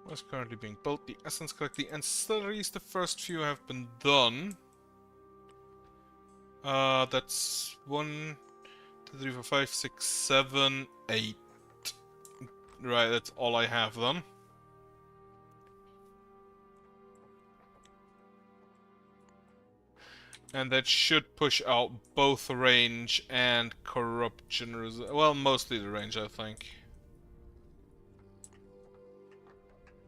What's currently being built? The essence collector, the ancillaries, the first few have been done. That's 1, 2, 3, 4, 5, 6, 7, 8. Right, that's all I have done. And that should push out both range and corruption. Well, mostly the range, I think.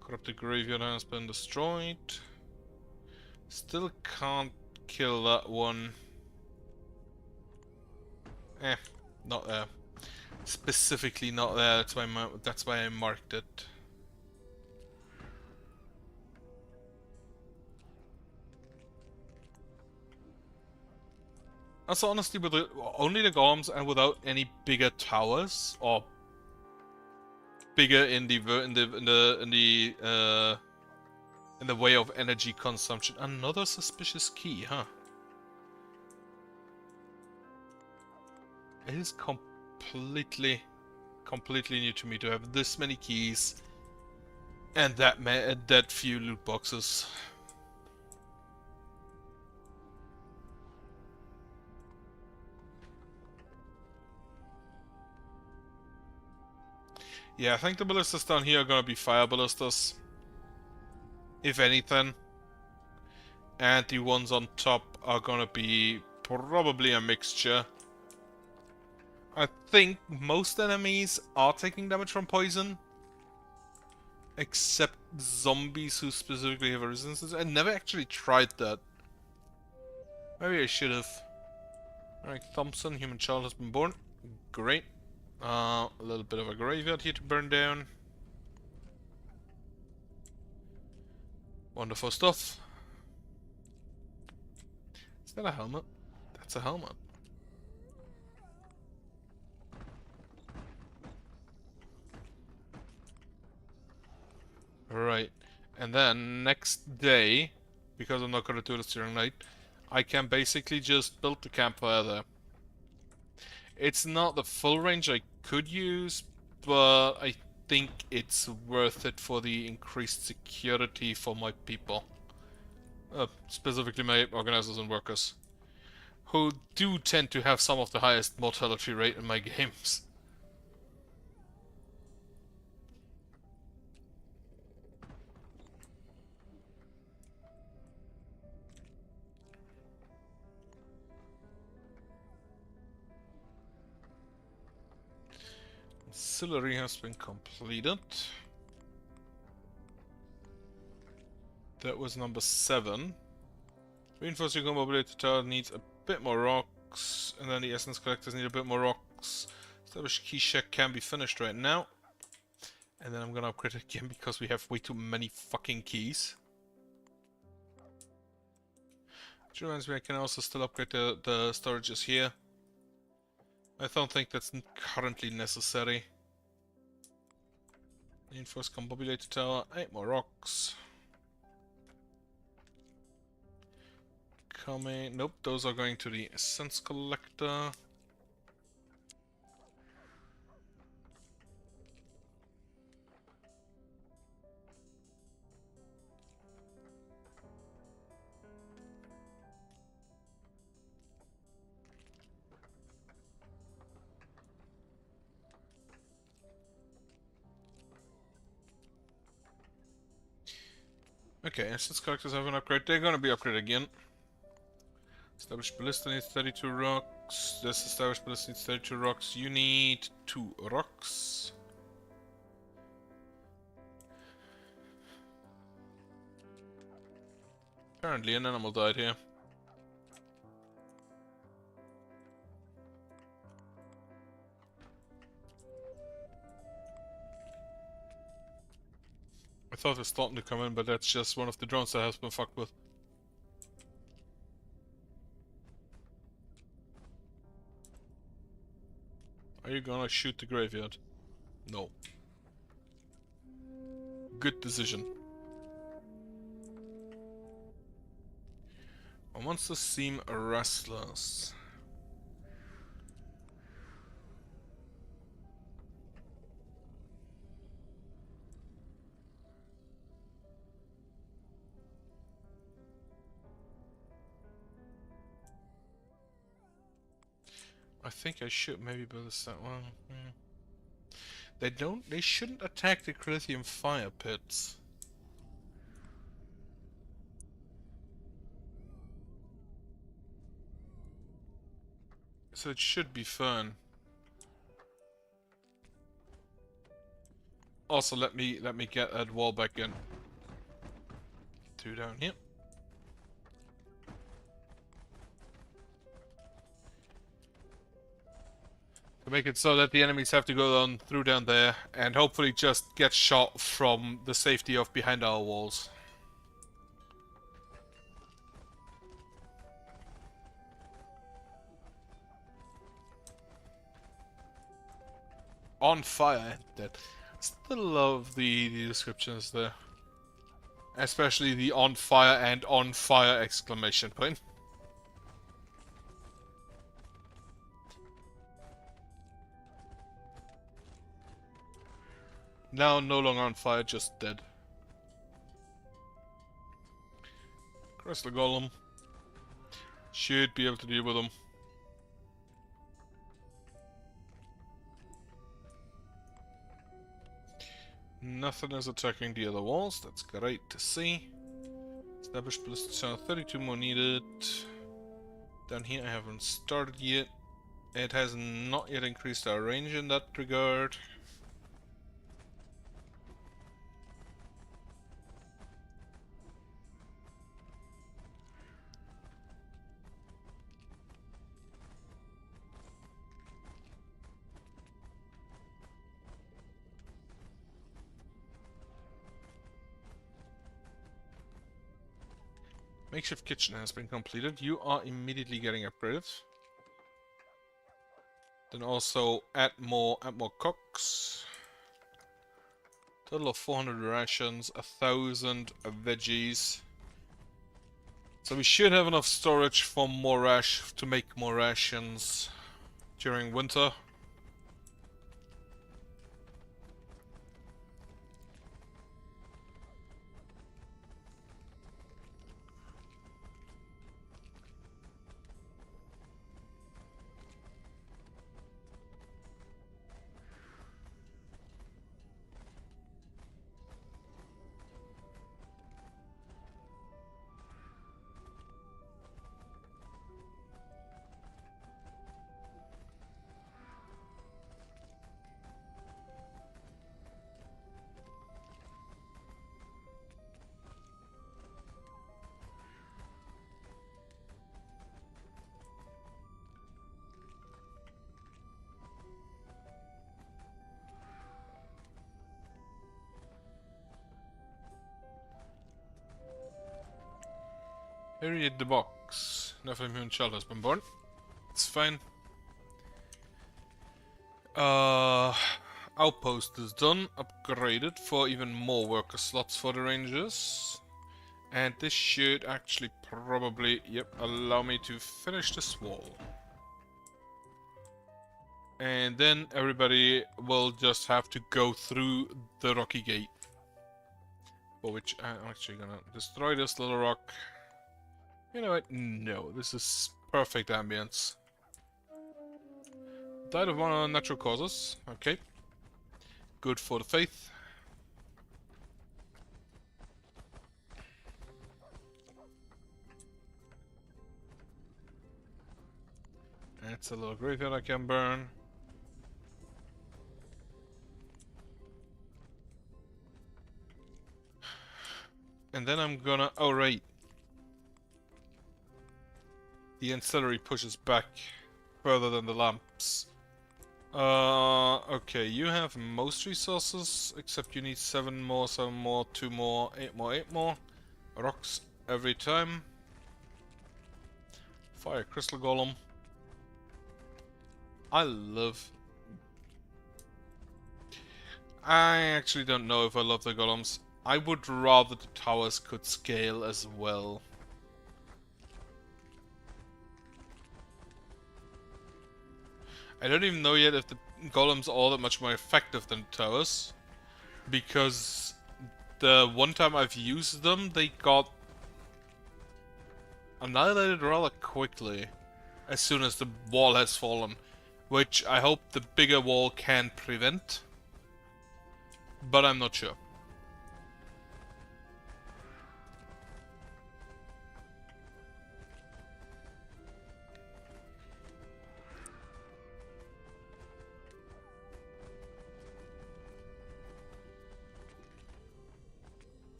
Corrupted graveyard has been destroyed. Still can't kill that one. Not there. Specifically not there. That's why I marked it. Also, honestly, with only the golems and without any bigger towers or bigger in the way of energy consumption. Another suspicious key, huh? It is completely new to me to have this many keys and that few loot boxes. Yeah, I think the ballistas down here are gonna be fire ballistas, if anything, and the ones on top are gonna be probably a mixture. I think most enemies are taking damage from poison, except zombies who specifically have a resistance. I never actually tried that. Maybe I should have. Alright, Thompson, human child has been born. Great. A little bit of a graveyard here to burn down. Wonderful stuff. Is that a helmet? That's a helmet. Right. And then next day, because I'm not gonna do this during night, I can basically just build the campfire there. It's not the full range I could use, but I think it's worth it for the increased security for my people. Specifically my organizers and workers, who do tend to have some of the highest mortality rate in my games. Ancillary has been completed. That was number 7. Reinforcing mobility tower needs a bit more rocks, and then the essence collectors need a bit more rocks. Established key shack can be finished right now. And then I'm gonna upgrade it again because we have way too many fucking keys. Which reminds me, I can also still upgrade the storages here. I don't think that's currently necessary. Reinforced combobulator tower, 8 more rocks. Coming. Nope, those are going to the essence collector. Okay, essence collectors have an upgrade. They're gonna be upgraded again. Established ballista needs 32 rocks. This established ballista needs 32 rocks. You need 2 rocks. Apparently an animal died here. I thought it was starting to come in, but that's just one of the drones that has been fucked with. Are you gonna shoot the graveyard? No. Good decision. I want to seem restless. I think I should maybe build a set one. They shouldn't attack the Crithium fire pits. So it should be fun. Also, let me get that wall back in. 2 down here. To make it so that the enemies have to go through down there and hopefully just get shot from the safety of behind our walls. On fire. That. Still love the descriptions there. Especially the on fire and on fire exclamation point. Now no longer on fire, just dead. Crystal Golem. Should be able to deal with them. Nothing is attacking the other walls, that's great to see. Established ballistic cell, 32 more needed. Down here I haven't started yet. It has not yet increased our range in that regard. Makeshift kitchen has been completed. You are immediately getting upgraded. Then also add more cooks. Total of 400 rations, 1,000 veggies. So we should have enough storage for more to make more rations during winter. Period the box. Enough immune child has been born. It's fine. Outpost is done. Upgraded for even more worker slots for the rangers. And this should actually probably, yep, allow me to finish this wall. And then everybody will just have to go through the rocky gate. For which I'm actually gonna destroy this little rock. You know what? No, this is perfect ambience. Died of one of natural causes. Okay. Good for the faith. It's a little graveyard I can burn. And then I'm gonna... Oh, right. The ancillary pushes back further than the lamps. Okay, you have most resources, except you need 7 more, 7 more, 2 more, 8 more, 8 more. Rocks every time. Fire Crystal Golem. I love I actually don't know if I love the golems. I would rather the towers could scale as well. I don't even know yet if the golems are all that much more effective than the towers. Because the one time I've used them, they got annihilated rather quickly. As soon as the wall has fallen. Which I hope the bigger wall can prevent. But I'm not sure.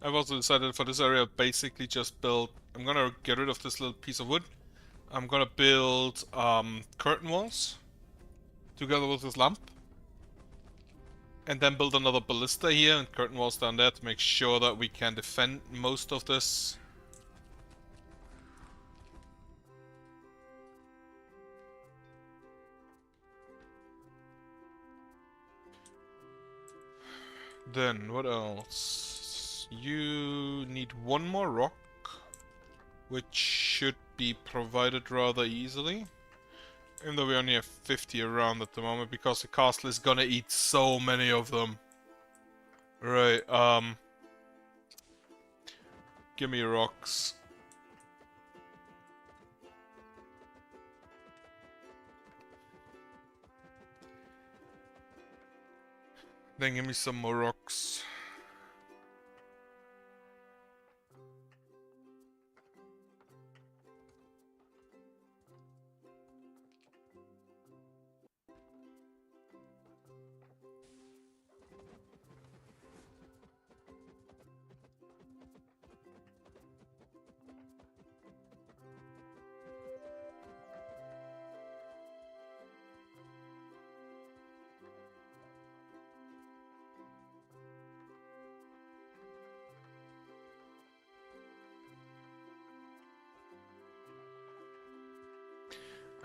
I've also decided for this area basically just build... I'm gonna get rid of this little piece of wood. I'm gonna build curtain walls together with this lamp. And then build another ballista here and curtain walls down there to make sure that we can defend most of this. Then, what else? You need one more rock, which should be provided rather easily. Even though we only have 50 around at the moment, because the castle is gonna eat so many of them. Right, give me rocks. Then give me some more rocks.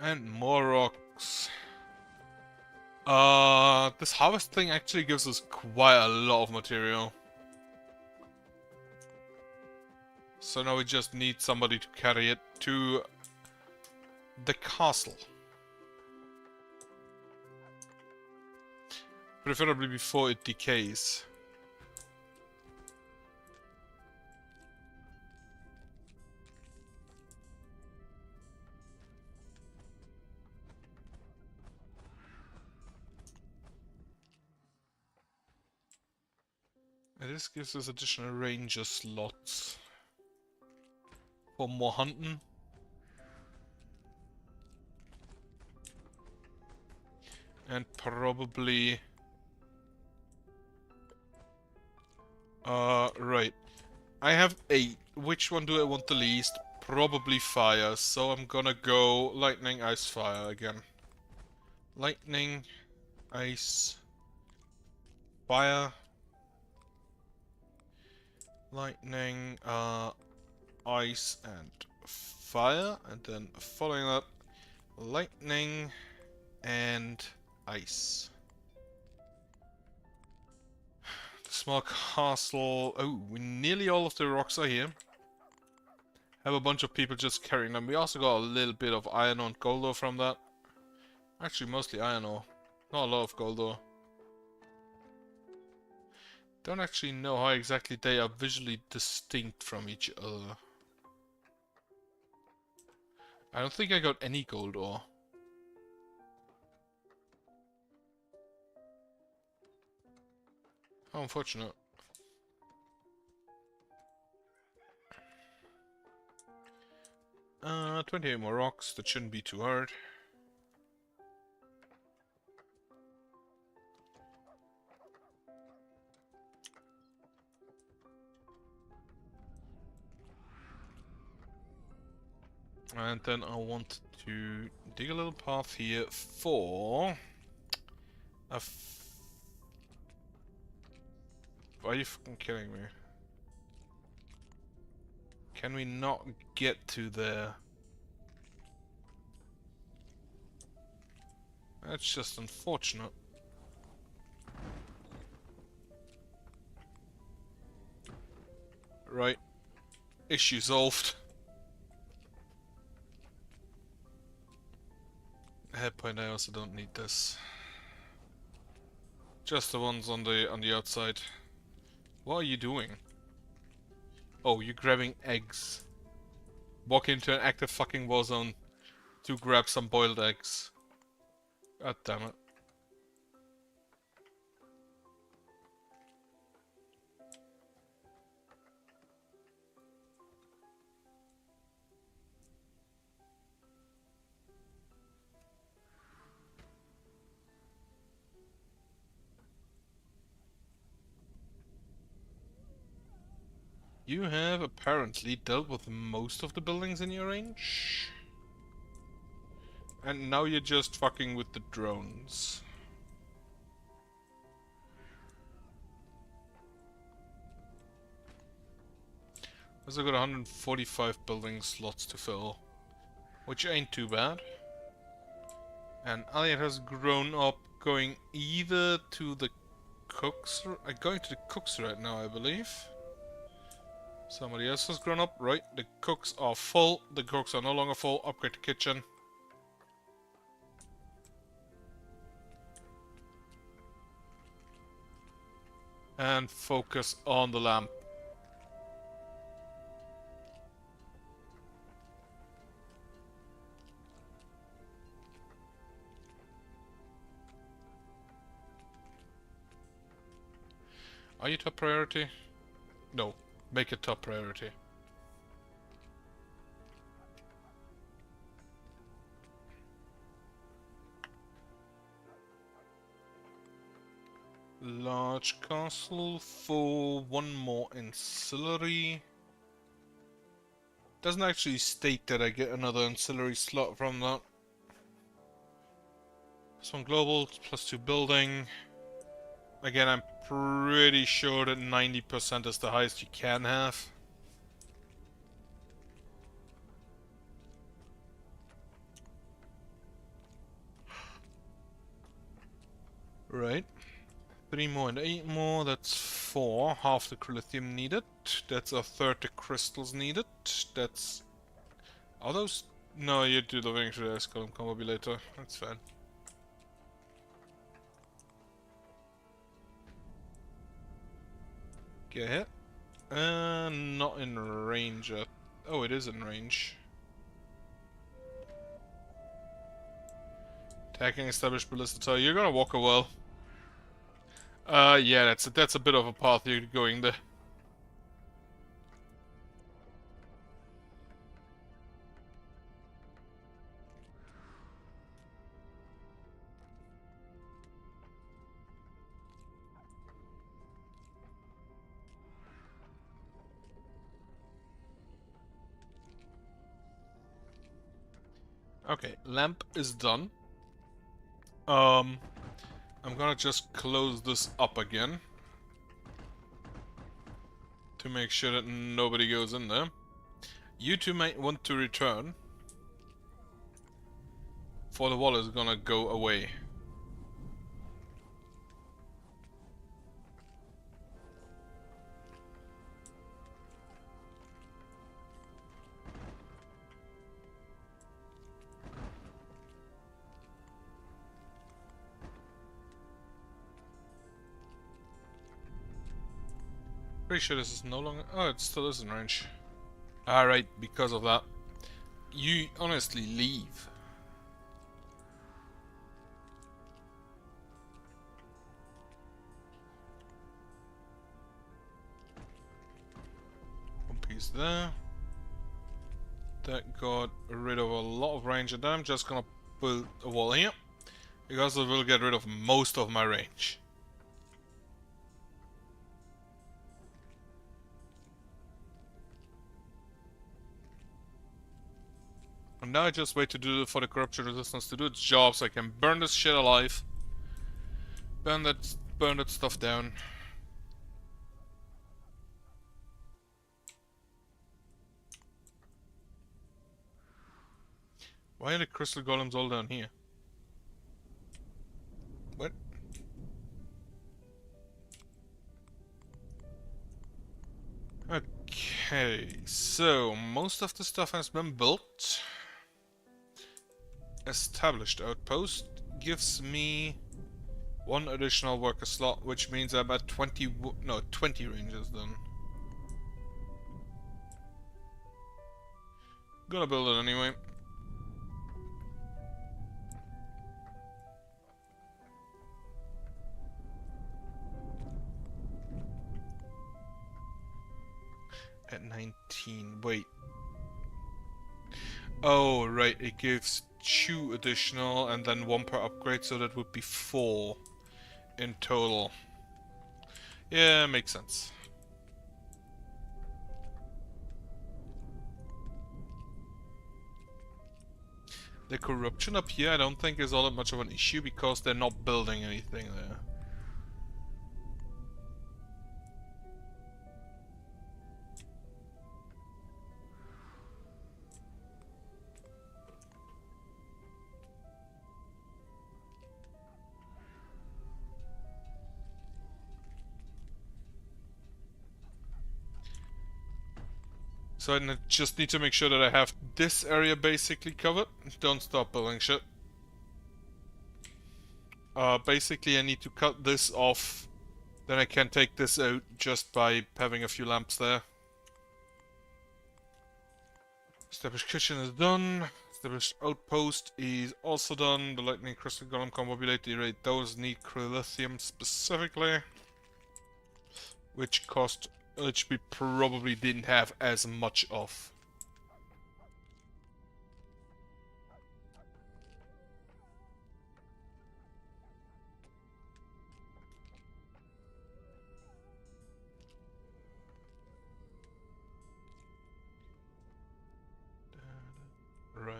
And more rocks. This harvest thing actually gives us quite a lot of material. So now we just need somebody to carry it to the castle. Preferably before it decays. And this gives us additional ranger slots for more hunting. And probably... right. I have 8. Which one do I want the least? Probably fire, so I'm gonna go lightning, ice, fire again. Lightning, ice, fire. Lightning, ice, and fire. And then following that, lightning and ice. Small castle. Oh, nearly all of the rocks are here. Have a bunch of people just carrying them. We also got a little bit of iron ore and gold ore from that. Actually, mostly iron ore. Not a lot of gold ore. Don't actually know how exactly they are visually distinct from each other. I don't think I got any gold ore. How unfortunate. 28 more rocks. That shouldn't be too hard. And then I want to dig a little path here for a Are you fucking kidding me? Can we not get to there? That's just unfortunate. Right. Issue solved. Headpoint, I also don't need this. Just the ones on the outside. What are you doing? Oh, you're grabbing eggs. Walk into an active fucking war zone to grab some boiled eggs. God damn it. You have apparently dealt with most of the buildings in your range. And now you're just fucking with the drones. I've got 145 building slots to fill, which ain't too bad. And Elliot has grown up going either to the cooks... going to the cooks right now, I believe. Somebody else has grown up, right? The cooks are full. The cooks are no longer full. Upgrade the kitchen. And focus on the lamp. Are you top priority? No. Make it top priority. Large castle for one more ancillary. Doesn't actually state that I get another ancillary slot from that. This one global, +2 building. Again, I'm pretty sure that 90% is the highest you can have. Right. 3 more and 8 more, that's 4. Half the lithium needed. That's a third the crystals needed. That's... Are those... No, you do the wing to the Golem combo later. That's fine. Get hit. Not in range yet. Oh, it is in range. Attacking established ballista tower. You're gonna walk a while. Yeah, that's a bit of a path you're going there. Okay, lamp is done. I'm gonna just close this up again to make sure that nobody goes in there. You two might want to return, for the wall is gonna go away. Pretty sure this is no longer... Oh, it still is in range. Alright, because of that. You honestly leave. One piece there. That got rid of a lot of range, and I'm just gonna build a wall here, because it will get rid of most of my range. And now I just wait for the corruption resistance to do its job, so I can burn this shit alive. Burn that stuff down. Why are the crystal golems all down here? Okay, so most of the stuff has been built. Established outpost gives me one additional worker slot, which means I'm at 20 ranges done. Gonna build it anyway. At 19, wait. Oh, right, it gives 2 additional and then 1 per upgrade, so that would be 4 in total. Yeah, makes sense. The corruption up here I don't think is all that much of an issue because they're not building anything there. So I just need to make sure that I have this area basically covered. Don't stop building shit. Basically I need to cut this off. Then I can take this out just by having a few lamps there. Established kitchen is done. Established outpost is also done. The lightning crystal golem combo ability rate those need lithium specifically. Which we probably didn't have as much of. Right.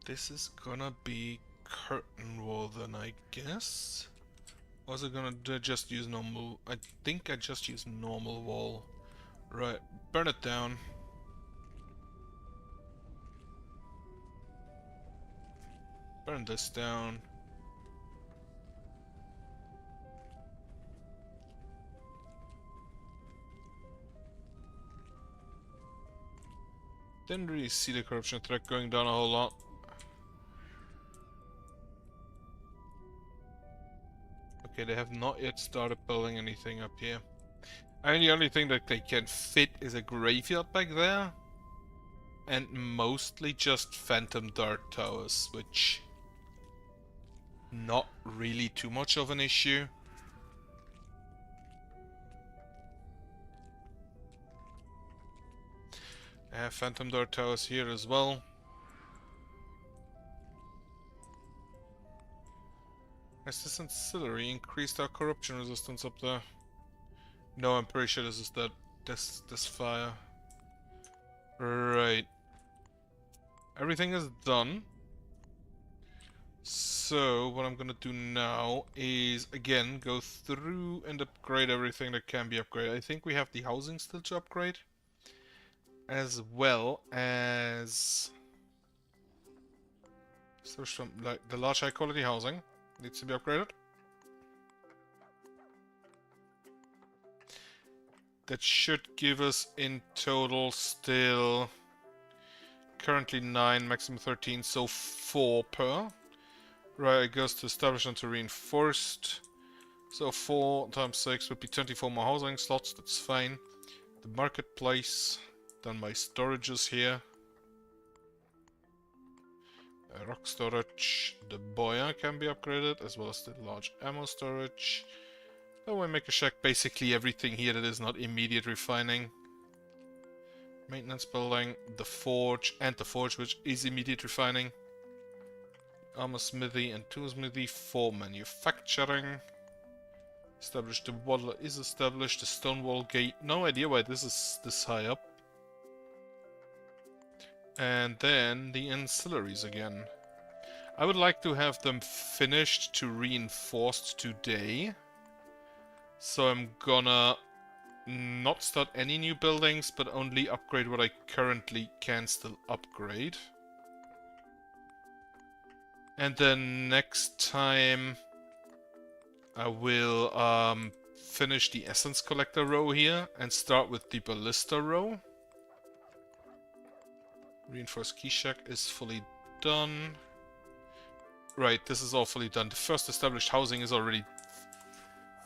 This is gonna be curtain wall then, I guess. Or is it gonna just use normal? I think I just use normal wall. Right, burn it down. Burn this down. Didn't really see the corruption threat going down a whole lot. Okay, they have not yet started building anything up here. I mean, the only thing that they can fit is a graveyard back there. And mostly just phantom dart towers, which... not really too much of an issue. I have phantom dart towers here as well. Has this ancillary increased our corruption resistance up there? No, I'm pretty sure this is this fire. Right. Everything is done. So what I'm gonna do now is again go through and upgrade everything that can be upgraded. I think we have the housing still to upgrade, as well as like the large high quality housing needs to be upgraded. That should give us in total still currently 9, maximum 13, so 4 per. Right, it goes to establishment to reinforced. So 4 times 6 would be 24 more housing slots, that's fine. The marketplace, then my storages here. Rock storage, the boya can be upgraded, as well as the large ammo storage. Then we make a check basically everything here that is not immediate refining. Maintenance building, the forge, which is immediate refining. Armor smithy and tool smithy for manufacturing. Established, the waddler is established, the stone wall gate, no idea why this is this high up. And then the ancillaries again. I would like to have them finished to reinforced today. So I'm gonna not start any new buildings, but only upgrade what I currently can still upgrade. And then next time I will finish the essence collector row here and start with the ballista row. Reinforced key shack is fully done. Right, this is all fully done. The first established housing is already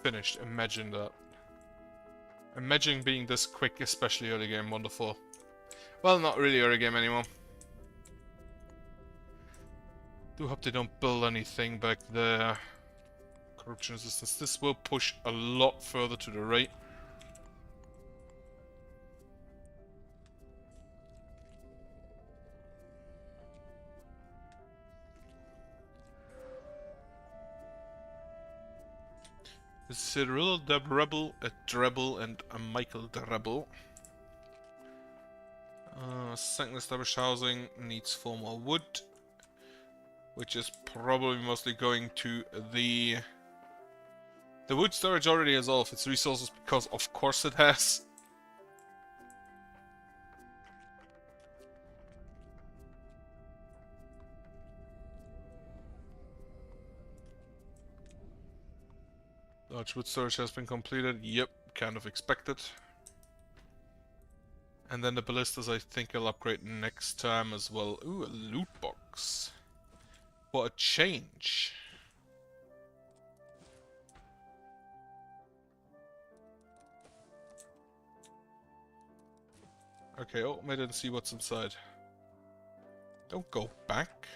finished. Imagine that. Imagine being this quick, especially early game. Wonderful. Well, not really early game anymore. Do hope they don't build anything back there. Corruption resistance. This will push a lot further to the right. Cyril the Rebel, a Drebel, and a Michael the Rebel. Second established housing needs 4 more wood, which is probably mostly going to the wood storage already has all of its resources because of course it has. Large wood storage has been completed. Yep, kind of expected. And then the ballistas I think I'll upgrade next time as well. Ooh, a loot box. For a change. Okay, oh, I didn't see what's inside. Don't go back.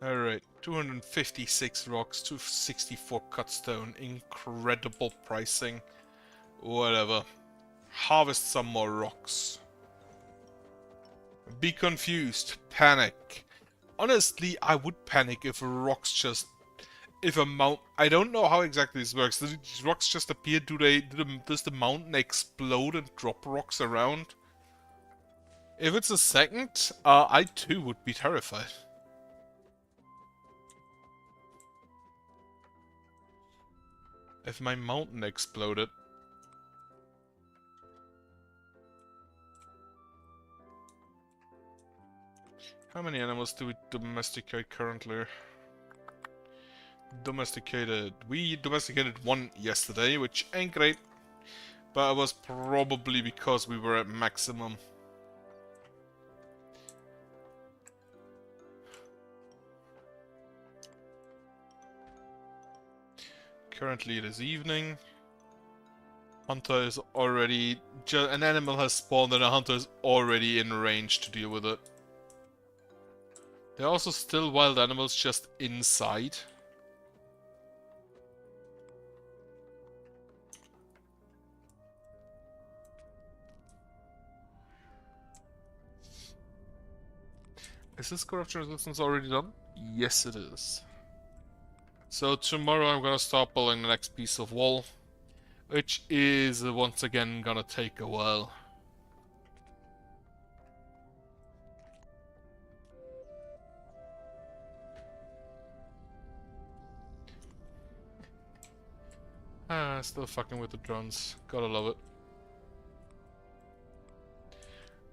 Alright, 256 rocks, 264 cut stone. Incredible pricing. Whatever. Harvest some more rocks. Be confused. Panic. Honestly, I would panic if rocks just... If a mount... I don't know how exactly this works. Do these rocks just appear? Does the mountain explode and drop rocks around? If it's a second, I too would be terrified. If my mountain exploded... How many animals do we domesticate currently? Domesticated. We domesticated 1 yesterday, which ain't great. But it was probably because we were at maximum. Currently it is evening. Hunter is already... An animal has spawned and a hunter is already in range to deal with it. There are also still wild animals just inside. Is this corruption resistance already done? Yes, it is. So tomorrow I'm gonna start building the next piece of wall, which is once again gonna take a while. Still fucking with the drones. Gotta love it.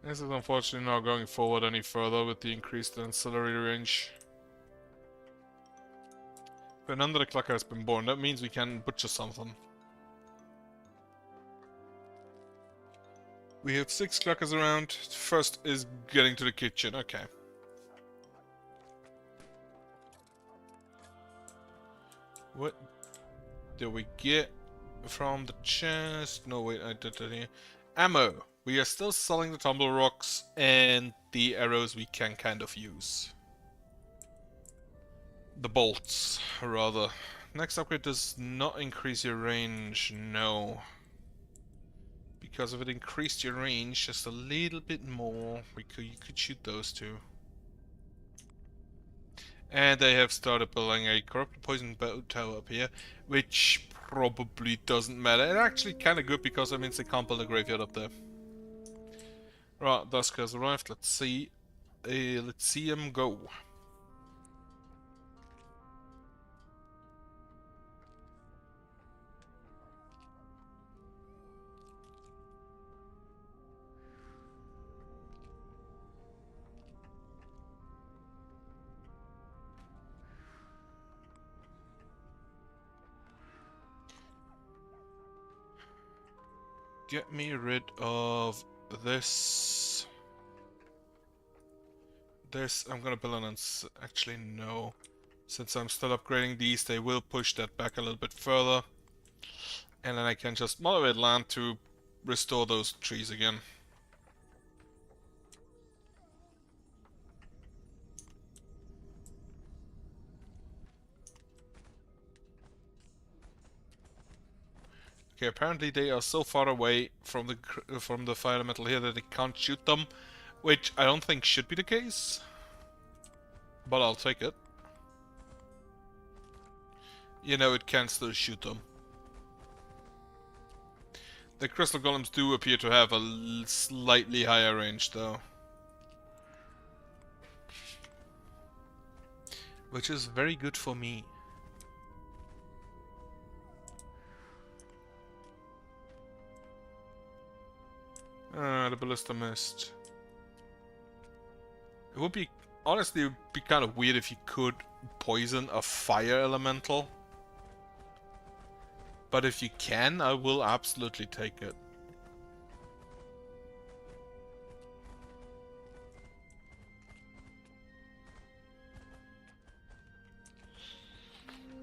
This is unfortunately not going forward any further with the increased ancillary range. But another clucker has been born. That means we can butcher something. We have 6 cluckers around. First is getting to the kitchen. Okay. What do we get from the chest? No, wait, I did that here. Ammo. We are still selling the tumble rocks and the arrows we can kind of use. The bolts, rather. Next upgrade does not increase your range, no. Because if it increased your range just a little bit more, you could shoot those two. And they have started building a corrupted poison boat tower up here, which probably doesn't matter. It's actually kind of good because that means they can't build a graveyard up there. Right, dusk has arrived. Let's see him go. get me rid of this. This, I'm gonna build an actually no. Since I'm still upgrading these, they will push that back a little bit further. And then I can just moderate land to restore those trees again. Okay, apparently they are so far away from the fire elemental here that they can't shoot them, which I don't think should be the case. But I'll take it. You know, it can still shoot them. The crystal golems do appear to have a slightly higher range, though. Which is very good for me. The ballista missed. It would be... Honestly, it would be kind of weird if you could poison a fire elemental. But if you can, I will absolutely take it.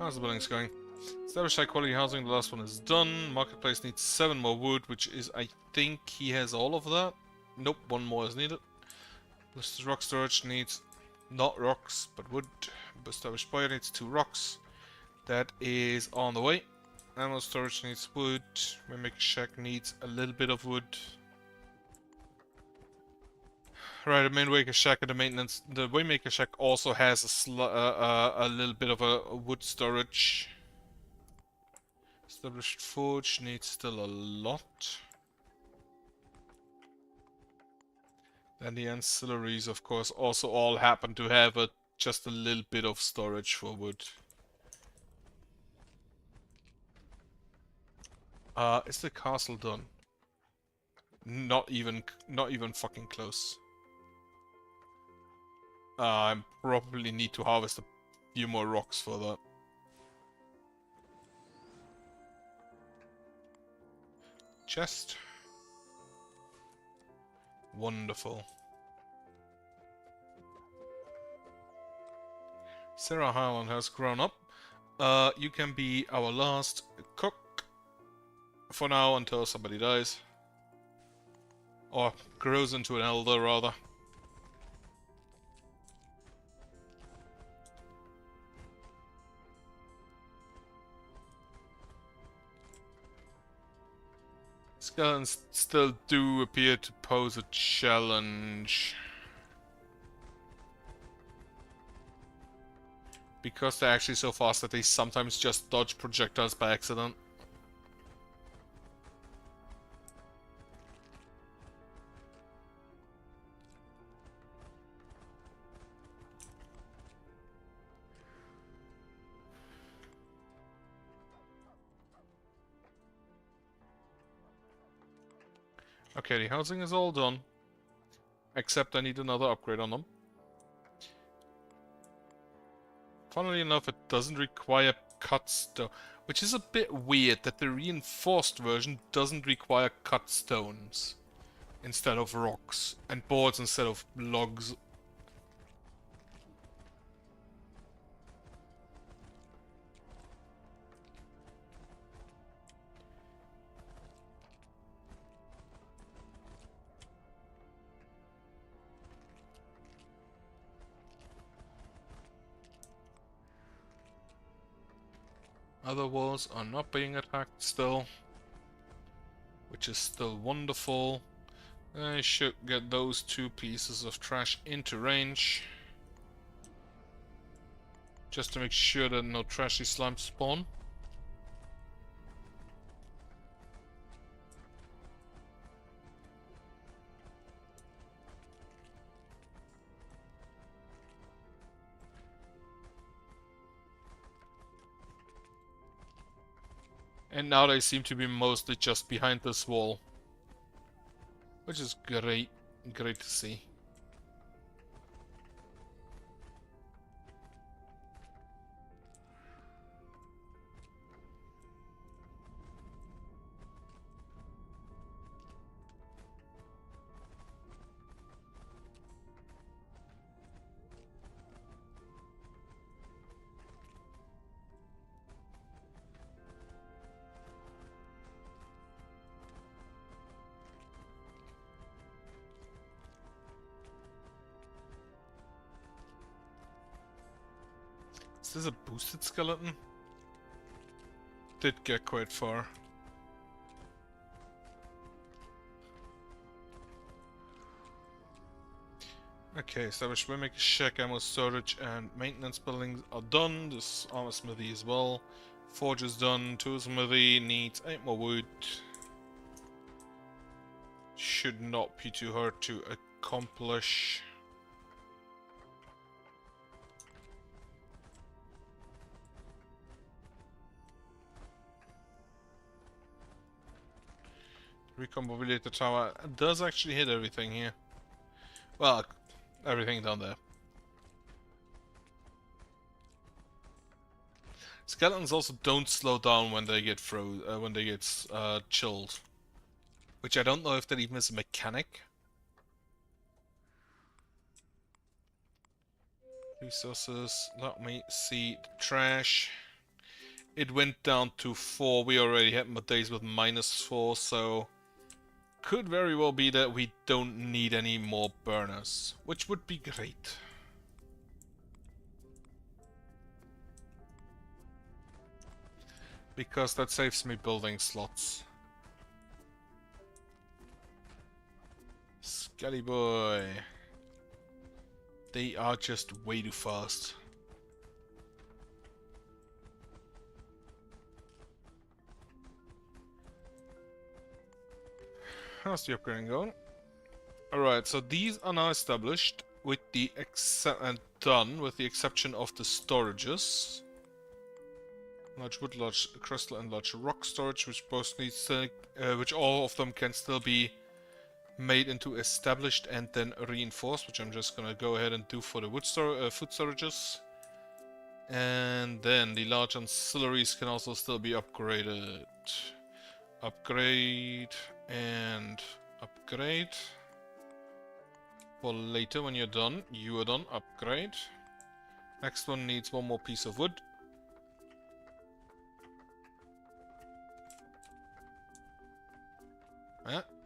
How's the buildings going? Establish high quality housing, the last one is done. Marketplace needs 7 more wood, which is, I think he has all of that. Nope, 1 more is needed. This rock storage needs not rocks, but wood. Established boiler needs 2 rocks. That is on the way. Animal storage needs wood. Waymaker shack needs a little bit of wood. Right, the main Waymaker shack and the maintenance. The Waymaker shack also has a little bit of a wood storage. Established forge needs still a lot. Then the ancillaries, of course, also all happen to have just a little bit of storage for wood. Is the castle done? Not even fucking close. I probably need to harvest a few more rocks for that. Chest. Wonderful. Sarah Highland has grown up. You can be our last cook. For now, until somebody dies. Or grows into an elder, rather. Skeletons still do appear to pose a challenge. Because they're actually so fast that they sometimes just dodge projectiles by accident. Okay, the housing is all done. Except I need another upgrade on them. Funnily enough, it doesn't require cut stone. Which is a bit weird that the reinforced version doesn't require cut stones. Instead of rocks. And boards instead of logs. Other walls are not being attacked still. Which is still wonderful. I should get those 2 pieces of trash into range. Just to make sure that no trashy slimes spawn. And now they seem to be mostly just behind this wall. Which is great. Great to see. this a boosted skeleton? Did get quite far. Okay, established Waymaker, shack, ammo storage, and maintenance buildings are done. This armor smithy as well. Forge is done. Tool smithy needs 8 more wood. Should not be too hard to accomplish. Recombobulator tower does actually hit everything here. Well, everything down there. Skeletons also don't slow down when they get chilled, which I don't know if that even is a mechanic. Resources. Let me see. Trash. It went down to 4. We already had days with -4, so could very well be that we don't need any more burners, which would be great. Because that saves me building slots. Skelly boy. They are just way too fast. How's the upgrading going? Alright, so these are now established with the done with the exception of the storages. Large wood, large crystal, and large rock storage, which both needs which all of them can still be made into established and then reinforced, which I'm just gonna go ahead and do for the food storages. And then the large ancillaries can also still be upgraded. Upgrade and upgrade. For later when you're done, you are done. Upgrade. Next one needs one more piece of wood.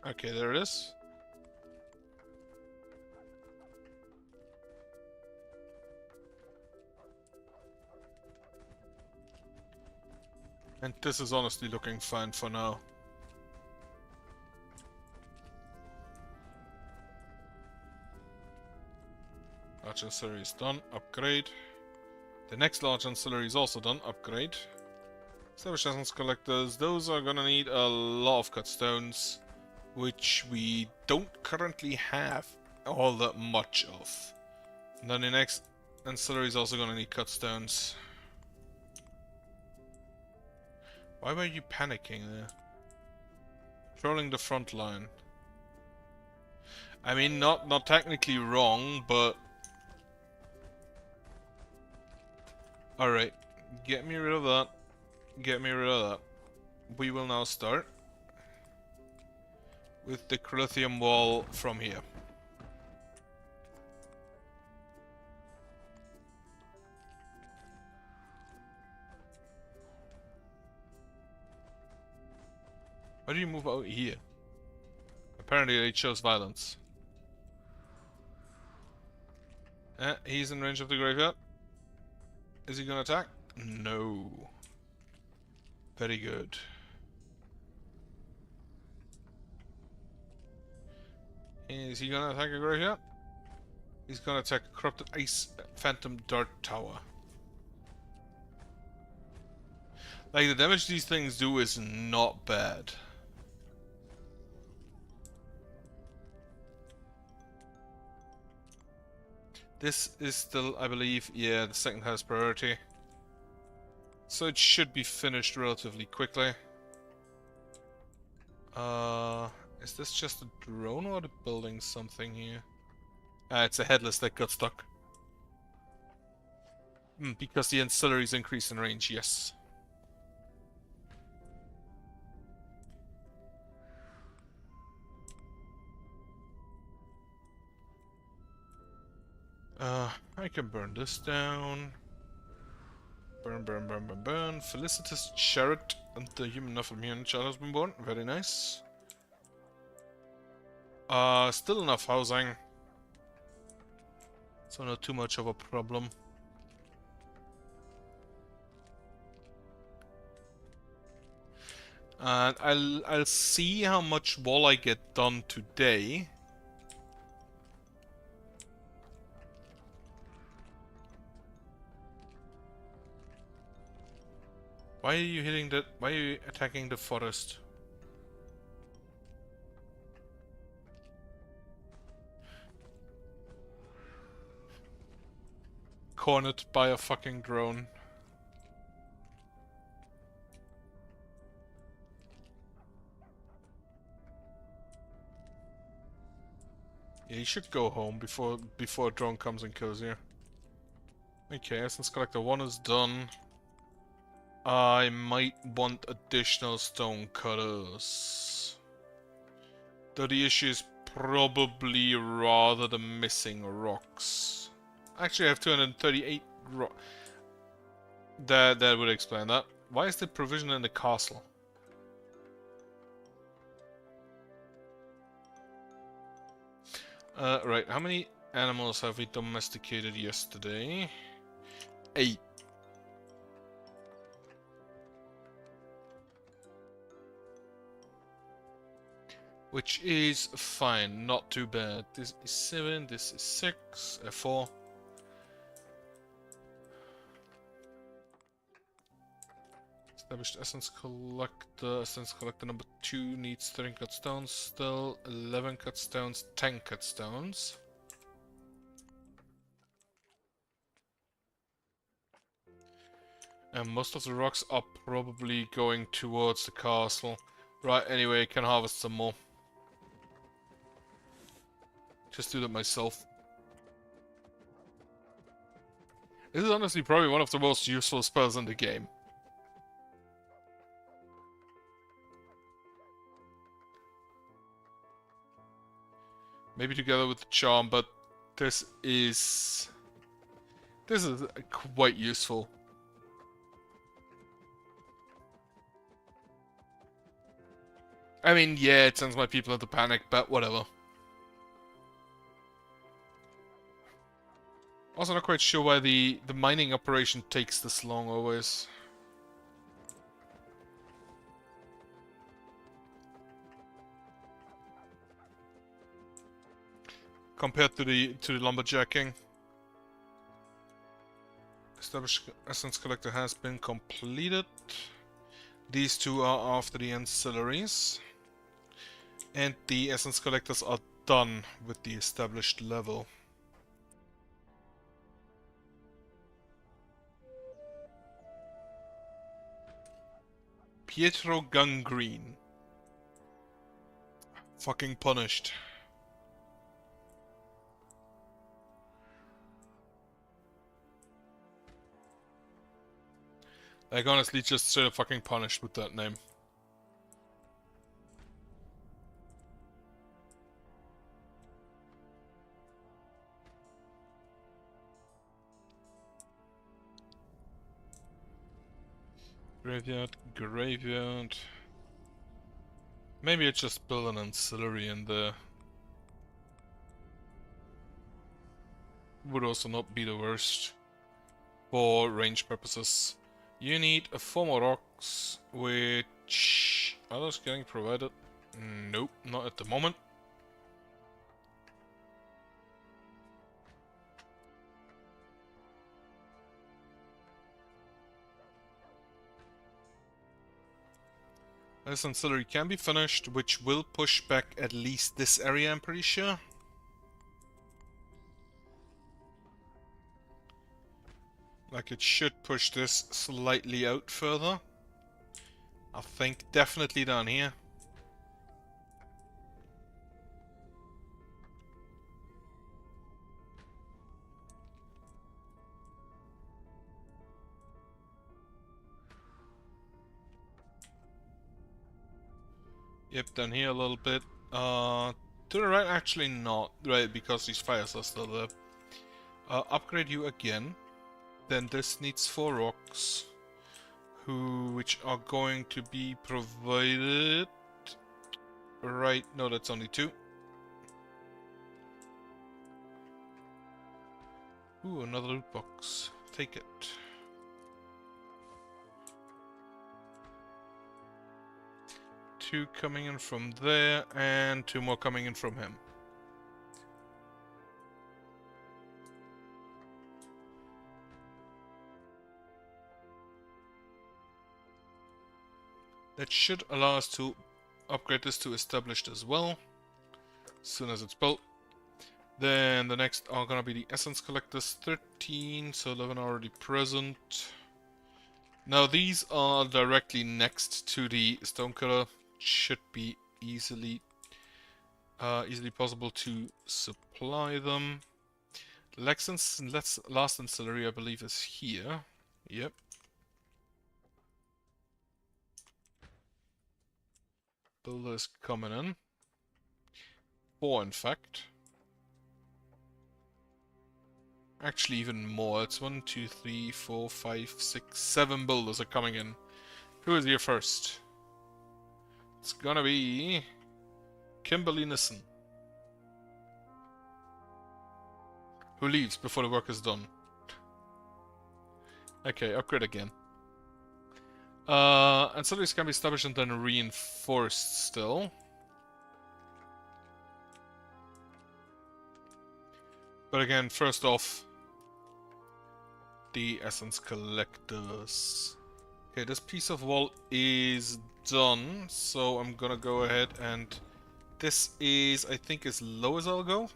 Okay, there it is. And this is honestly looking fine for now. Large ancillary is done. Upgrade. The next large ancillary is also done. Upgrade. Established essence collectors. Those are gonna need a lot of cut stones, which we don't currently have all that much of. And then the next ancillary is also gonna need cut stones. Why were you panicking there? Controlling the front line. I mean, not technically wrong, but... Alright, get me rid of that. Get me rid of that. We will now start with the Crithium wall from here. Why do you move out here? Apparently it shows violence. He's in range of the graveyard. Is he gonna attack? No. Very good. Is he gonna attack a graveyard? He's gonna attack a corrupted ice phantom dart tower. Like, the damage these things do is not bad. This is still, I believe, yeah, the second highest priority. So it should be finished relatively quickly. Is this just a drone or the building something here? It's a headless that got stuck. Because the ancillaries increase in range, yes. I can burn this down. Burn, burn, burn, burn, burn. Felicitous Chariot and the human of immune child has been born. Very nice. Still enough housing. So not too much of a problem. And I'll see how much wall I get done today. Why are you hitting the... Why are you attacking the forest? Cornered by a fucking drone. Yeah, you should go home before a drone comes and kills you. Okay, Essence Collector 1 is done. I might want additional stone cutters. Though the issue is probably rather the missing rocks. Actually, I have 238 rock. That would explain that. Why is the provision in the castle? Right, how many animals have we domesticated yesterday? 8. Which is fine, not too bad. This is 7, this is 6, 4. Established Essence Collector. Essence Collector number 2 needs 13 cut stones still, 11 cut stones, 10 cut stones. And most of the rocks are probably going towards the castle. Right, anyway, I can harvest some more. Just do that myself. This is honestly probably one of the most useful spells in the game. Maybe together with the charm, but this is quite useful. I mean, yeah, it sends my people into panic, but whatever. Also not quite sure why the mining operation takes this long always. Compared to the lumberjacking. Established Essence Collector has been completed. These two are after the ancillaries. And the Essence Collectors are done with the established level. Pietro Gangrene. Fucking punished. Like, honestly, just straight up fucking punished with that name. Graveyard, graveyard. Maybe I just build an ancillary in there. Would also not be the worst. For range purposes. You need 4 more rocks, which... Are those getting provided? Nope, not at the moment. This ancillary can be finished, which will push back at least this area, I'm pretty sure. Like, it should push this slightly out further. I think definitely down here. Yep, down here a little bit. To the right, actually not. Right, because these fires are still there. Upgrade you again. Then this needs 4 rocks. Which are going to be provided... Right, no, that's only 2. Ooh, another loot box. Take it. 2 coming in from there, and 2 more coming in from him. That should allow us to upgrade this to established as well, as soon as it's built. Then the next are gonna be the essence collectors, 13, so 11 already present. Now these are directly next to the stonekiller. Should be easily possible to supply them. Lexon's last ancillary, I believe, is here. Yep. Builders coming in. 4, in fact. Actually, even more. It's 1, 2, 3, 4, 5, 6, 7 builders are coming in. Who is here first? It's gonna be Kimberly Nissen, who leaves before the work is done. Okay, upgrade again. Ancillaries can be established and then reinforced still. But again, first off, the essence collectors. Okay, this piece of wall is done, so I'm gonna go ahead and... This is, I think, as low as I'll go.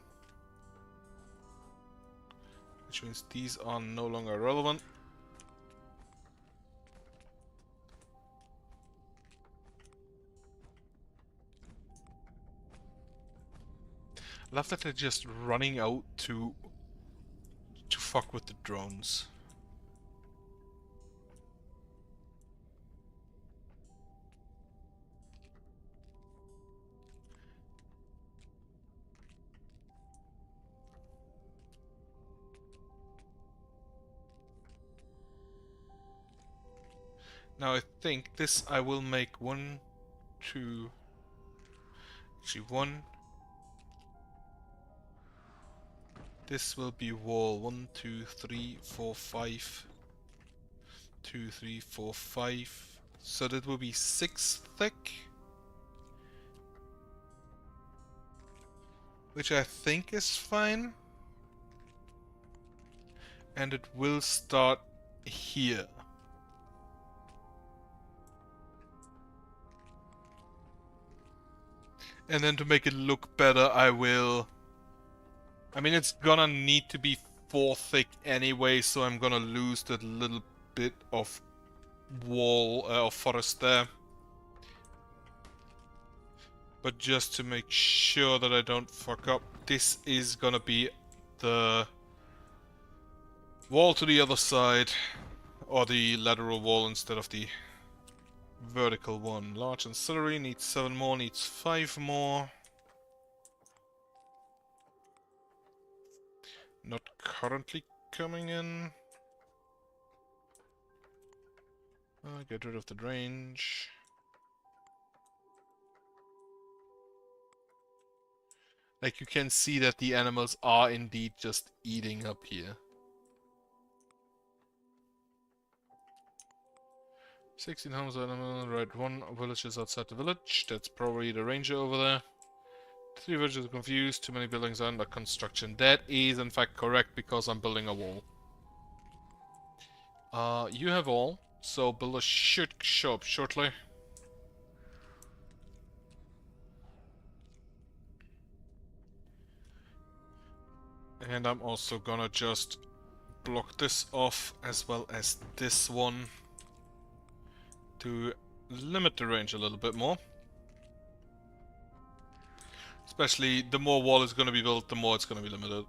Which means these are no longer relevant. I love that they're just running out to fuck with the drones. Now I think this I will make 1, 2... Actually 1... This will be wall 1, 2, 3, 4, 5. 2, 3, 4, 5. So that will be 6 thick. Which I think is fine. And it will start here. And then to make it look better, I will... I mean, it's gonna need to be 4 thick anyway, so I'm gonna lose that little bit of wall of forest there. But just to make sure that I don't fuck up, this is gonna be the wall to the other side, or the lateral wall instead of the vertical one. Large ancillary needs 7 more, needs 5 more. Not currently coming in. Get rid of the range. Like, you can see that the animals are indeed just eating up here. 16 homes, right, 1 village is outside the village. That's probably the ranger over there. 3 villages are confused, too many buildings are under construction. That is in fact correct, because I'm building a wall. You have all, so builders should show up shortly. And I'm also gonna just block this off, as well as this one, to limit the range a little bit more. Especially, the more wall is going to be built, the more it's going to be limited.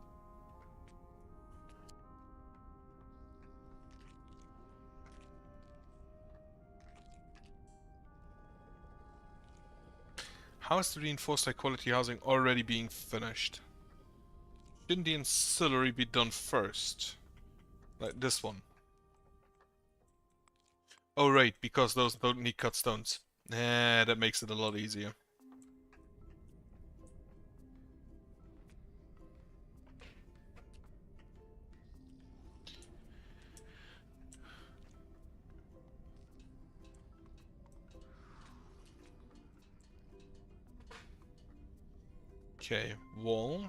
How is the reinforced high-quality housing already being finished? Shouldn't the ancillary be done first? Like this one. Oh right, because those don't need cut stones. That makes it a lot easier. Okay, wall.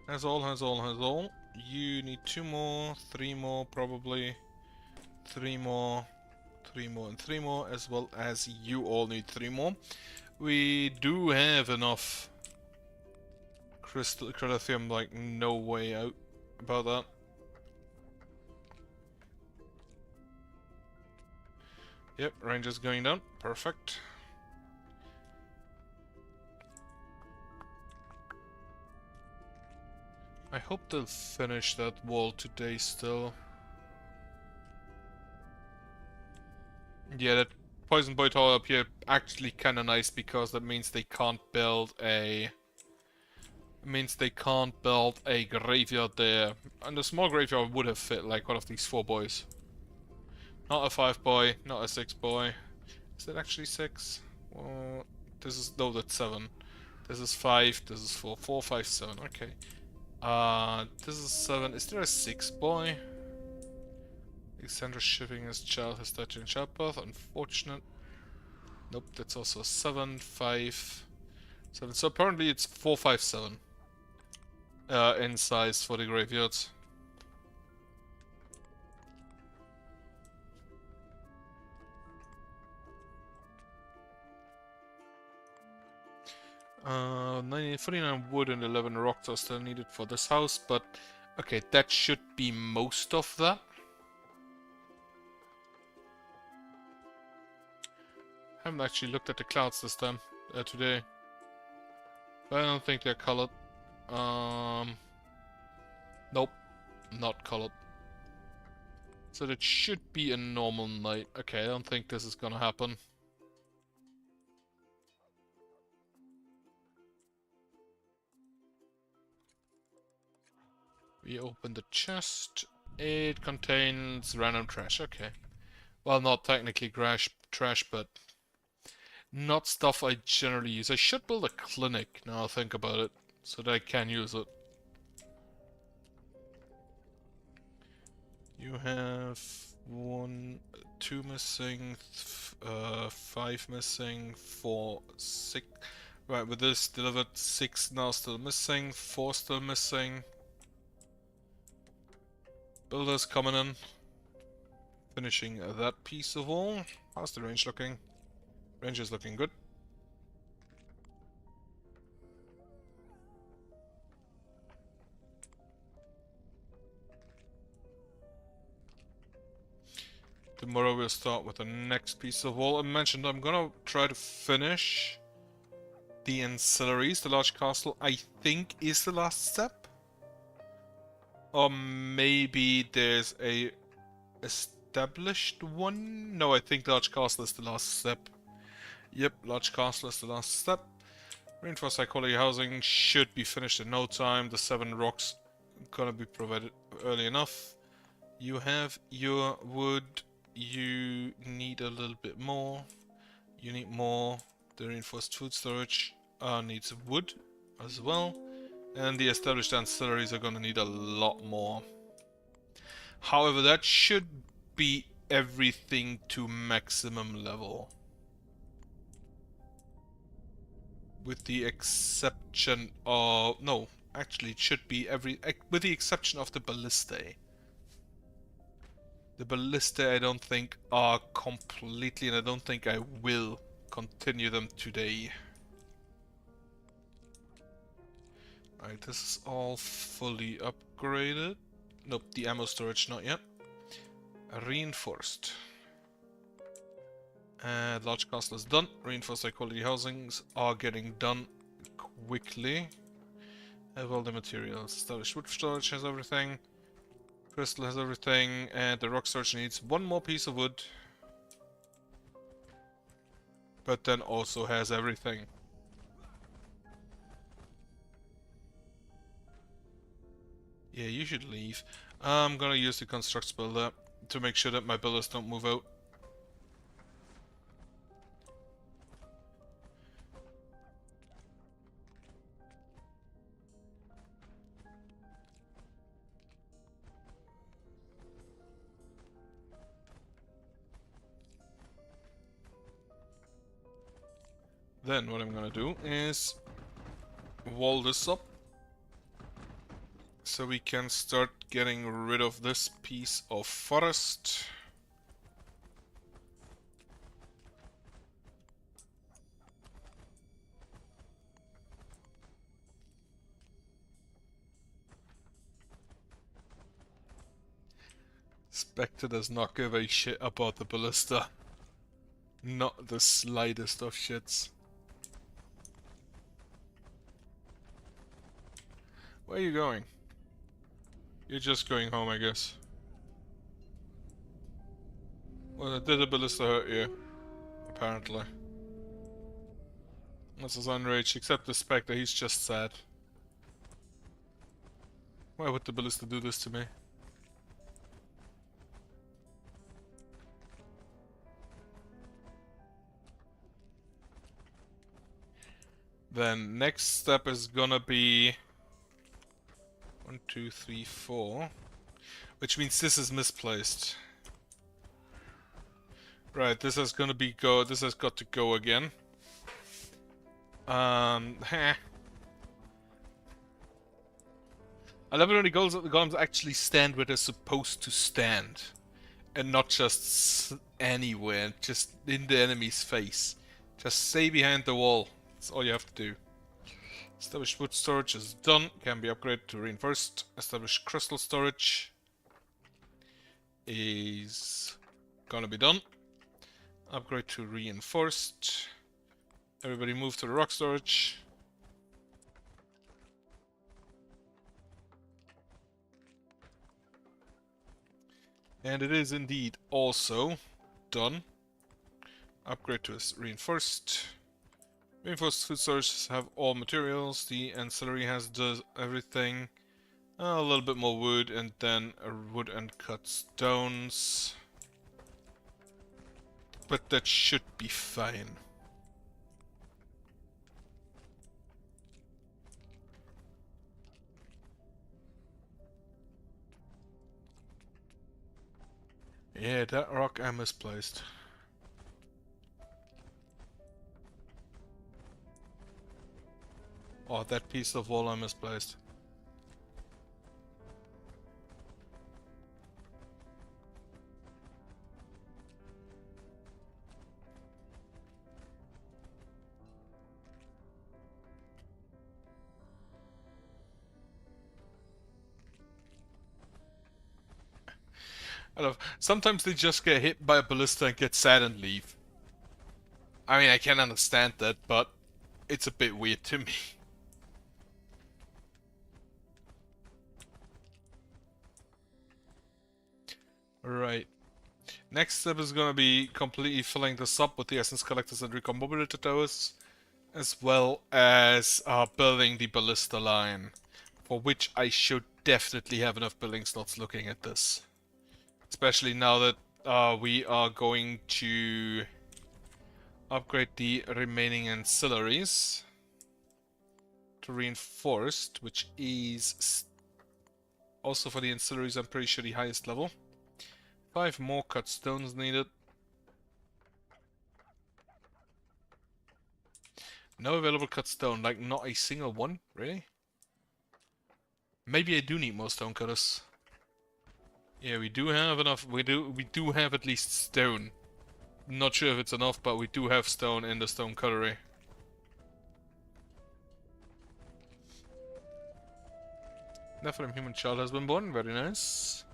Has all, has all, has all. You need 2 more, 3 more probably. 3 more, 3 more, and 3 more, as well as you all need 3 more. We do have enough crystal crithium, like no way out about that. Yep, range is going down. Perfect. I hope they'll finish that wall today still. Yeah, that poison boy tower up here actually kind of nice because that means they can't build a graveyard there. And a small graveyard would have fit like one of these 4 boys. Not a 5 boy, not a 6 boy. Is that actually 6? Well, this is, no, that's 7. This is 5, this is 4. 4, 5, 7, okay. This is 7. Is there a 6 boy? Alexandra shipping his child has died in childbirth. Unfortunate. Nope, that's also 7, 5, 7. So apparently it's 4, 5, 7. In size for the graveyards. Uh, 49 wood and 11 rocks are still needed for this house, but okay, that should be most of that. Haven't actually looked at the clouds this time, today. But I don't think they're colored. Nope, not colored. So that should be a normal night. Okay, I don't think this is gonna happen. We open the chest. It contains random trash. Okay. Well, not technically trash, but not stuff I generally use. I should build a clinic, now I think about it, so that I can use it. You have 1, 2 missing, 5 missing, 4, 6. Right, with this delivered, 6 now still missing, 4 still missing. Builders coming in. Finishing that piece of wall. How's the range looking? Range is looking good. Tomorrow we'll start with the next piece of wall. I mentioned I'm gonna try to finish the ancillaries. The large castle, I think, is the last step. Or maybe there's a established one? No, I think large castle is the last step. Yep, large castle is the last step. Reinforced psychology housing should be finished in no time. The 7 rocks gonna be provided early enough. You have your wood. You need a little bit more. You need more. The reinforced food storage needs wood as well. And the established ancillaries are gonna need a lot more. However, that should be everything to maximum level. With the exception of... No, actually it should be with the exception of the ballistae. The ballistae I don't think are completely, and I don't think I will continue them today. Alright, this is all fully upgraded. Nope, the ammo storage not yet. Reinforced. Large castle is done. Reinforced high quality housings are getting done quickly. Have all the materials. Established wood storage has everything. Crystal has everything. And the rock storage needs 1 more piece of wood. But then also has everything. Yeah, you should leave. I'm gonna use the construct builder to make sure that my builders don't move out. Then what I'm gonna do is wall this up so we can start getting rid of this piece of forest. Spectre does not give a shit about the ballista. Not the slightest of shits. Where are you going? You're just going home, I guess. Well, did the ballista hurt you? Apparently. This is unraged, except the Spectre, he's just sad. Why would the ballista do this to me? Then next step is gonna be 1, 2, 3, 4, which means this is misplaced. Right, this is gonna be go. This has got to go again. Heh. I love it when the golems actually stand where they're supposed to stand, and not just anywhere, just in the enemy's face. Just stay behind the wall. That's all you have to do. Established wood storage is done. Can be upgraded to reinforced. Established crystal storage is gonna be done. Upgrade to reinforced. Everybody move to the rock storage. And it is indeed also done. Upgrade to reinforced. Reinforced food sources have all materials. The ancillary does everything. A little bit more wood, and then wood and cut stones. But that should be fine. Yeah, that rock I misplaced. Oh, that piece of wall I misplaced. I love. Sometimes they just get hit by a ballista and get sad and leave. I mean, I can understand that, but it's a bit weird to me. Right. Next step is gonna be completely filling this up with the essence collectors and recombobulator towers, as well as building the ballista line, for which I should definitely have enough building slots looking at this. Especially now that we are going to upgrade the remaining ancillaries to reinforced, which is also for the ancillaries I'm pretty sure the highest level. 5 more cut stones needed. No available cut stone, like not a single one, really? Maybe I do need more stone cutters. Yeah, we do have enough. We do have at least stone. Not sure if it's enough, but we do have stone in the stone cutlery. Nephilim human child has been born. Very nice.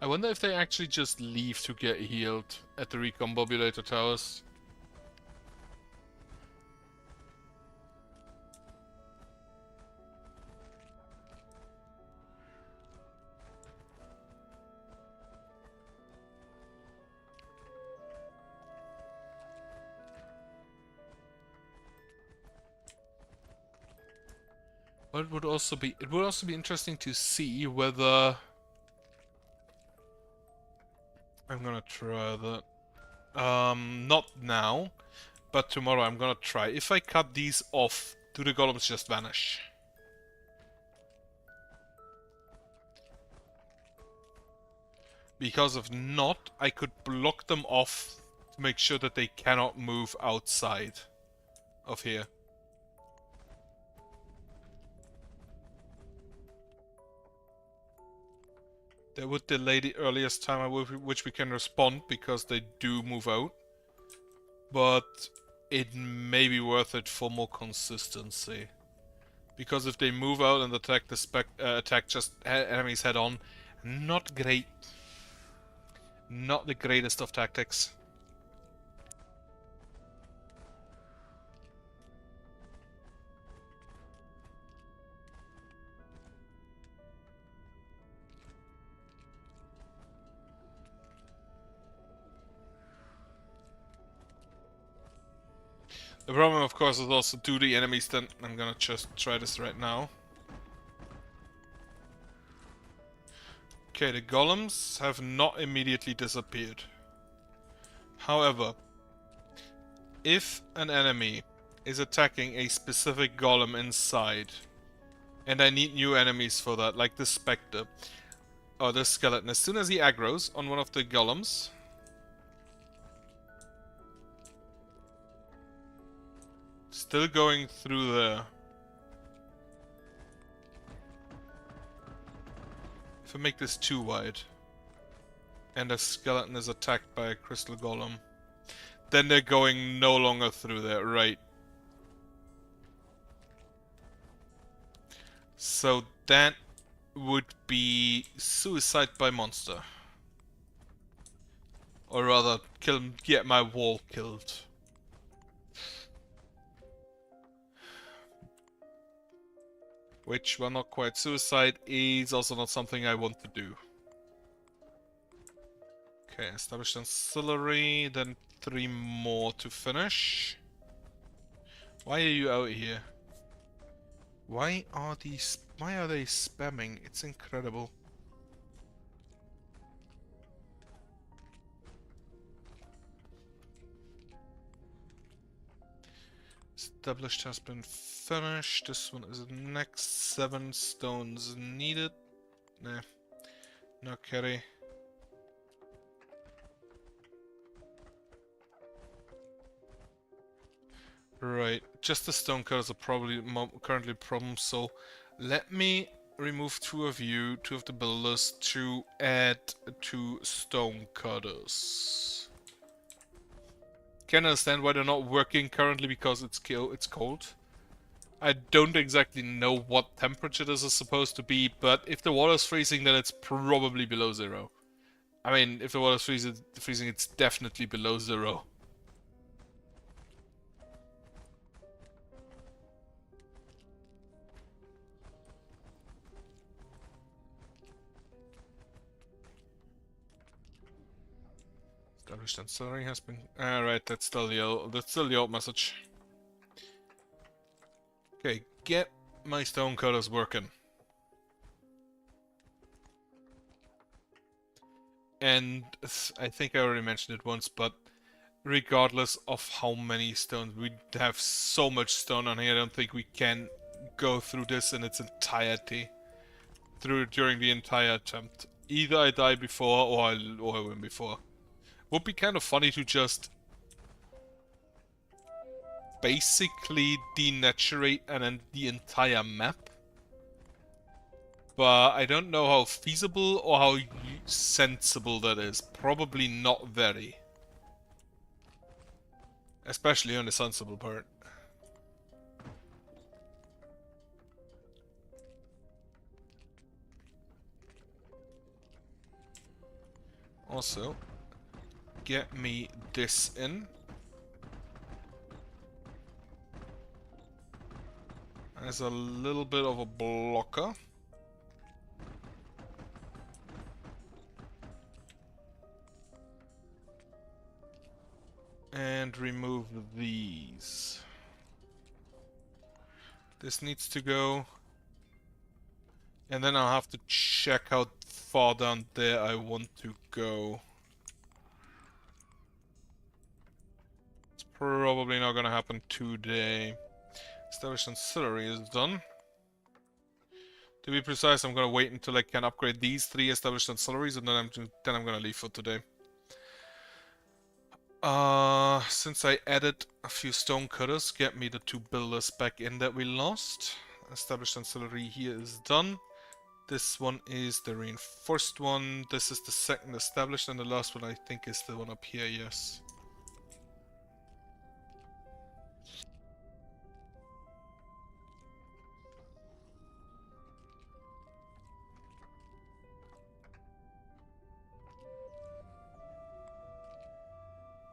I wonder if they actually just leave to get healed at the recombobulator towers. But it would also be interesting to see whether I'm gonna try that. Not now, but tomorrow I'm gonna try. If I cut these off, do the golems just vanish? Because if not, I could block them off to make sure that they cannot move outside of here. That would delay the earliest time at which we can respond, because they do move out. But it may be worth it for more consistency. Because if they move out and attack attack just enemies head on, not great. Not the greatest of tactics. The problem, of course, is also do the enemies then. I'm gonna just try this right now. Okay, the golems have not immediately disappeared. However, if an enemy is attacking a specific golem inside, and I need new enemies for that, like the spectre, or the skeleton, as soon as he aggroes on one of the golems, still going through there. If I make this too wide, and a skeleton is attacked by a crystal golem, then they're going no longer through there, right? So that would be suicide by monster. Or rather, get my wall killed. Which, well, not quite suicide, is also not something I want to do. Okay, established ancillary, then 3 more to finish. Why are you out here? Why are they spamming? It's incredible. Established has been finished. This one is next. 7 stones needed. Nah, no carry. Right, just the stone cutters are probably currently a problem, so let me remove 2 of you, 2 of the builders, to add 2 stone cutters. Can't understand why they're not working currently, because it's cold. I don't exactly know what temperature this is supposed to be, but if the water's freezing, then it's probably below 0. I mean, if the water's freezing, it's definitely below 0. Established ancillary has been... Alright, that's still the old message. Okay, get my stone cutters working. And I think I already mentioned it once, but regardless of how many stones, we have so much stone on here, I don't think we can go through this in its entirety. During the entire attempt. Either I die before, or I win before. Would be kind of funny to just basically denaturate the entire map. But I don't know how feasible or how sensible that is. Probably not very. Especially on the sensible part. Also, get me this in. As a little bit of a blocker. And remove these. This needs to go. And then I'll have to check how far down there I want to go. It's probably not gonna happen today. Established ancillary is done. To be precise, I'm gonna wait until I can upgrade these 3 established ancillaries, and then I'm gonna leave for today. Since I added a few stone cutters, get me the 2 builders back in that we lost. Established ancillary here is done. This one is the reinforced one. This is the second established, and the last one I think is the one up here, yes.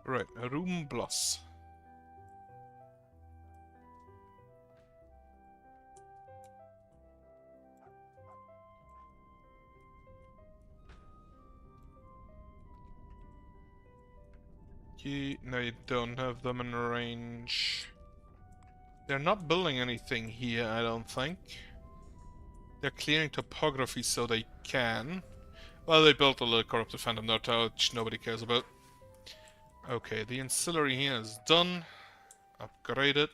Right, room plus. No, you don't have them in range. They're not building anything here, I don't think. They're clearing topography so they can. Well, they built a little corrupted phantom node tower, which nobody cares about. Okay, the ancillary here is done. Upgraded.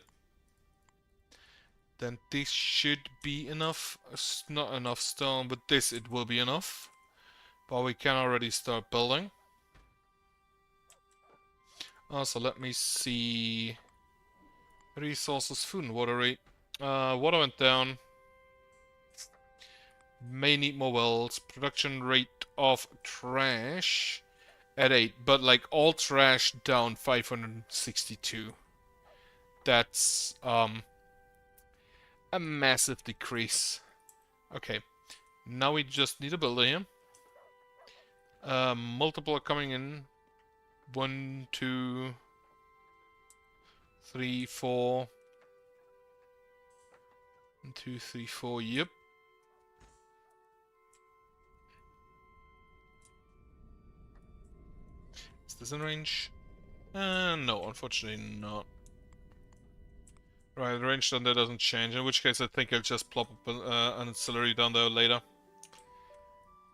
Then this should be enough. It's not enough stone, but this it will be enough. But we can already start building. Also, let me see. Resources, food and water rate. Water went down. May need more wells. Production rate of trash at 8. But like all trash down 562. That's a massive decrease. Okay. Now we just need a builder here. Multiple are coming in. 1, 2, 3, 4. 1, 2, 3, 4. Yep. Is this in range? No, unfortunately not. Right, the range down there doesn't change, in which case I think I'll just plop up an ancillary down there later.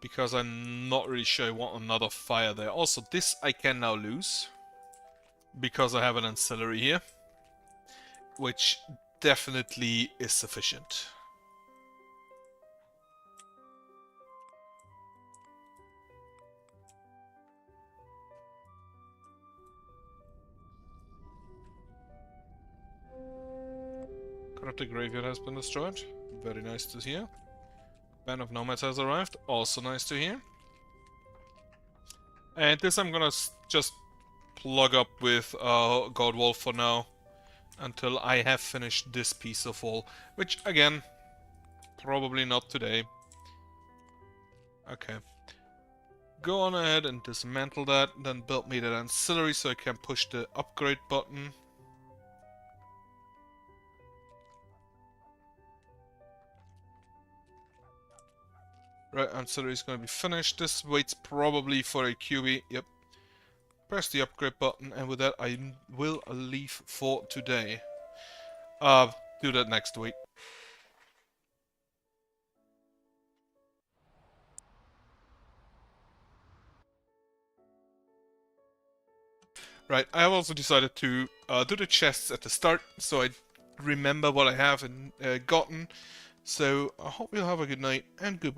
Because I'm not really sure I want another fire there. Also, this I can now lose. Because I have an ancillary here. Which definitely is sufficient. Corrupted graveyard has been destroyed. Very nice to hear. Band of Nomads has arrived. Also nice to hear. And this I'm gonna just plug up with God Wall for now. Until I have finished this piece of wall. Which, again, probably not today. Okay. Go on ahead and dismantle that. Then build me that ancillary so I can push the upgrade button. Right, ancillary is going to be finished. This waits probably for a QB. Yep. Press the upgrade button, and with that I will leave for today. Do that next week. Right, I have also decided to do the chests at the start, so I remember what I have gotten. So I hope you'll have a good night, and goodbye.